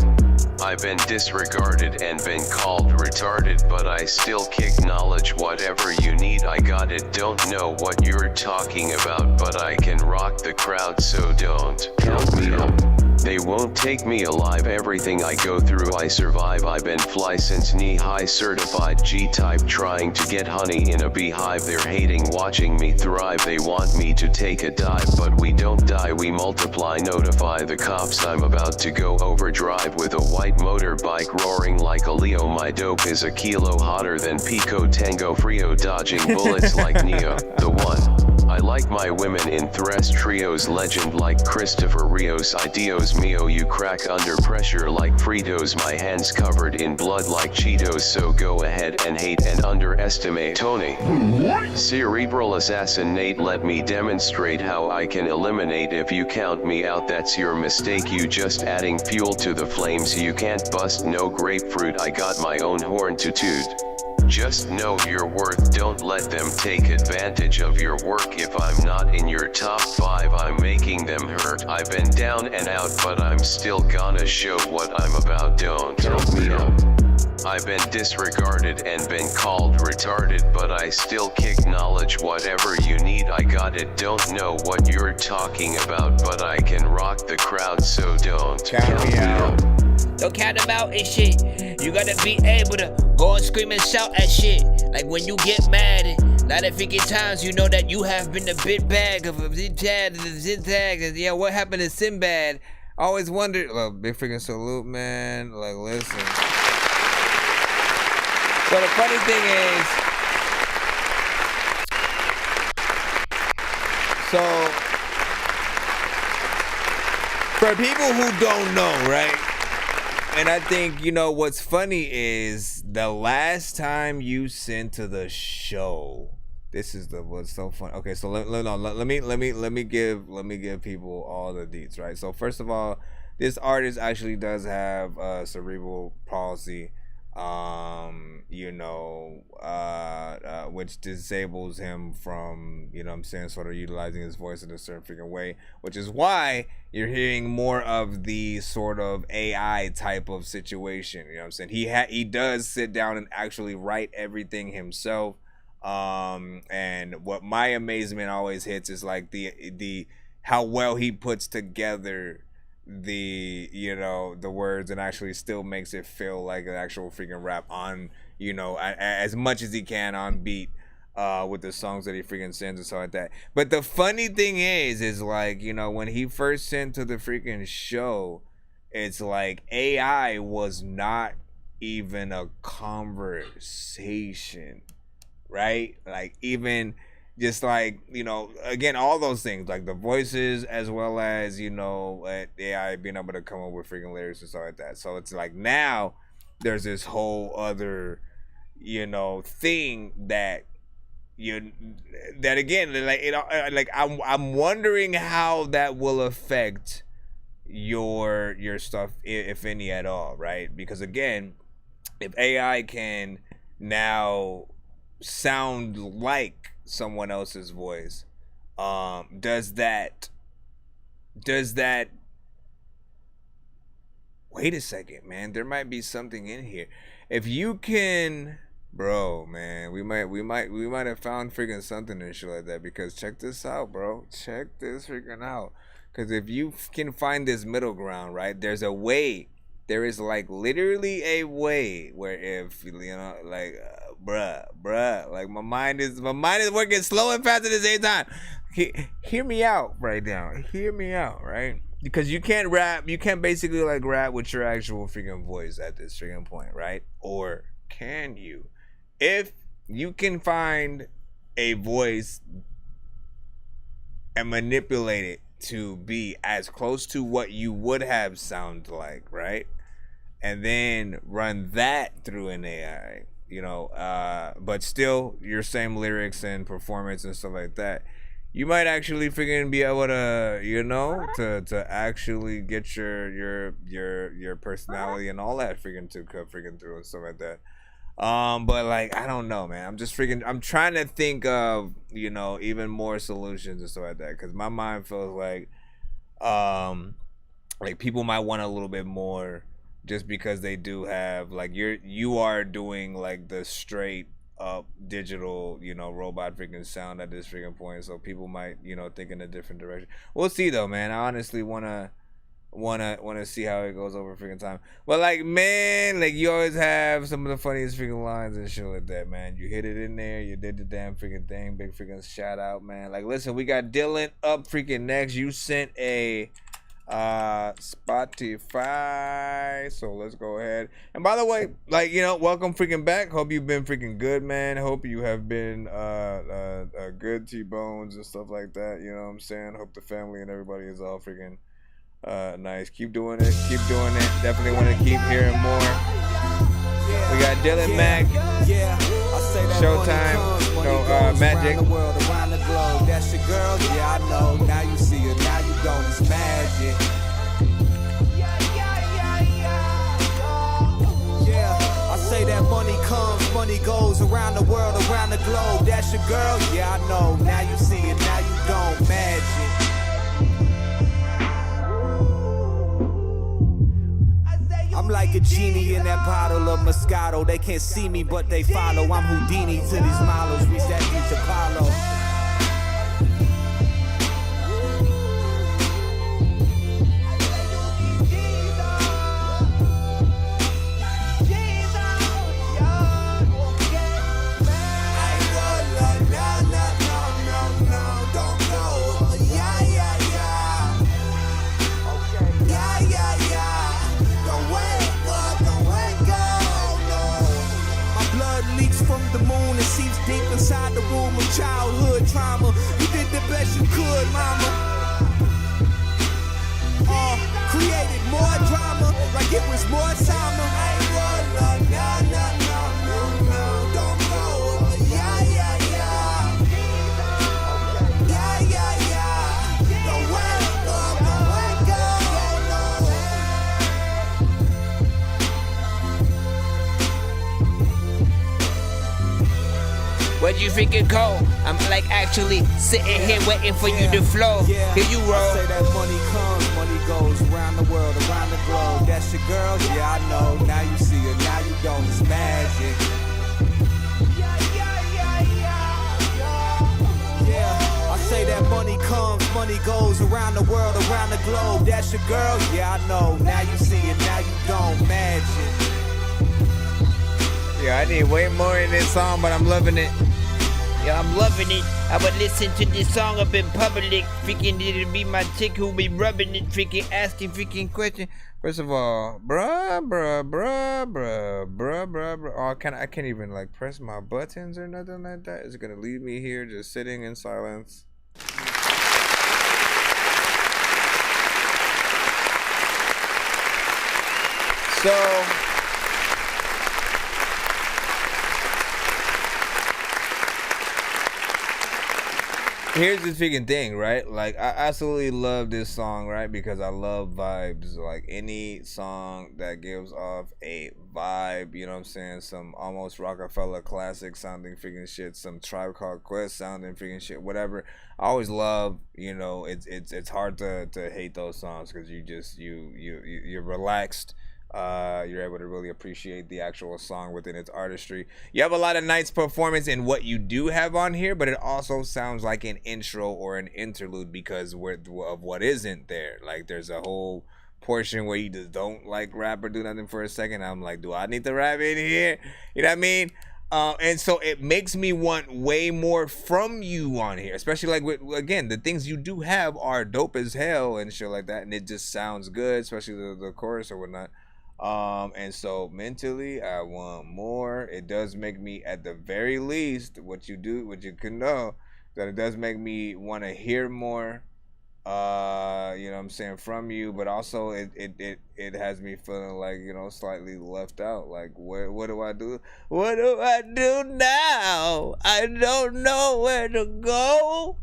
I've been disregarded and been called retarded, but I still kick knowledge. Whatever you need, I got it. Don't know what you're talking about, but I can rock the crowd, so don't help me up. They won't take me alive. Everything I go through, I survive. I've been fly since knee-high, certified G-type, trying to get honey in a beehive. They're hating, watching me thrive. They want me to take a dive, but we don't die, we multiply. Notify the cops, I'm about to go overdrive with a white motorbike roaring like a Leo. My dope is a kilo hotter than Pico Tango Frio, dodging bullets like Neo, the one. I like my women in thrust trios, legend like Christopher Rios. Ideos mio, you crack under pressure like Fritos. My hands covered in blood like Cheetos, so go ahead and hate and underestimate Tony. Cerebral assassinate, let me demonstrate how I can eliminate. If you count me out, that's your mistake. You just adding fuel to the flames. You can't bust no grapefruit, I got my own horn to toot. Just know your worth, don't let them take advantage of your work. If I'm not in your top 5, I'm making them hurt. I've been down and out, but I'm still gonna show what I'm about. Don't count me out. I've been disregarded and been called retarded, but I still kick knowledge. Whatever you need, I got it. Don't know what you're talking about, but I can rock the crowd, so don't count me out. Don't count them out and shit. You gotta be able to go and scream and shout at shit. Like when you get mad and not a few times, you know that you have been a bit bag of a zigzag. Yeah, what happened to Sinbad? I always wondered. Look, big freaking salute, man. Like, listen. So the funny thing is, so for people who don't know, right? And I think, you know, what's funny is the last time you sent to the show, this is what's so funny. Okay, so let me give people all the deets, right? So first of all, this artist actually does have cerebral palsy, which disables him from, you know what I'm saying, sort of utilizing his voice in a certain freaking way, which is why you're hearing more of the sort of AI type of situation. You know what I'm saying? He does sit down and actually write everything himself. And what my amazement always hits is like the how well he puts together the, you know, the words and actually still makes it feel like an actual freaking rap on, you know, as much as he can on beat with the songs that he freaking sends and stuff like that. But the funny thing is like, you know, when he first sent to the freaking show, it's like AI was not even a conversation, right? Like even just like, you know, again, all those things, like the voices as well as, you know, AI being able to come up with freaking lyrics and stuff like that. So it's like now there's this whole other, you know, thing that again, like, you know, like I'm wondering how that will affect your stuff, if any at all, right? Because again, if AI can now sound like someone else's voice, does that wait a second, man, there might be something in here. If you can, bro, man, we might have found freaking something and shit like that. Because check this out, bro, check this freaking out. Because if you can find this middle ground, right, there's a way. There is like literally a way where if, you know, like bruh, like my mind is working slow and fast at the same time. Hear me out right now. Hear me out, right? Because you can't rap, you can't basically like rap with your actual freaking voice at this freaking point, right? Or can you? If you can find a voice and manipulate it to be as close to what you would have sound like, right? And then run that through an AI, you know, but still your same lyrics and performance and stuff like that, you might actually freaking be able to, you know, to actually get your personality and all that freaking to come freaking through and stuff like that. But like, I don't know, man. I'm trying to think of, you know, even more solutions and stuff like that, because my mind feels like people might want a little bit more, just because they do have, like, you are doing like the straight up digital, you know, robot freaking sound at this freaking point, so people might, you know, think in a different direction. We'll see though, man. I honestly wanna see how it goes over freaking time. But like, man, like, you always have some of the funniest freaking lines and shit like that, man. You hit it in there, you did the damn freaking thing. Big freaking shout out, man. Like, listen, we got Dylan up freaking next. You sent a Spotify. So let's go ahead. And by the way, like, you know, welcome freaking back. Hope you've been freaking good, man. Hope you have been good T-bones and stuff like that. You know what I'm saying? Hope the family and everybody is all freaking nice. Keep doing it. Keep doing it. Definitely want to keep hearing more. We got Dylan Mac. Showtime. No, Magic. That's your girl, yeah, I know. Now you see her, now you don't, it's magic. Yeah, I say that money comes, money goes around the world, around the globe. That's your girl, yeah, I know. Now you see it, now you don't, magic. I'm like a genie in that bottle of Moscato. They can't see me, but they follow. I'm Houdini to these models. Reach that beach Apollo. Deep inside the womb of childhood trauma. You did the best you could, mama. Created more drama, like it was more summer. Don't go. Yeah. Don't wake up, Where'd you freaking go? I'm like actually sitting here waiting for you to flow. Here you roll. I say that money comes, money goes around the world, around the globe. That's your girl, yeah, I know. Now you see her, now you don't. It's magic. Yeah, I say that money comes, money goes around the world, around the globe. That's your girl, yeah, I know. Now you see it, now you don't. Magic. Yeah, I need way more in this song, but I'm loving it. Yeah, I'm loving it. I would listen to this song up in public. Freaking it'll be my chick who be rubbing it, freaking asking freaking questions. First of all, bruh. Oh, I can't even like press my buttons or nothing like that. It's gonna leave me here just sitting in silence. So here's the freaking thing, right? Like, I absolutely love this song, right? Because I love vibes. Like, any song that gives off a vibe, you know what I'm saying? Some almost Rockefeller classic sounding freaking shit, some Tribe Called Quest sounding freaking shit, whatever. I always love, you know, it's hard to hate those songs because you're relaxed. You're able to really appreciate the actual song within its artistry. You have a lot of nice performance in what you do have on here, but it also sounds like an intro or an interlude because of what isn't there. Like, there's a whole portion where you just don't like rap or do nothing for a second. I'm like, do I need to rap in here? You know what I mean? And so it makes me want way more from you on here, especially like with, again, the things you do have are dope as hell and shit like that, and it just sounds good, especially the chorus or whatnot. And so mentally I want more. It does make me, at the very least, what you can know, that it does make me want to hear more, you know what I'm saying, from you, but also it has me feeling like, you know, slightly left out. Like, what do I do? What do I do now? I don't know where to go.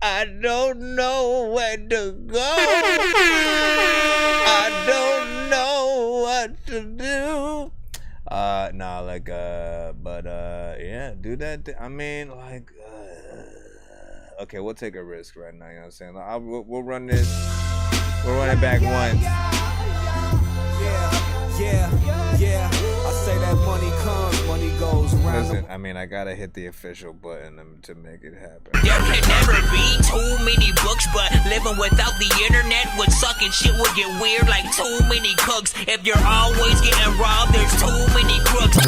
I don't know where to go. I don't know what to do. Yeah, do that. I mean, like, okay, we'll take a risk right now. You know what I'm saying? We'll run this. We'll run it back once. Yeah. I say that money comes, money goes around. Listen, I mean, I gotta hit the official button to make it happen. There can never be too many books, but living without the internet would suck and shit would get weird like too many cooks. If you're always getting robbed, there's too many crooks.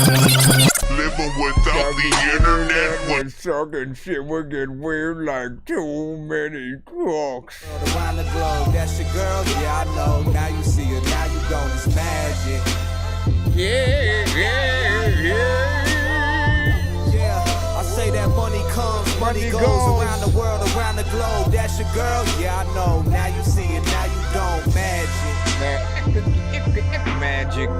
Living without the internet. When sucking shit would get weird like too many clocks. Around the globe, that's your girl, yeah, I know. Now you see her, now you don't, it's magic. Yeah. Yeah, I say that money comes, money goes around the world, around the globe. That's your girl, yeah, I know. Now you see it, now you don't. Magic.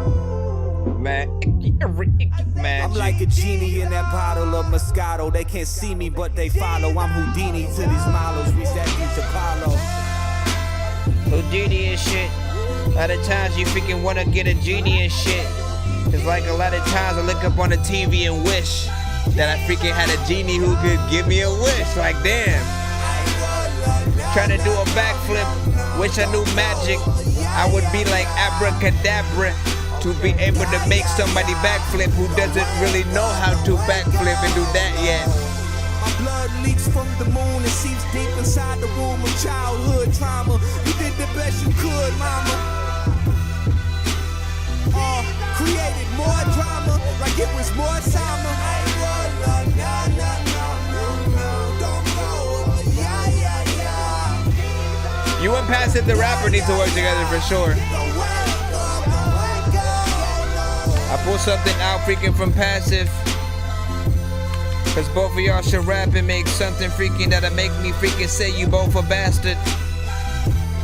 I'm like a genie in that bottle of Moscato. They can't see me, but they follow. I'm Houdini to these models. Reach that beach Apollo. Houdini and shit. A lot of times you freaking wanna get a genie and shit. It's like a lot of times I look up on the TV and wish that I freaking had a genie who could give me a wish. Like, damn. Trying to do a backflip. Wish I knew magic. I would be like abracadabra to be able to make somebody backflip who doesn't really know how to backflip and do that yet. My blood leaks from the moon and seeps deep inside the womb of childhood trauma. You did the best you could, mama. Created more drama like it was more summer. You and Passive the rapper need to work together for sure. I pulled something out freaking from Passive. Cause both of y'all should rap and make something freaking that'll make me freaking say you both a bastard.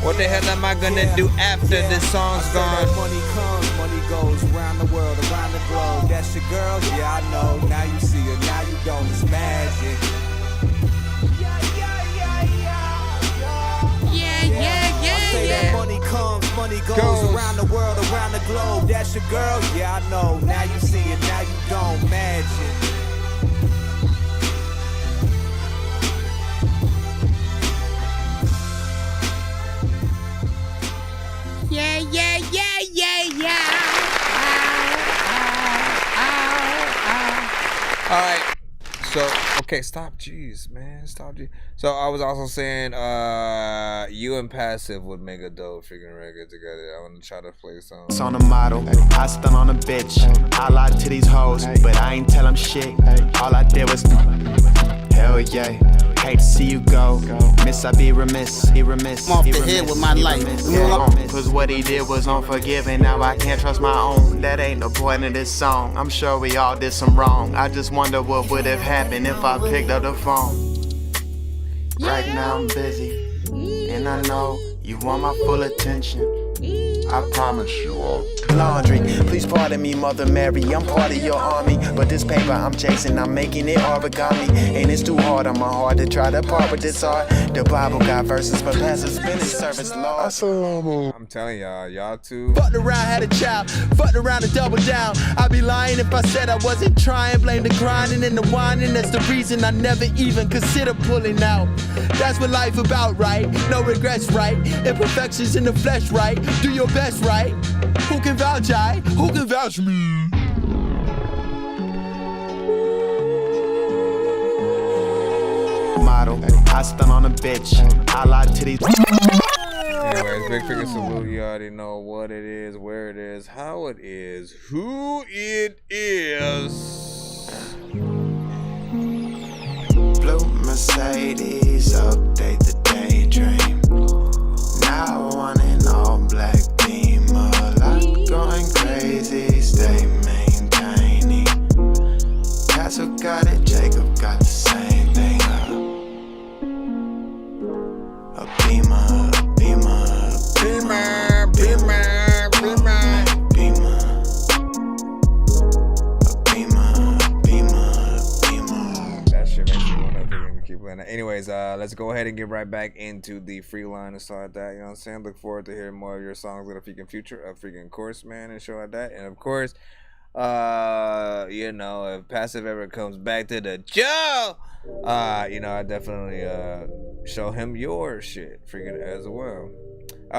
What the hell am I gonna do after this song's gone? Money comes, money goes around the world, around the globe. That's your girl, yeah, I know. Now you see her, now you don't. It's magic. I say that money comes, money goes around the world, around the globe. That's your girl, yeah, I know. Now you see it, now you don't. Magic. Alright, so, okay, stop, jeez, man, stop, jeez. So, I was also saying, you and Passive would make a dope freaking record together. I want to try to play some. It's on a model, I stun on a bitch. I lied to these hoes, but I ain't tell them shit. All I did was, hell yeah. Hate to see you go. Miss, I be remiss. He remiss. I'm off the head with my life. Cause what he did was unforgiving. Now I can't trust my own. That ain't the point of this song. I'm sure we all did some wrong. I just wonder what would have happened if I picked up the phone. Right now I'm busy, and I know you want my full attention. I promise you all. Laundry, please pardon me, Mother Mary, I'm part of your army. But this paper I'm chasing, I'm making it origami. And it's too hard on my heart to try to part with this art. The Bible got verses for pastors, spinning service, Lord. I'm telling y'all two. Fucked around, had a child, fucked around and double down. I'd be lying if I said I wasn't trying. Blame the grinding and the whining, that's the reason I never even consider pulling out. That's what life about, right? No regrets, right? Imperfections in the flesh, right? Do your best, right? Who can vouch, I? Who can vouch for me? Model, I stun on a bitch. I lied to these. Anyways, big freaking salute. You already know what it is, where it is, how it is, who it is. Blue Mercedes, update the daydream. Now one in all black Beamer. Life going crazy, stay maintaining. Castle got it, Jacob got the same thing. A Beamer, a Beamer, a Beamer, Beamer, Beamer, Beamer. A Beamer, Beamer, Beamer. That shit makes me want to keep playing that. Anyways, let's go ahead and get right back into the free line and start that. You know what I'm saying? Look forward to hearing more of your songs in the freaking future, a freaking course, man, and show like that. And of course, you know, if Passive ever comes back to the show, you know, I definitely show him your shit freaking as well.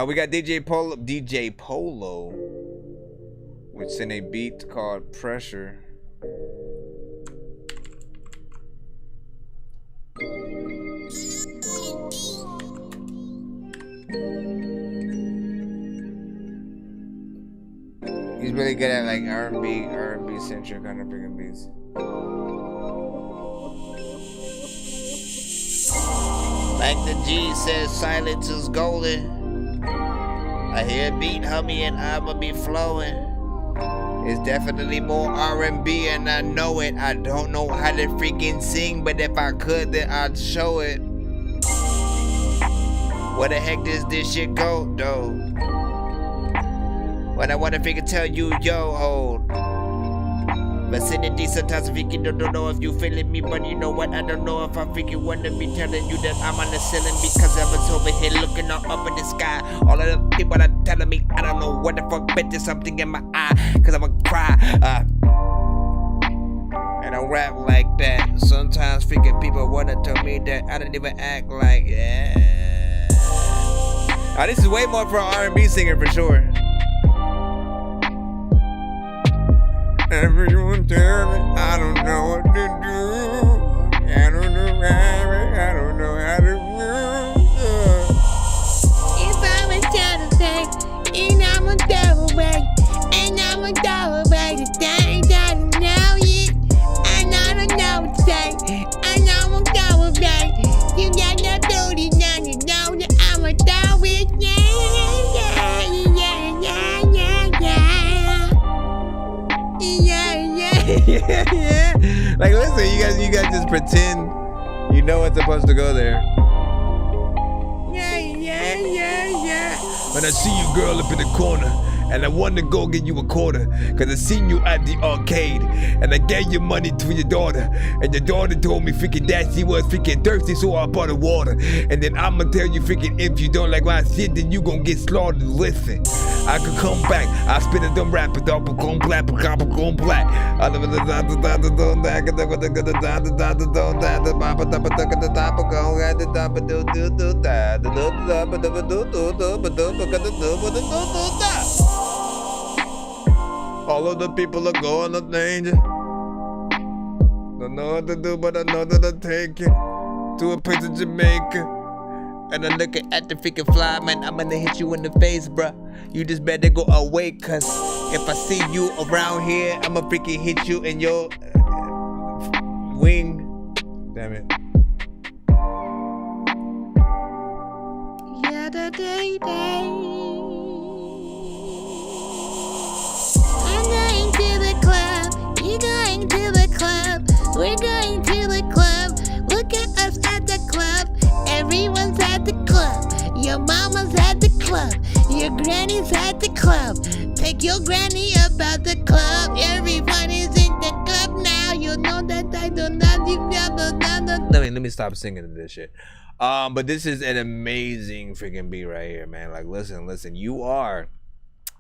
We got DJ Polo, which is in a beat called Pressure. He's really good at like R&B centric kind of freaking beats. Like the G says, silence is golden. I hear a beat humming and I'ma be flowing. It's definitely more R&B and I know it. I don't know how to freaking sing, but if I could, then I'd show it. Where the heck does this shit go, though? What I wanna freaking tell you, yo, hold. Vicinity, sometimes I freaking don't know if you feeling me, but you know what? I don't know if I freaking wanna be telling you that I'm on the ceiling because I was over here looking all up in the sky. All of the people are telling me I don't know what the fuck, but there's something in my eye, cause I'ma cry. And I rap like that. Sometimes freaking people wanna tell me that I don't even act like this is way more for an R&B singer for sure. Everyone tell me I don't know what to do. I don't know how to move. If I was trying to say, and I'm a double back, and I'm a double back, the things I don't know yet, and I don't know what to say, and I'm a double back. You got no duty, now you know that I'm a double back. Yeah. Like, listen, you guys just pretend you know what's supposed to go there. Yeah. When I see you, girl, up in the corner, and I want to go get you a quarter, cause I seen you at the arcade, and I gave you money to your daughter, and your daughter told me freaking that she was freaking thirsty, so I bought her water. And then I'ma tell you freaking if you don't like my shit, then you gon' get slaughtered. Listen, I could come back, I spit a dumb rap, but I'm gon' black. All of the people are going to danger. Don't know what to do, but I know that I'll take you to a place in Jamaica. And I'm looking at the freaking fly, man, I'm gonna hit you in the face, bruh. You just better go away, cause if I see you around here, I'ma freaking hit you in your wing. Damn it. Yeah, the day. I'm going to the club. You're going to the club. We're going to the club. Look at us at the club. Everyone's at the club. Your mama's at the club. Your granny's at the club. Take your granny up at the club. Everyone is in the club now. You know that I do not. Let me stop singing this shit. But this is an amazing freaking beat right here, man. Like, listen. You are.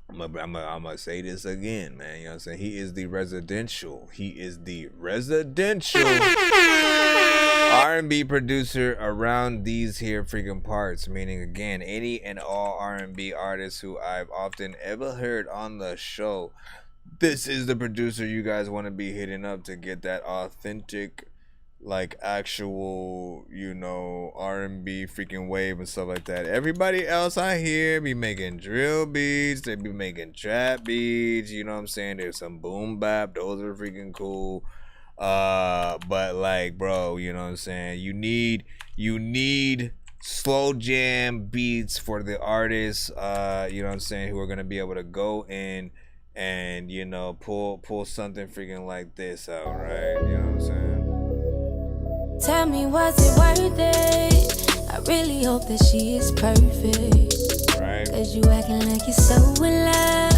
I'm gonna say this again, man. You know what I'm saying? He is the residential R&B producer around these here freaking parts. Meaning, again, any and all R&B artists who I've often ever heard on the show. This is the producer you guys want to be hitting up to get that authentic, like, actual, you know, R&B freaking wave and stuff like that. Everybody else I hear be making drill beats, they be making trap beats, you know what I'm saying? There's some boom bap, those are freaking cool. But like, bro, you know what I'm saying? You need slow jam beats for the artists, you know what I'm saying, who are gonna be able to go in and, you know, pull something freaking like this out, right? You know what I'm saying? Tell me, was it worth it? I really hope that she is perfect. Right. Cause you acting like you're so in love,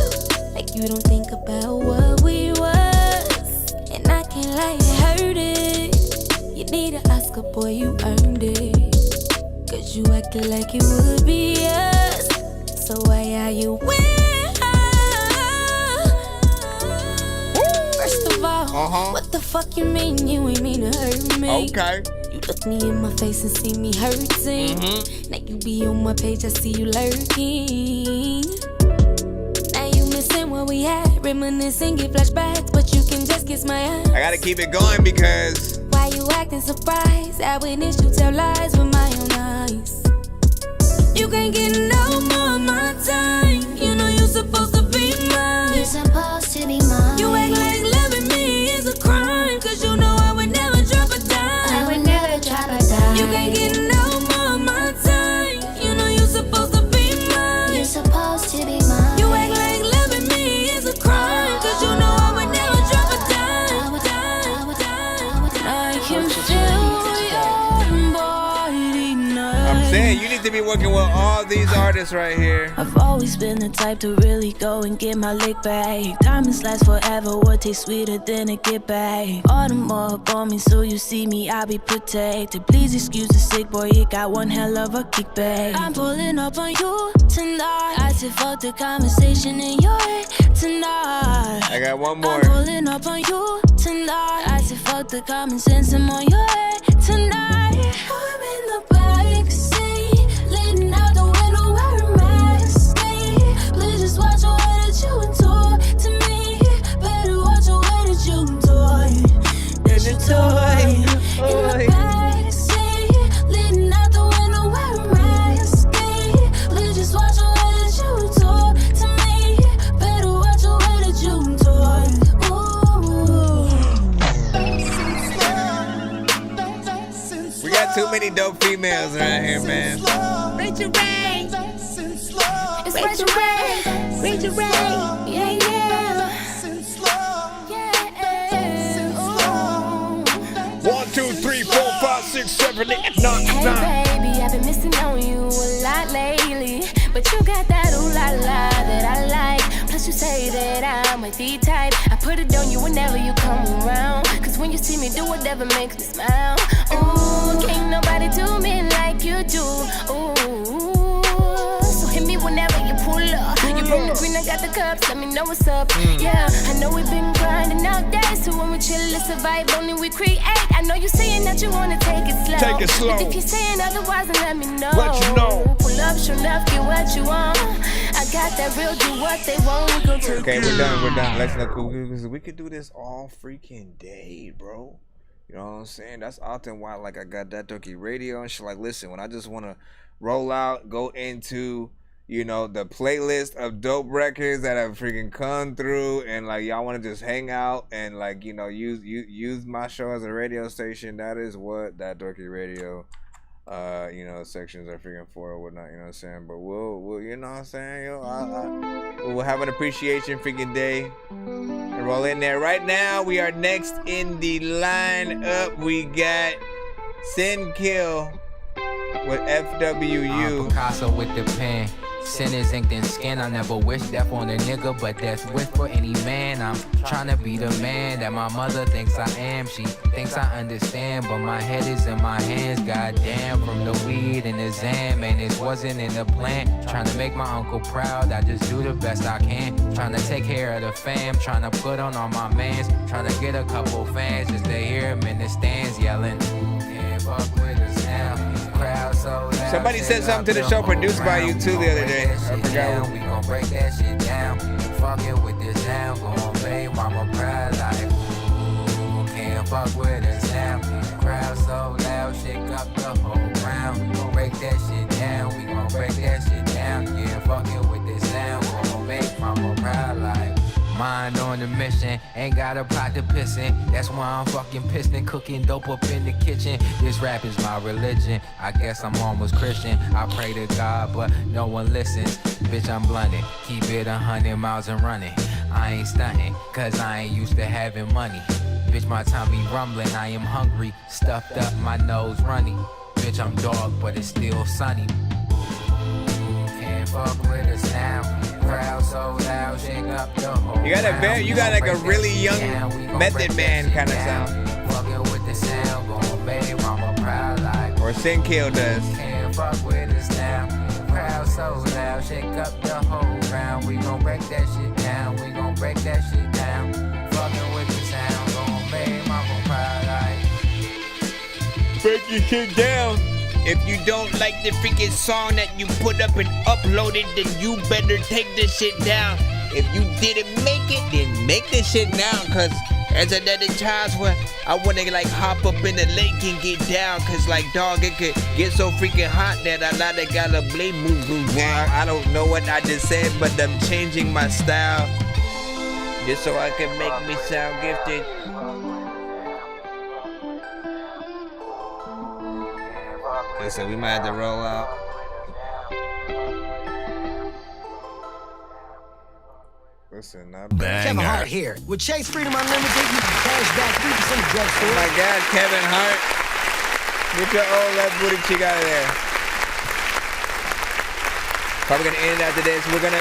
like you don't think about what we was. And I can't lie, it hurt it. You need an Oscar, boy, you earned it. Cause you acted like it would be us. So why are you with her? First of all, what the fuck you mean you ain't mean to hurt me? Okay. You look me in my face and see me hurting. Now you be on my page, I see you lurking. Now you missing what we had, reminiscing, get flashbacks, but you can just kiss my ass. I gotta keep it going because why you acting surprised? I witnessed you tell lies with my own eyes. You can't get no more of my time. You know you're supposed to be mine. You're supposed be mine. You act like loving me is a crime, cause you know I would never drop a dime. I would never drop a dime. You can't get no more of my time. You know you're supposed to be mine. You're supposed to be mine. You act like loving me is a crime, cause you know I would never drop a dime. I can feel your body now. I'm saying you need to be working with all these artists right here. I've always been the type to really go and get my lick back. Diamonds last forever, what tastes sweeter than a get back. All the more up on me, so you see me, I'll be protected. Please excuse the sick boy, you got one hell of a kickback. I'm pulling up on you tonight. I said fuck the conversation in your head tonight. I got one more. I'm pulling up on you tonight. I said fuck the common sense, I'm on your head tonight. I'm in the backseat, leaning out the window wearing my skate. Please just watch the way that you talk to me. Better watch the way that you talk. There's your toy. In the backseat, leaning out the window wearing my skate. Please just watch the way that you talk to me. Better watch the way that you talk. We got too many dope females around here, man. Rachel Ray. It's Rachel Ray. Rachel Ray. Yeah, yeah. 1, 2, 3, 4, 5, 6, 7, 8, 9, 10. Hey baby, I've been missing on you a lot lately, but you got that ooh la la that I like. Plus you say that I'm a D type. I put it on you whenever you come around, cause when you see me do whatever makes me smile. Ooh, can't nobody do me like you do. Ooh, so hit me whenever you pull up. You bring the green, I got the cups, let me know what's up. Yeah, I know we've been grinding out days, so when we chill, it's a vibe, only we create. I know you're saying that you wanna take it slow. Take it slow. But if you're saying otherwise, then let me know. Let you know. Pull up, sure enough, get what you want. I got that real, do what they want. We gon' take Okay, we're done. Let's not cool because we could do this all freaking day, bro. You know what I'm saying? That's often why, like, I got that Dorky radio and shit. Like, listen, when I just want to roll out, go into, you know, the playlist of dope records that have freaking come through, and like y'all want to just hang out and like, you know, use my show as a radio station. That is what that Dorky radio, you know, sections are freaking for or whatnot. You know what I'm saying? But we'll you know what I'm saying? Yo, we'll have an appreciation freaking day and roll in there. Right now, we are next in the lineup. We got Sin Kill with FWU. Picasso with the pen. Sin is inked in skin. I never wish death on a nigga, but that's wish for any man. I'm trying to be the man that my mother thinks I am. She thinks I understand, but my head is in my hands. Goddamn, from the weed and the Zam, and this wasn't in the plan. Trying to make my uncle proud, I just do the best I can. Trying to take care of the fam, trying to put on all my mans. Trying to get a couple fans just to hear him in the stands yelling. Can't fuck with us now. Crowd so loud. Somebody said something to the show produced by you too the other day. I forgot. We gon' break that shit down. Fucking with this now. Gon' make mama proud like, ooh, can't fuck with us now. Crowd so loud, shake up the whole ground. We gon' break that shit down. We gon' break that shit down. Yeah, fucking with this now. Gon' make mama proud like. Mind on the mission, ain't got a pot to piss in. That's why I'm fucking pissed and cooking dope up in the kitchen. This rap is my religion. I guess I'm almost Christian. I pray to God, but no one listens. Bitch, I'm blunted. Keep it 100 miles and running. I ain't stunting, cause I ain't used to having money. Bitch, my tummy rumbling. I am hungry. Stuffed up, my nose runny. Bitch, I'm dog, but it's still sunny. Can't fuck with us now. Crowd so loud, shake up the whole. You got like a really young Method Man kind of sound. Fucking with the sound, gon' make mama proud like. Or Sin Kill does. Can't fuck with us now. Crowd so loud, shake up the whole ground. We gon' break that shit down. We gon' break that shit down. Fucking with the sound, gon' make mama proud like. Break your shit down. If you don't like the freaking song that you put up and uploaded, then you better take this shit down. If you didn't make it, then make this shit down. Cause there's another times where I wanna like hop up in the lake and get down. Cause like dog, it could get so freaking hot that a lot of gotta blame move. I don't know what I just said, but I'm changing my style. Just so I can make me sound gifted. Listen, we might have to roll out. Listen, not bad. Kevin Hart here. With Chase Freedom Unlimited, you can cash back 3% of drugstore. Oh my God, Kevin Hart. Get your old left booty chick out of there. Probably gonna end it after this. We're gonna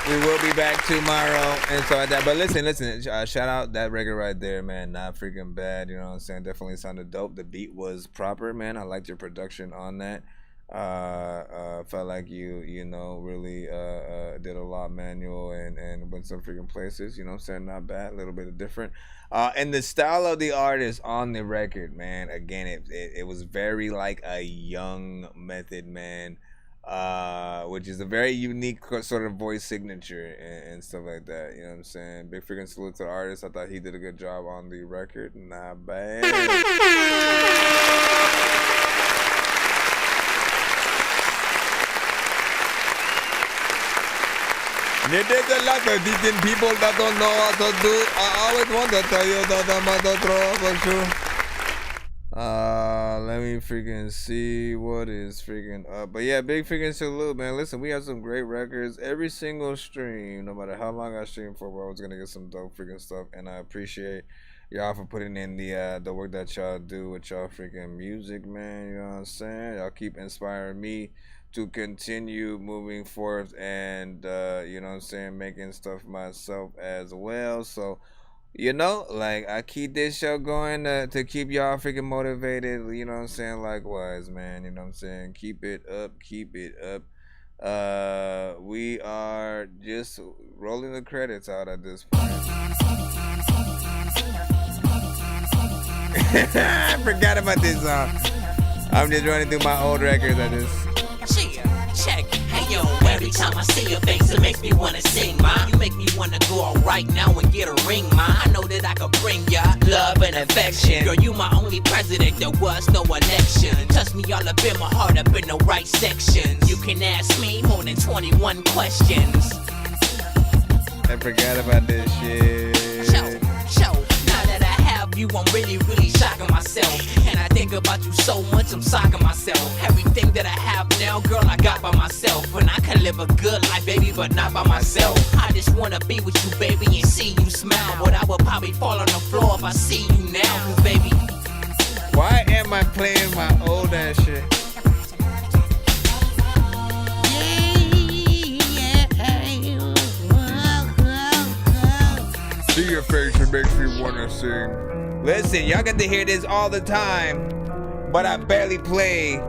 we will be back tomorrow and so like that. But listen, shout out that record right there, man. Not freaking bad, you know what I'm saying? Definitely sounded dope. The beat was proper, man. I liked your production on that. Felt like you know, really did a lot manual and went some freaking places, you know what I'm saying? Not bad, a little bit of different. And the style of the artist on the record, man, again, it was very like a young Method Man, which is a very unique sort of voice signature and stuff like that, you know what I'm saying? Big freaking salute to the artist. I thought he did a good job on the record. Not bad. There's a lot of decent people that don't know how to do. I always want to tell you that I'm about to throw up for sure. Let me freaking see what is freaking up. But yeah, big freaking salute, man. Listen, we have some great records. Every single stream, no matter how long I stream for, bro, I was gonna get some dope freaking stuff. And I appreciate y'all for putting in the work that y'all do with y'all freaking music, man. You know what I'm saying? Y'all keep inspiring me to continue moving forth and you know what I'm saying, making stuff myself as well. So, you know, like, I keep this show going to keep y'all freaking motivated, you know what I'm saying? Likewise, man, you know what I'm saying? Keep it up, keep it up. We are just rolling the credits out at this point. I forgot about this song. I'm just running through my old records at this. Check. Hey yo, every time I see your face, it makes me wanna sing, ma. You make me wanna go out right now and get a ring, ma. I know that I could bring ya love and affection. Girl, you my only president, there was no election. Touch me all up in my heart, up in the right sections. You can ask me more than 21 questions. I forgot about this shit. Show. Now that I have you, I'm really shocking myself. And I think about you so much, I'm socking myself. Everything that I have now, girl, I got by myself. And I can live a good life, baby, but not by myself. I just wanna be with you, baby, and see you smile. But I would probably fall on the floor if I see you now, cause baby, why am I playing my old ass shit? See your face, it makes me wanna sing. Listen, y'all get to hear this all the time, but I barely play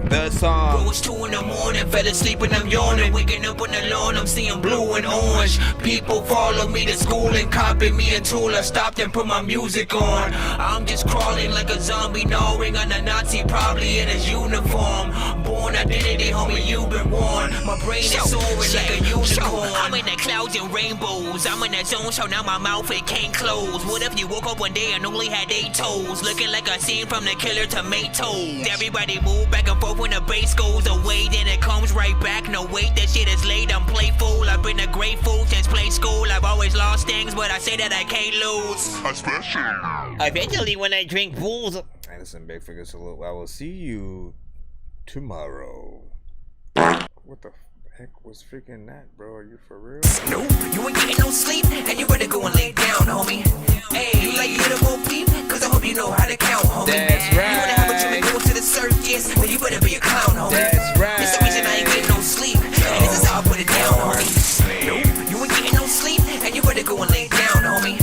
the song. Bro, it's 2 in the morning, fell asleep and I'm yawning. Waking up on the lawn, I'm seeing blue and orange. People follow me to school and copy me until I stopped and put my music on. I'm just crawling like a zombie, gnawing on a Nazi, probably in his uniform. Born identity, homie, you've been warned. My brain is soaring like a unicorn. I'm in the clouds and rainbows. I'm in that zone, so now my mouth, it can't close. What if you woke up one day and only had 8 toes? Looking like a scene from The Killer Tomatoes. Everybody move back and forth when the bass goes away, then it comes right back. No wait, that shit is late, I'm playful. I've been a grateful since play school. I've always lost things, but I say that I can't lose. Eventually when I drink booze. Hey, listen, big figure salute. I will see you tomorrow. What the heck was freaking that, bro? Are you for real? Nope, you ain't getting no sleep, and you better go and lay down, homie. Hey, you like little Bo Peep? Cause I hope you know how to count, homie. That's right. You wanna have a dream and go to the circus, then you better be a clown, homie. That's right. This the reason I ain't getting no sleep, and this is how I put it down, homie. Nope, you ain't getting no sleep, and you better go and lay down, homie.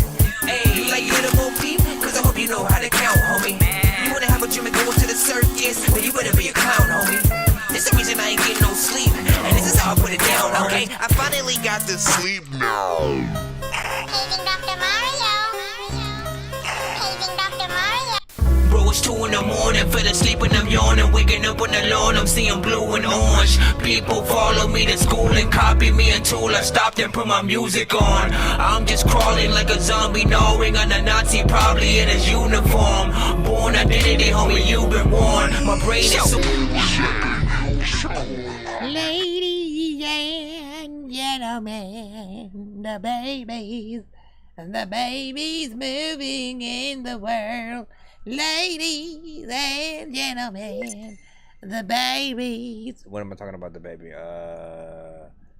Hey, you like little Bo Peep? Cause I hope you know how to count, homie. You wanna have a dream and go to the circus, then you better be a clown, homie. This the reason I ain't getting no sleep, and this is how I put it down, okay? I finally got to sleep now. Paging Dr. Mario. Paging Dr. Mario. Bro, it's 2 in the morning, fell asleep and I'm yawning. Waking up on the lawn, I'm seeing blue and orange. People follow me to school and copy me until I stopped and put my music on. I'm just crawling like a zombie, gnawing on a Nazi, probably in his uniform. Born identity, homie, you've been warned. My brain is so... Lady, yeah. gentlemen, the babies moving in the world. Ladies and gentlemen, the babies. What am I talking about? The baby.